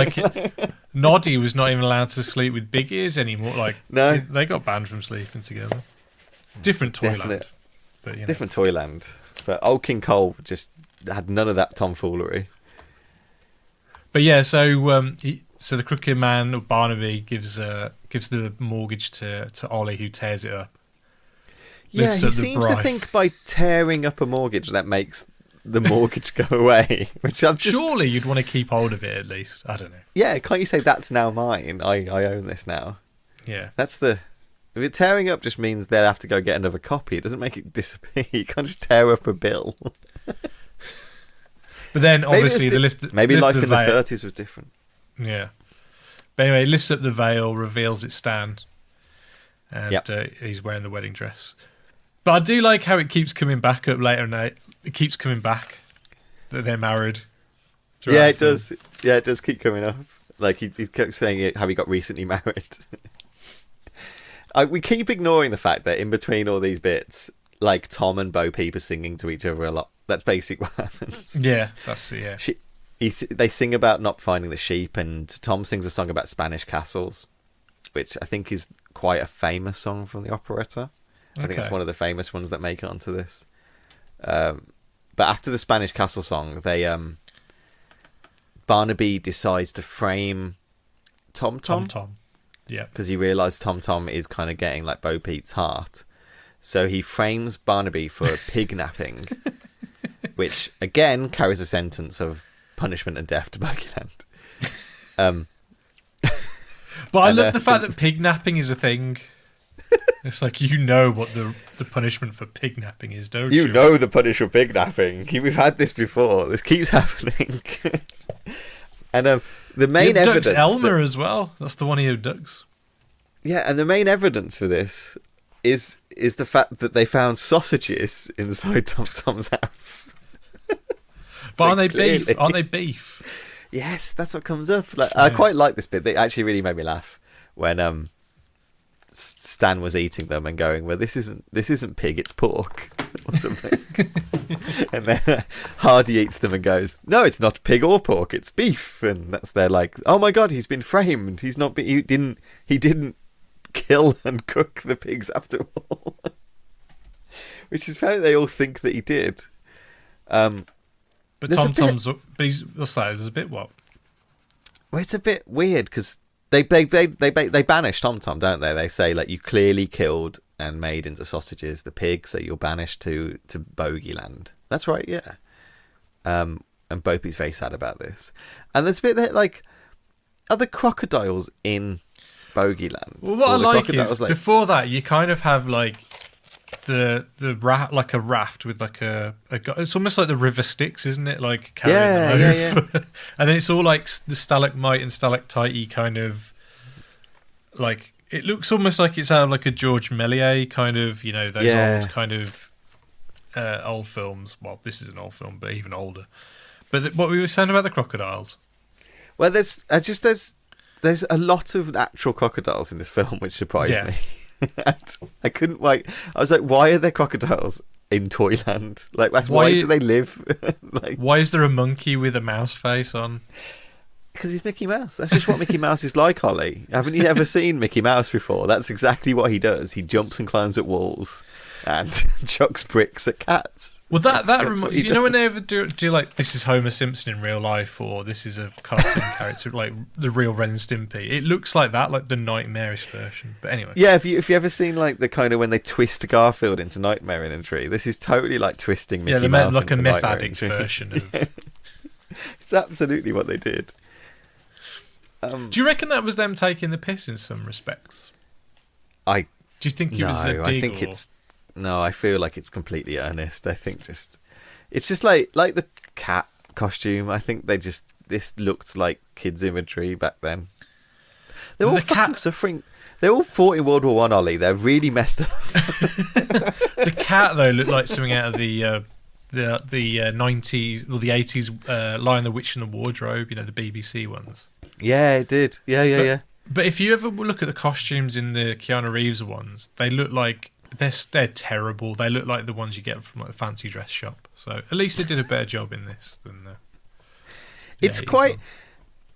Noddy was not even allowed to sleep with Big Ears anymore. Like, no, they got banned from sleeping together. Different Toyland, but different Toyland. But old King Cole just had none of that tomfoolery. But yeah, so the crooked man Barnaby gives the mortgage to Ollie, who tears it up. Yeah, he seems to think by tearing up a mortgage that makes the mortgage go away, which I'm just... Surely you'd want to keep hold of it at least. I don't know. Yeah, can't you say that's now mine? I own this now. Yeah. That's the... If it tearing up just means they'll have to go get another copy. It doesn't make it disappear. You can't just tear up a bill. But then obviously maybe life in the 30s was different. Yeah. But anyway, he lifts up the veil, reveals it's Stan, and he's wearing the wedding dress. But I do like how it keeps coming back up later night. It keeps coming back that they're married. Yeah, it does. Yeah, it does keep coming up. Like he kept saying how he got recently married. We keep ignoring the fact that in between all these bits, like Tom and Bo Peep are singing to each other a lot. That's basically what happens. Yeah, they sing about not finding the sheep, and Tom sings a song about Spanish castles, which I think is quite a famous song from the operetta. I think it's one of the famous ones that make it onto this. But after the Spanish castle song, Barnaby decides to frame Tom. Yeah, because he realised Tom is kind of getting like Bo Peep's heart, so he frames Barnaby for pig napping, which again carries a sentence of punishment and death to Bogeyland. But I love the fact that pig napping is a thing. It's like, what the punishment for pig napping is, don't you? You know the punishment for pig napping. We've had this before. This keeps happening. And the main evidence... Elmer as well. That's the one he abducts. Yeah, and the main evidence for this is the fact that they found sausages inside Tom's house. But aren't they beef? Yes, that's what comes up. Like, I quite like this bit. They actually really made me laugh when Stan was eating them and going, well, this isn't pig, it's pork or something. And then Hardy eats them and goes, no, it's not pig or pork, it's beef. And that's their like, oh my god, he's been framed. He didn't kill and cook the pigs after all. Which is how they all think that he did. But Tom's what's that? There's a bit what? Well, it's a bit weird because they banish Tom, don't they? They say, like, you clearly killed and made into sausages the pig, so you're banished to Bogeyland. That's right, yeah. And Bo Peep's very sad about this. And there's a bit that, like, are the crocodiles in Bogeyland. Well, what I like is before that you kind of have like the like a raft with like a it's almost like the river Styx, isn't it? Like carrying them over. Yeah. And then it's all like the stalagmite and stalactite kind of like it looks almost like it's out of like a George Méliès kind of, you know, those old kind of old films. Well, this is an old film, but even older. But what we were saying about the crocodiles. Well, there's a lot of natural crocodiles in this film, which surprised me. And I couldn't wait. I was like, why are there crocodiles in Toyland? Like, why do they live? Like, why is there a monkey with a mouse face on? Because he's Mickey Mouse. That's just what Mickey Mouse is like, Ollie. Haven't you ever seen Mickey Mouse before? That's exactly what he does. He jumps and climbs at walls and chucks bricks at cats. Well, that reminds you know when they ever do like this is Homer Simpson in real life, or this is a cartoon character like the real Ren and Stimpy. It looks like that, like the nightmarish version. But anyway, yeah. If you ever seen like the kind of when they twist Garfield into Nightmare Imagery, this is totally like twisting Mickey Mouse like into a meth addict version of. It's absolutely what they did. Do you reckon that was them taking the piss in some respects? Do you think it was a dig? I think it's. No, I feel like it's completely earnest. I think it's just like the cat costume. I think this looked like kids' imagery back then. They're all fucking suffering. They're all fought in World War One, Ollie. They're really messed up. The cat though looked like something out of the 90s or the 80s Lion, the Witch and the Wardrobe. You know, the BBC ones. Yeah, it did. Yeah. But if you ever look at the costumes in the Keanu Reeves ones, they look like. They're terrible. They look like the ones you get from like a fancy dress shop. So at least they did a better job in this than. It's quite.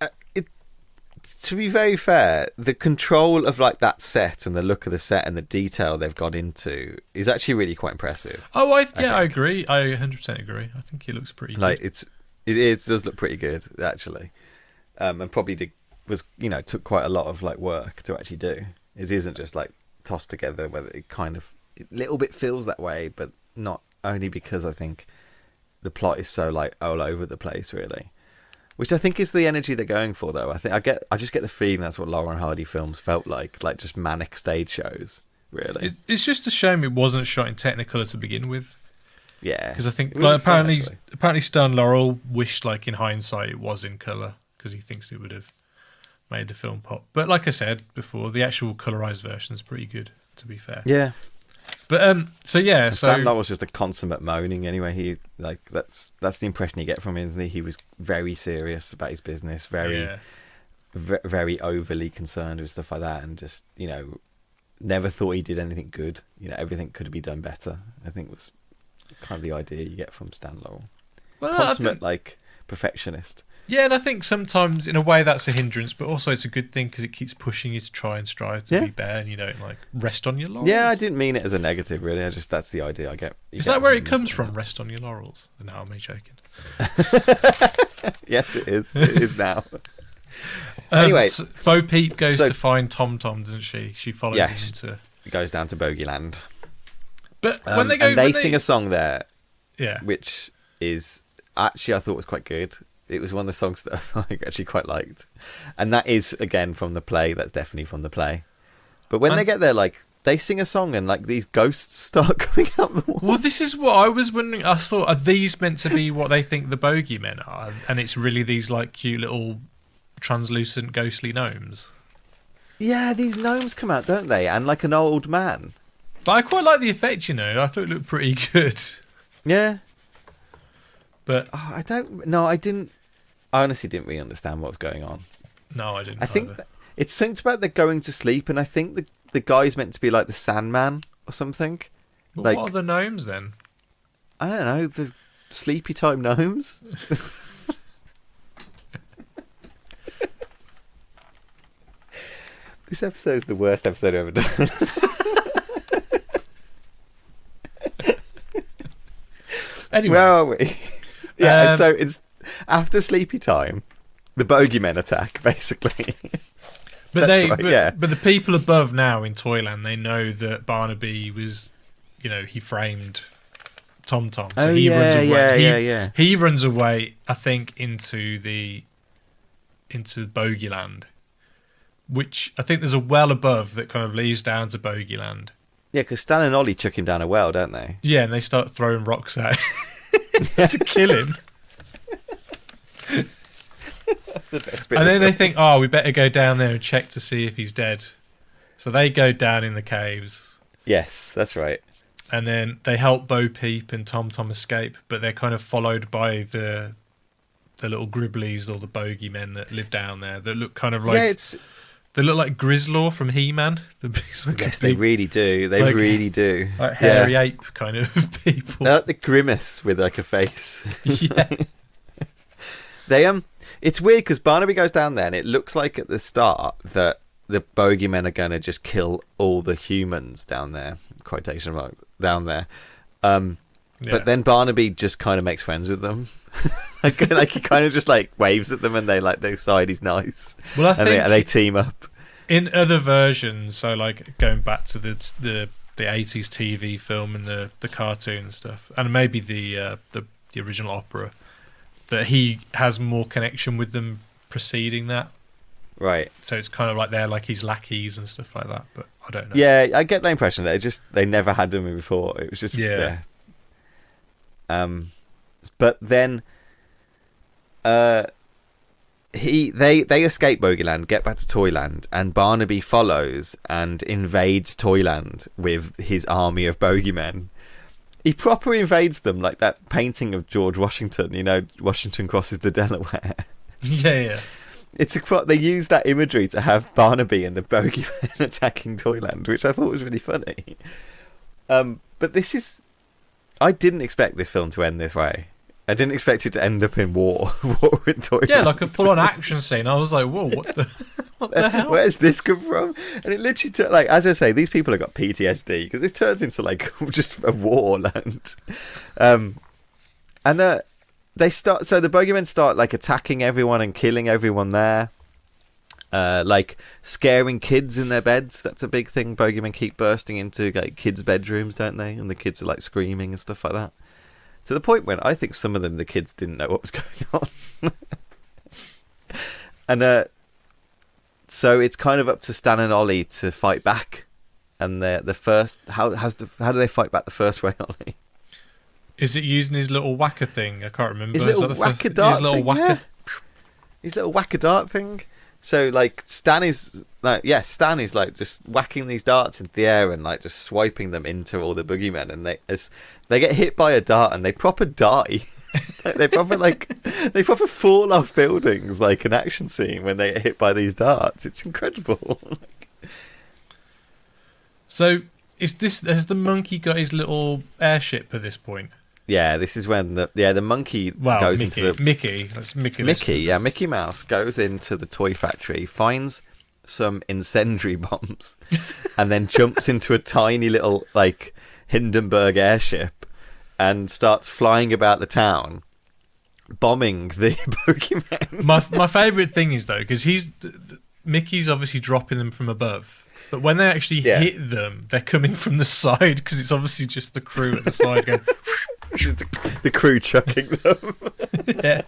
To be very fair, the control of like that set and the look of the set and the detail they've got into is actually really quite impressive. Oh, I agree. I 100% agree. I think it looks pretty. Like good. It does look pretty good actually, and probably took quite a lot of like work to actually do. It isn't just like. Tossed together, whether it kind of a little bit feels that way, but not only because I think the plot is so like all over the place, really. Which I think is the energy they're going for, though. I just get the feeling that's what Laurel and Hardy films felt like just manic stage shows, really. It's just a shame it wasn't shot in Technicolor to begin with. Yeah, because I think apparently Stan Laurel wished, like in hindsight, it was in color because he thinks it would have made the film pop. But like I said before, the actual colorized version is pretty good, to be fair. Yeah. But Stan Laurel's just a consummate moaning anyway. He that's the impression you get from him, isn't he? He was very serious about his business, very overly concerned with stuff like that, and just, never thought he did anything good. Everything could be done better. I think was kind of the idea you get from Stan Laurel. Well, consummate perfectionist. Yeah, and I think sometimes, in a way, that's a hindrance, but also it's a good thing because it keeps pushing you to try and strive to be better, and you don't rest on your laurels. Yeah, I didn't mean it as a negative, really. That's the idea I get. Is that where it comes from? Rest on your laurels? No, I'm only joking. Yes, it is. It is now. Anyway, so Bo Peep goes to find Tom Tom, doesn't she? She follows him into. He goes down to Bogeyland. But when they go, they sing a song there, yeah, which is actually I thought was quite good. It was one of the songs that I actually quite liked. And that is, again, from the play. That's definitely from the play. But when they get there, they sing a song and, these ghosts start coming out the walls. Well, this is what I was wondering. I thought, are these meant to be what they think the bogeymen are? And it's really these, cute little translucent ghostly gnomes? Yeah, these gnomes come out, don't they? And, an old man. But I quite like the effect, I thought it looked pretty good. Yeah. But I didn't. I honestly didn't really understand what was going on. No, I didn't. I think it's something about they're going to sleep, and I think the guy's meant to be like the Sandman or something. But what are the gnomes then? I don't know, the sleepy time gnomes. This episode is the worst episode I've ever done. Anyway, where are we? Yeah, so it's after sleepy time, the bogeymen attack, basically. But but the people above now in Toyland, they know that Barnaby was, he framed Tom Tom. So he runs away. He runs away, I think, into Bogeyland, which I think there's a well above that kind of leads down to Bogeyland. Yeah, because Stan and Ollie chuck him down a well, don't they? Yeah, and they start throwing rocks at him to kill him. The best bit And then they think, oh, we better go down there and check to see if he's dead. So they go down in the caves. Yes, that's right. And then they help Bo Peep and Tom Tom escape, but they're kind of followed by the little Gribblies or the bogeymen that live down there that look kind of like... They look like Grislaw from He-Man. Yes, they really do. They really do. Like hairy ape kind of people. They're like the Grimace with like a face. Yeah. It's weird because Barnaby goes down there and it looks like at the start that the bogeymen are going to just kill all the humans down there. Quotation marks. Down there. But then Barnaby just kind of makes friends with them. like he kind of just like waves at them and they decide he's nice. Well, I think they team up. In other versions, so like going back to the 80s TV film and the cartoon and stuff, and maybe the original opera, that he has more connection with them preceding that. Right. So it's kind of like they're like his lackeys and stuff like that, but I don't know. Yeah, I get the impression that they never had them before. It was just there. But then they escape Bogeyland, get back to Toyland, and Barnaby follows and invades Toyland with his army of bogeymen. He proper invades them like that painting of George Washington, Washington crosses the Delaware. Yeah. They use that imagery to have Barnaby and the bogeymen attacking Toyland, which I thought was really funny. But I didn't expect this film to end this way. I didn't expect it to end up in war in Toyland. Yeah, like a full-on action scene. I was like, whoa, what the hell? Where's this come from? And it literally, as I say, these people have got PTSD because this turns into just a war land. They start. So the bogeymen start attacking everyone and killing everyone there. Scaring kids in their beds. That's a big thing. Bogeymen keep bursting into kids' bedrooms, don't they? And the kids are screaming and stuff like that. To the point when I think some of the kids didn't know what was going on. And so it's kind of up to Stan and Ollie to fight back. And the first, how do they fight back the first way, Ollie? Is it using his little whacker thing? I can't remember. His little whacker dart His little whacker. Yeah. His little whacker dart thing. So Stan is just whacking these darts into the air and just swiping them into all the boogeymen, and they get hit by a dart and they proper die. they proper fall off buildings like an action scene when they get hit by these darts. It's incredible. So has the monkey got his little airship at this point? Yeah, this is when the monkey goes into the... Mickey Mouse goes into the toy factory, finds some incendiary bombs, and then jumps into a tiny little, Hindenburg airship and starts flying about the town, bombing the Pokemon. My favourite thing is, though, because Mickey's obviously dropping them from above, but when they actually hit them, they're coming from the side, because it's obviously just the crew at the side going... Just the crew chucking them. Yeah.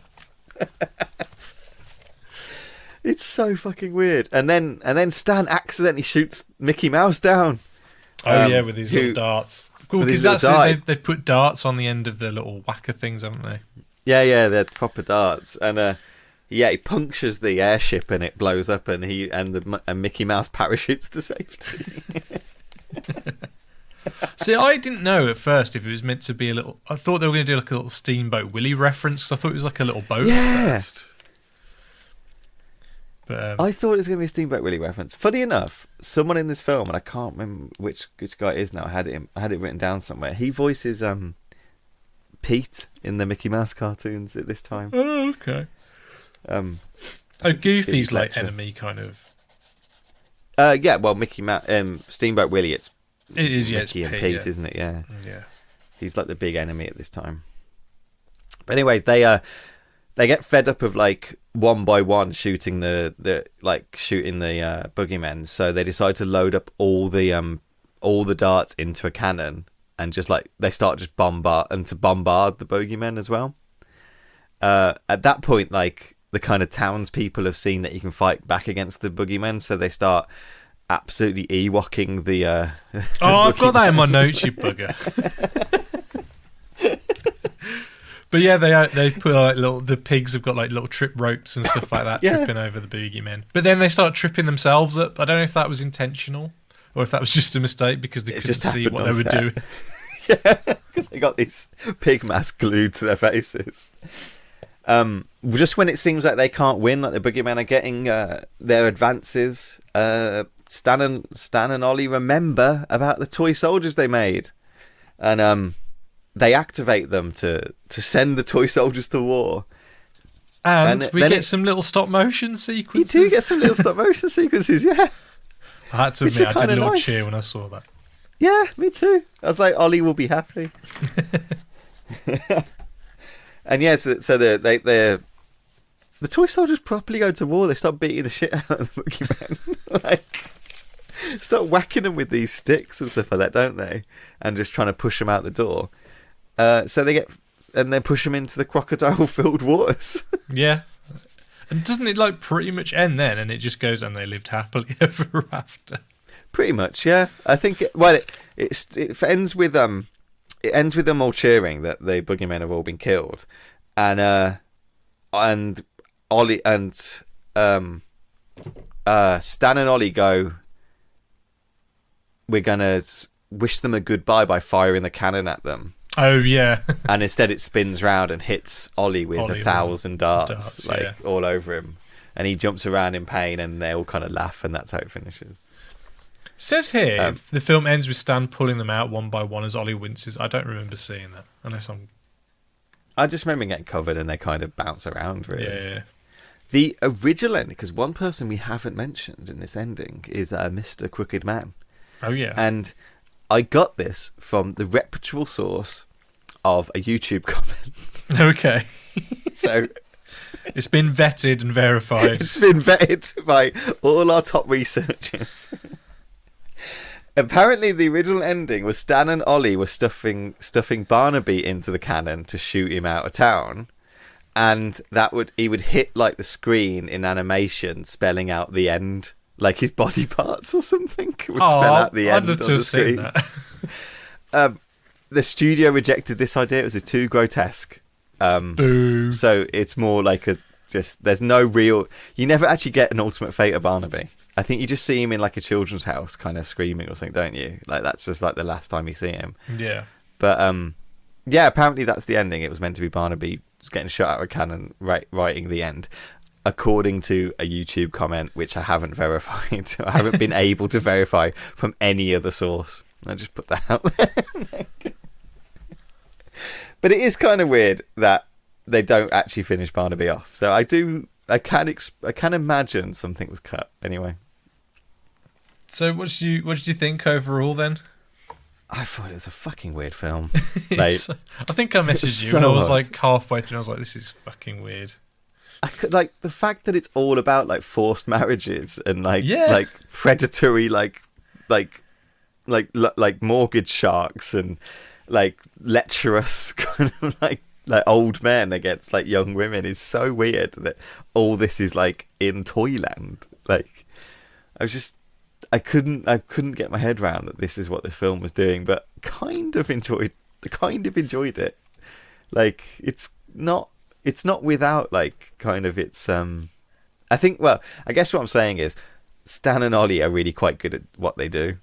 It's so fucking weird. And then Stan accidentally shoots Mickey Mouse down. Oh yeah, with his little darts. Cool, because they've put darts on the end of the little whacker things, haven't they? Yeah, they're proper darts. And he punctures the airship and it blows up, and Mickey Mouse parachutes to safety. See, I didn't know at first if it was meant to be a little... I thought they were going to do a little Steamboat Willie reference, because I thought it was a little boat at first. But, I thought it was going to be a Steamboat Willie reference. Funny enough, someone in this film, and I can't remember which guy it is now, I had it written down somewhere. He voices Pete in the Mickey Mouse cartoons at this time. Oh, okay. Goofy's enemy kind of... Mickey Mouse... Steamboat Willie, it is, Mickey and Pete, isn't it? Yeah. He's the big enemy at this time. But anyways, they get fed up of one by one shooting the boogeymen, so they decide to load up all the darts into a cannon and they start bombard the boogeymen as well. At that point, the kind of townspeople have seen that you can fight back against the boogeymen, so they start absolutely Ewoking the. I've got that in my notes, you bugger. But yeah, they put like the pigs have got like little trip ropes and stuff like that, tripping over the boogeymen. But then they start tripping themselves up. I don't know if that was intentional or if that was just a mistake because they couldn't see what they were doing. Yeah, because they got these pig masks glued to their faces. Just when it seems like they can't win, like the boogeymen are getting their advances, Stan and Ollie remember about the toy soldiers they made, and they activate them to send the toy soldiers to war. And we get some little stop motion sequences. You do get some little stop motion sequences, yeah. I had to admit, I did a little cheer when I saw that. Yeah, me too. I was like, Ollie will be happy. And yeah, so the toy soldiers properly go to war. They start beating the shit out of the boogeyman. Like, start whacking them with these sticks and stuff like that, don't they? And just trying to push them out the door. So they then push them into the crocodile-filled waters. Yeah. And doesn't it like pretty much end then? And it just goes and they lived happily ever after. Pretty much, yeah. I think it ends with them all cheering that the boogeymen have all been killed, and Ollie and Stan and Ollie go, we're gonna wish them a goodbye by firing the cannon at them. Oh yeah. And instead it spins round and hits Ollie with 1,000 darts all over him, and he jumps around in pain, and they all kind of laugh, and that's how it finishes. Says here the film ends with Stan pulling them out one by one as Ollie winces. I don't remember seeing that, I just remember getting covered and they kind of bounce around, really. Yeah. The original ending, because one person we haven't mentioned in this ending is Mr. Crooked Man. Oh yeah. And I got this from the reputable source of a YouTube comment. Okay. So it's been vetted and verified. It's been vetted by all our top researchers. Apparently, the original ending was Stan and Ollie were stuffing Barnaby into the cannon to shoot him out of town, and he would hit like the screen in animation, spelling out the end, like his body parts or something would spell out the end on the screen. That. The studio rejected this idea; it was too grotesque. Boo! So it's more like there's no real. You never actually get an ultimate fate of Barnaby. I think you just see him in like a children's house kind of screaming or something, don't you? Like that's just like the last time you see him. Yeah. But yeah, apparently that's the ending. It was meant to be Barnaby getting shot out of a cannon, writing the end, according to a YouTube comment, which I haven't verified. I haven't been able to verify from any other source. I just put that out there. But it is kind of weird that they don't actually finish Barnaby off. So I can imagine something was cut anyway. So what did you think overall then? I thought it was a fucking weird film. I think I messaged you and I was like halfway through and I was like, this is fucking weird. Like the fact that it's all about like forced marriages and like predatory like mortgage sharks and like lecherous kind of like old men against like young women is so weird that all this is like in Toyland. Like I couldn't get my head around that this is what the film was doing, but kind of enjoyed it. Like it's not without like kind of its I guess what I'm saying is Stan and Ollie are really quite good at what they do,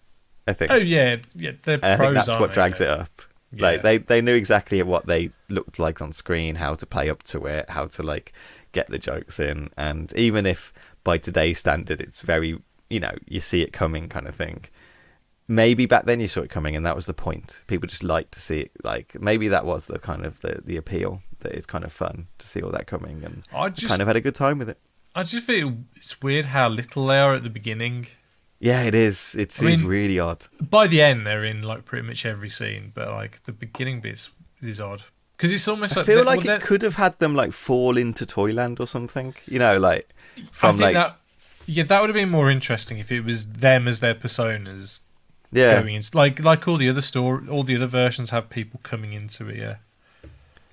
I think. Oh yeah, they're pros. I think that's what drags it up. Yeah. Like they knew exactly what they looked like on screen, how to play up to it, how to like get the jokes in, and even if by today's standard it's very, you see it coming kind of thing. Maybe back then you saw it coming and that was the point. People just like to see it. Like maybe that was the kind of the appeal, that it's kind of fun to see all that coming, and I kind of had a good time with it. I just feel it's weird how little they are at the beginning. Yeah, it is. It's really odd. By the end, they're in like pretty much every scene, but like the beginning bits is odd because it's almost like I feel like it could have had them like fall into Toyland or something. Like from like that would have been more interesting if it was them as their personas. Yeah, going in, like all the other versions have people coming into it. Yeah.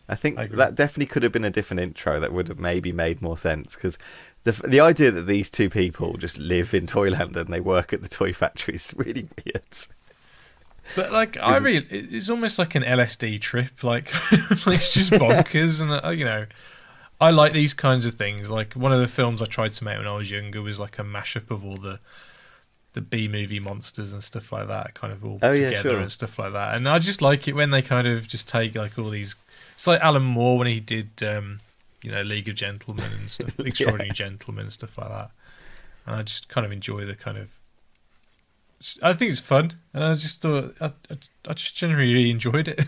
I think that definitely could have been a different intro that would have maybe made more sense, because the idea that these two people just live in Toyland and they work at the toy factory is really weird. But like, it's almost like an LSD trip. Like, it's just bonkers, and you know, I like these kinds of things. Like, one of the films I tried to make when I was younger was like a mashup of all the B-movie monsters and stuff like that, kind of all together and stuff like that. And I just like it when they kind of just take like all these. It's like Alan Moore when he did, you know, League of Gentlemen and stuff, Extraordinary Gentlemen and stuff like that. And I just kind of enjoy the kind of. I think it's fun, and I just thought I just generally really enjoyed it.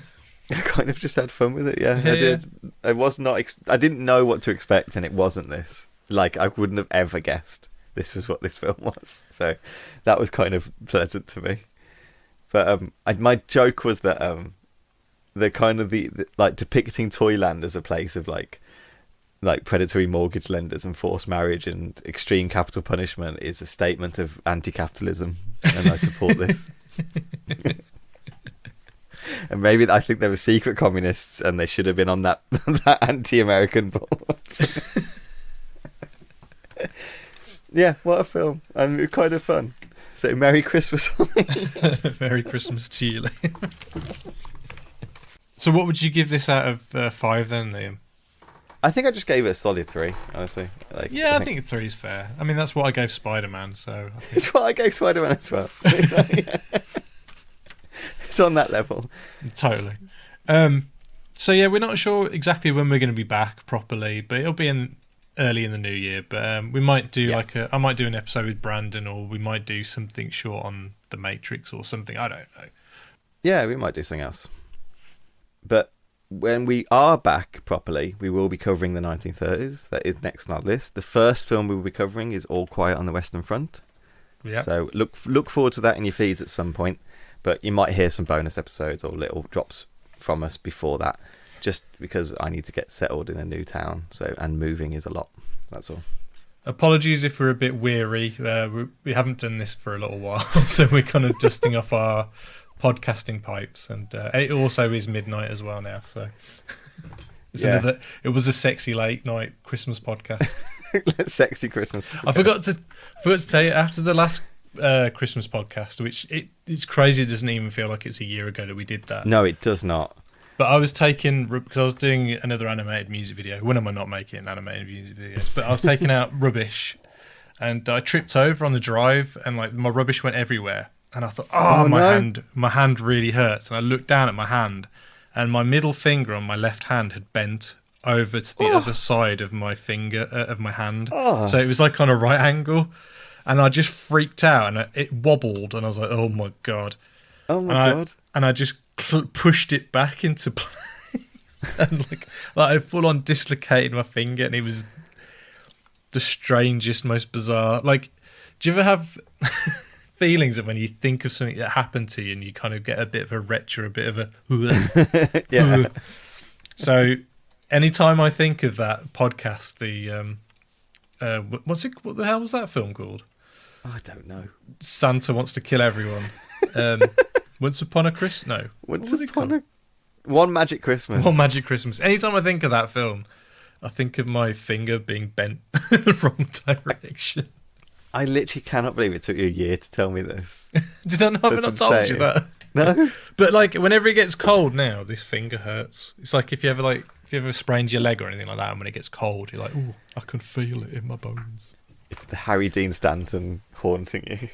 I kind of just had fun with it. Yeah, I did. I was not. I didn't know what to expect, and it wasn't this. Like, I wouldn't have ever guessed this was what this film was. So that was kind of pleasant to me. But my joke was that the kind of the like depicting Toyland as a place of like predatory mortgage lenders and forced marriage and extreme capital punishment is a statement of anti-capitalism, and I support this. And maybe I think they were secret communists and they should have been on that anti-American board. Yeah, what a film. And it's kind of fun. So Merry Christmas, Ollie. Merry Christmas to you, Liam. So what would you give this out of 5 then, Liam? I think I just gave it a solid 3, honestly. Like, yeah, I think 3 is fair. I mean, that's what I gave Spider-Man, so... It's what I gave Spider-Man as well. It's on that level. Totally. So yeah, we're not sure exactly when we're going to be back properly, but it'll be early in the new year. But we might do I might do an episode with Brandon, or we might do something short on The Matrix or something. I don't know. Yeah, we might do something else. But when we are back properly, we will be covering the 1930s. That is next on our list. The first film we will be covering is All Quiet on the Western Front. Yeah. So look forward to that in your feeds at some point. But you might hear some bonus episodes or little drops from us before that, just because I need to get settled in a new town. And moving is a lot. That's all. Apologies if we're a bit weary. We haven't done this for a little while, so we're kind of dusting off our podcasting pipes, and it also is midnight as well now. So it was a sexy late night Christmas podcast. Sexy Christmas podcast. I forgot to tell you, after the last Christmas podcast, which it's crazy, it doesn't even feel like it's a year ago that we did that. No, it does not. But I was because I was doing another animated music video. When am I not making animated music videos? But I was taking out rubbish, and I tripped over on the drive, and like my rubbish went everywhere. And I thought, my hand really hurts. And I looked down at my hand, and my middle finger on my left hand had bent over to the other side of my finger of my hand. So it was like on a right angle. And I just freaked out, and it wobbled, and I was like, "Oh my god!" Oh my god! And I just pushed it back into place, and like I full on dislocated my finger, and it was the strangest, most bizarre. Like, do you ever have feelings of when you think of something that happened to you, and you kind of get a bit of a retch or a bit of a yeah? So, anytime I think of that podcast, what the hell was that film called? I don't know. Santa Wants to Kill Everyone. Once Upon a Christmas? No. One Magic Christmas. One Magic Christmas. Anytime I think of that film, I think of my finger being bent in the wrong direction. I literally cannot believe it took you a year to tell me this. Did I not? Have I not told you that? No. But like, whenever it gets cold now, this finger hurts. It's like if you ever sprained your leg or anything like that, and when it gets cold, you're like, "Ooh, I can feel it in my bones." It's the Harry Dean Stanton haunting you.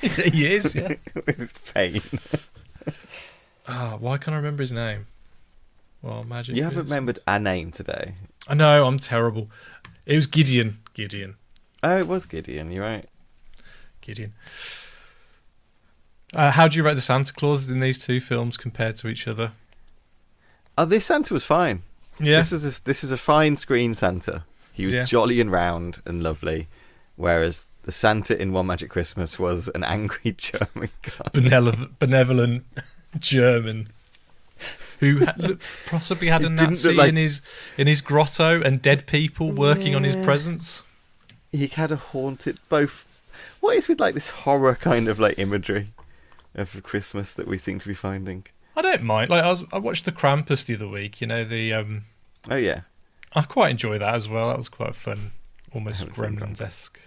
He is, yeah. With pain. Why can't I remember his name? Well, magic. You haven't remembered a name today. I know, I'm terrible. It was Gideon. Oh, it was Gideon, you're right. Gideon. How do you rate the Santa Clauses in these two films compared to each other? Oh, this Santa was fine. Yeah. This is a fine screen Santa. He was jolly and round and lovely, whereas the Santa in One Magic Christmas was an angry German guy. Benevolent German who possibly had a Nazi in his grotto and dead people working on his presents. He had a haunted both. What is with like this horror kind of like imagery of Christmas that we seem to be finding? I don't mind. Like I watched the Krampus the other week. You know the. Oh yeah. I quite enjoy that as well. That was quite fun, almost Gremlins-esque.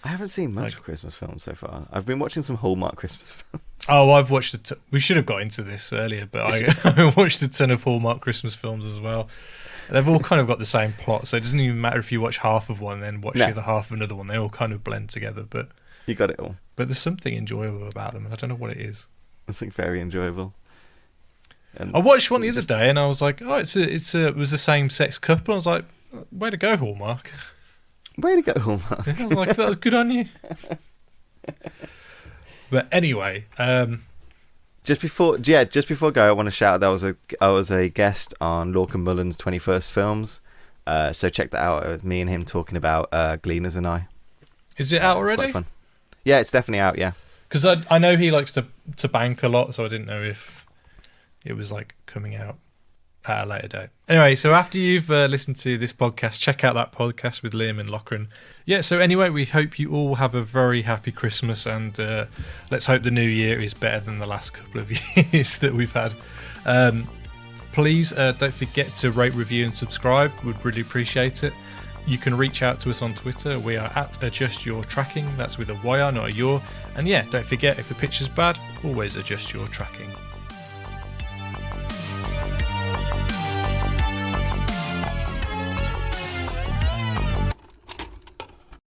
I haven't seen much Christmas films so far. I've been watching some Hallmark Christmas films. Oh, I've watched we should have got into this earlier, but I watched a ton of Hallmark Christmas films as well. They've all kind of got the same plot, so it doesn't even matter if you watch half of one and then watch the other half of another one. They all kind of blend together, but you got it all. But there's something enjoyable about them, and I don't know what it is. Something very enjoyable. And I watched one the other day, and I was like, "Oh, it was a same-sex couple." I was like, "Way to go, Hallmark!" Way to go, Hallmark! I was like, "That was good on you." But anyway, just before I go, I want to shout out I was a guest on Lorcan Mullen's 21st Films, so check that out. It was me and him talking about Gleaners and I. Is it out already? It's quite fun. Yeah, it's definitely out. Yeah, because I know he likes to bank a lot, so I didn't know if it was like coming out at a later date. Anyway, so after you've listened to this podcast, check out that podcast with Liam and Lachlan. Yeah, so anyway, we hope you all have a very happy Christmas, and let's hope the new year is better than the last couple of years that we've had. Please don't forget to rate, review and subscribe. We'd really appreciate it. You can reach out to us on Twitter. We are at Adjust Your Tracking. That's with a YR, not a your. And yeah, don't forget, if the picture's bad, always adjust your tracking.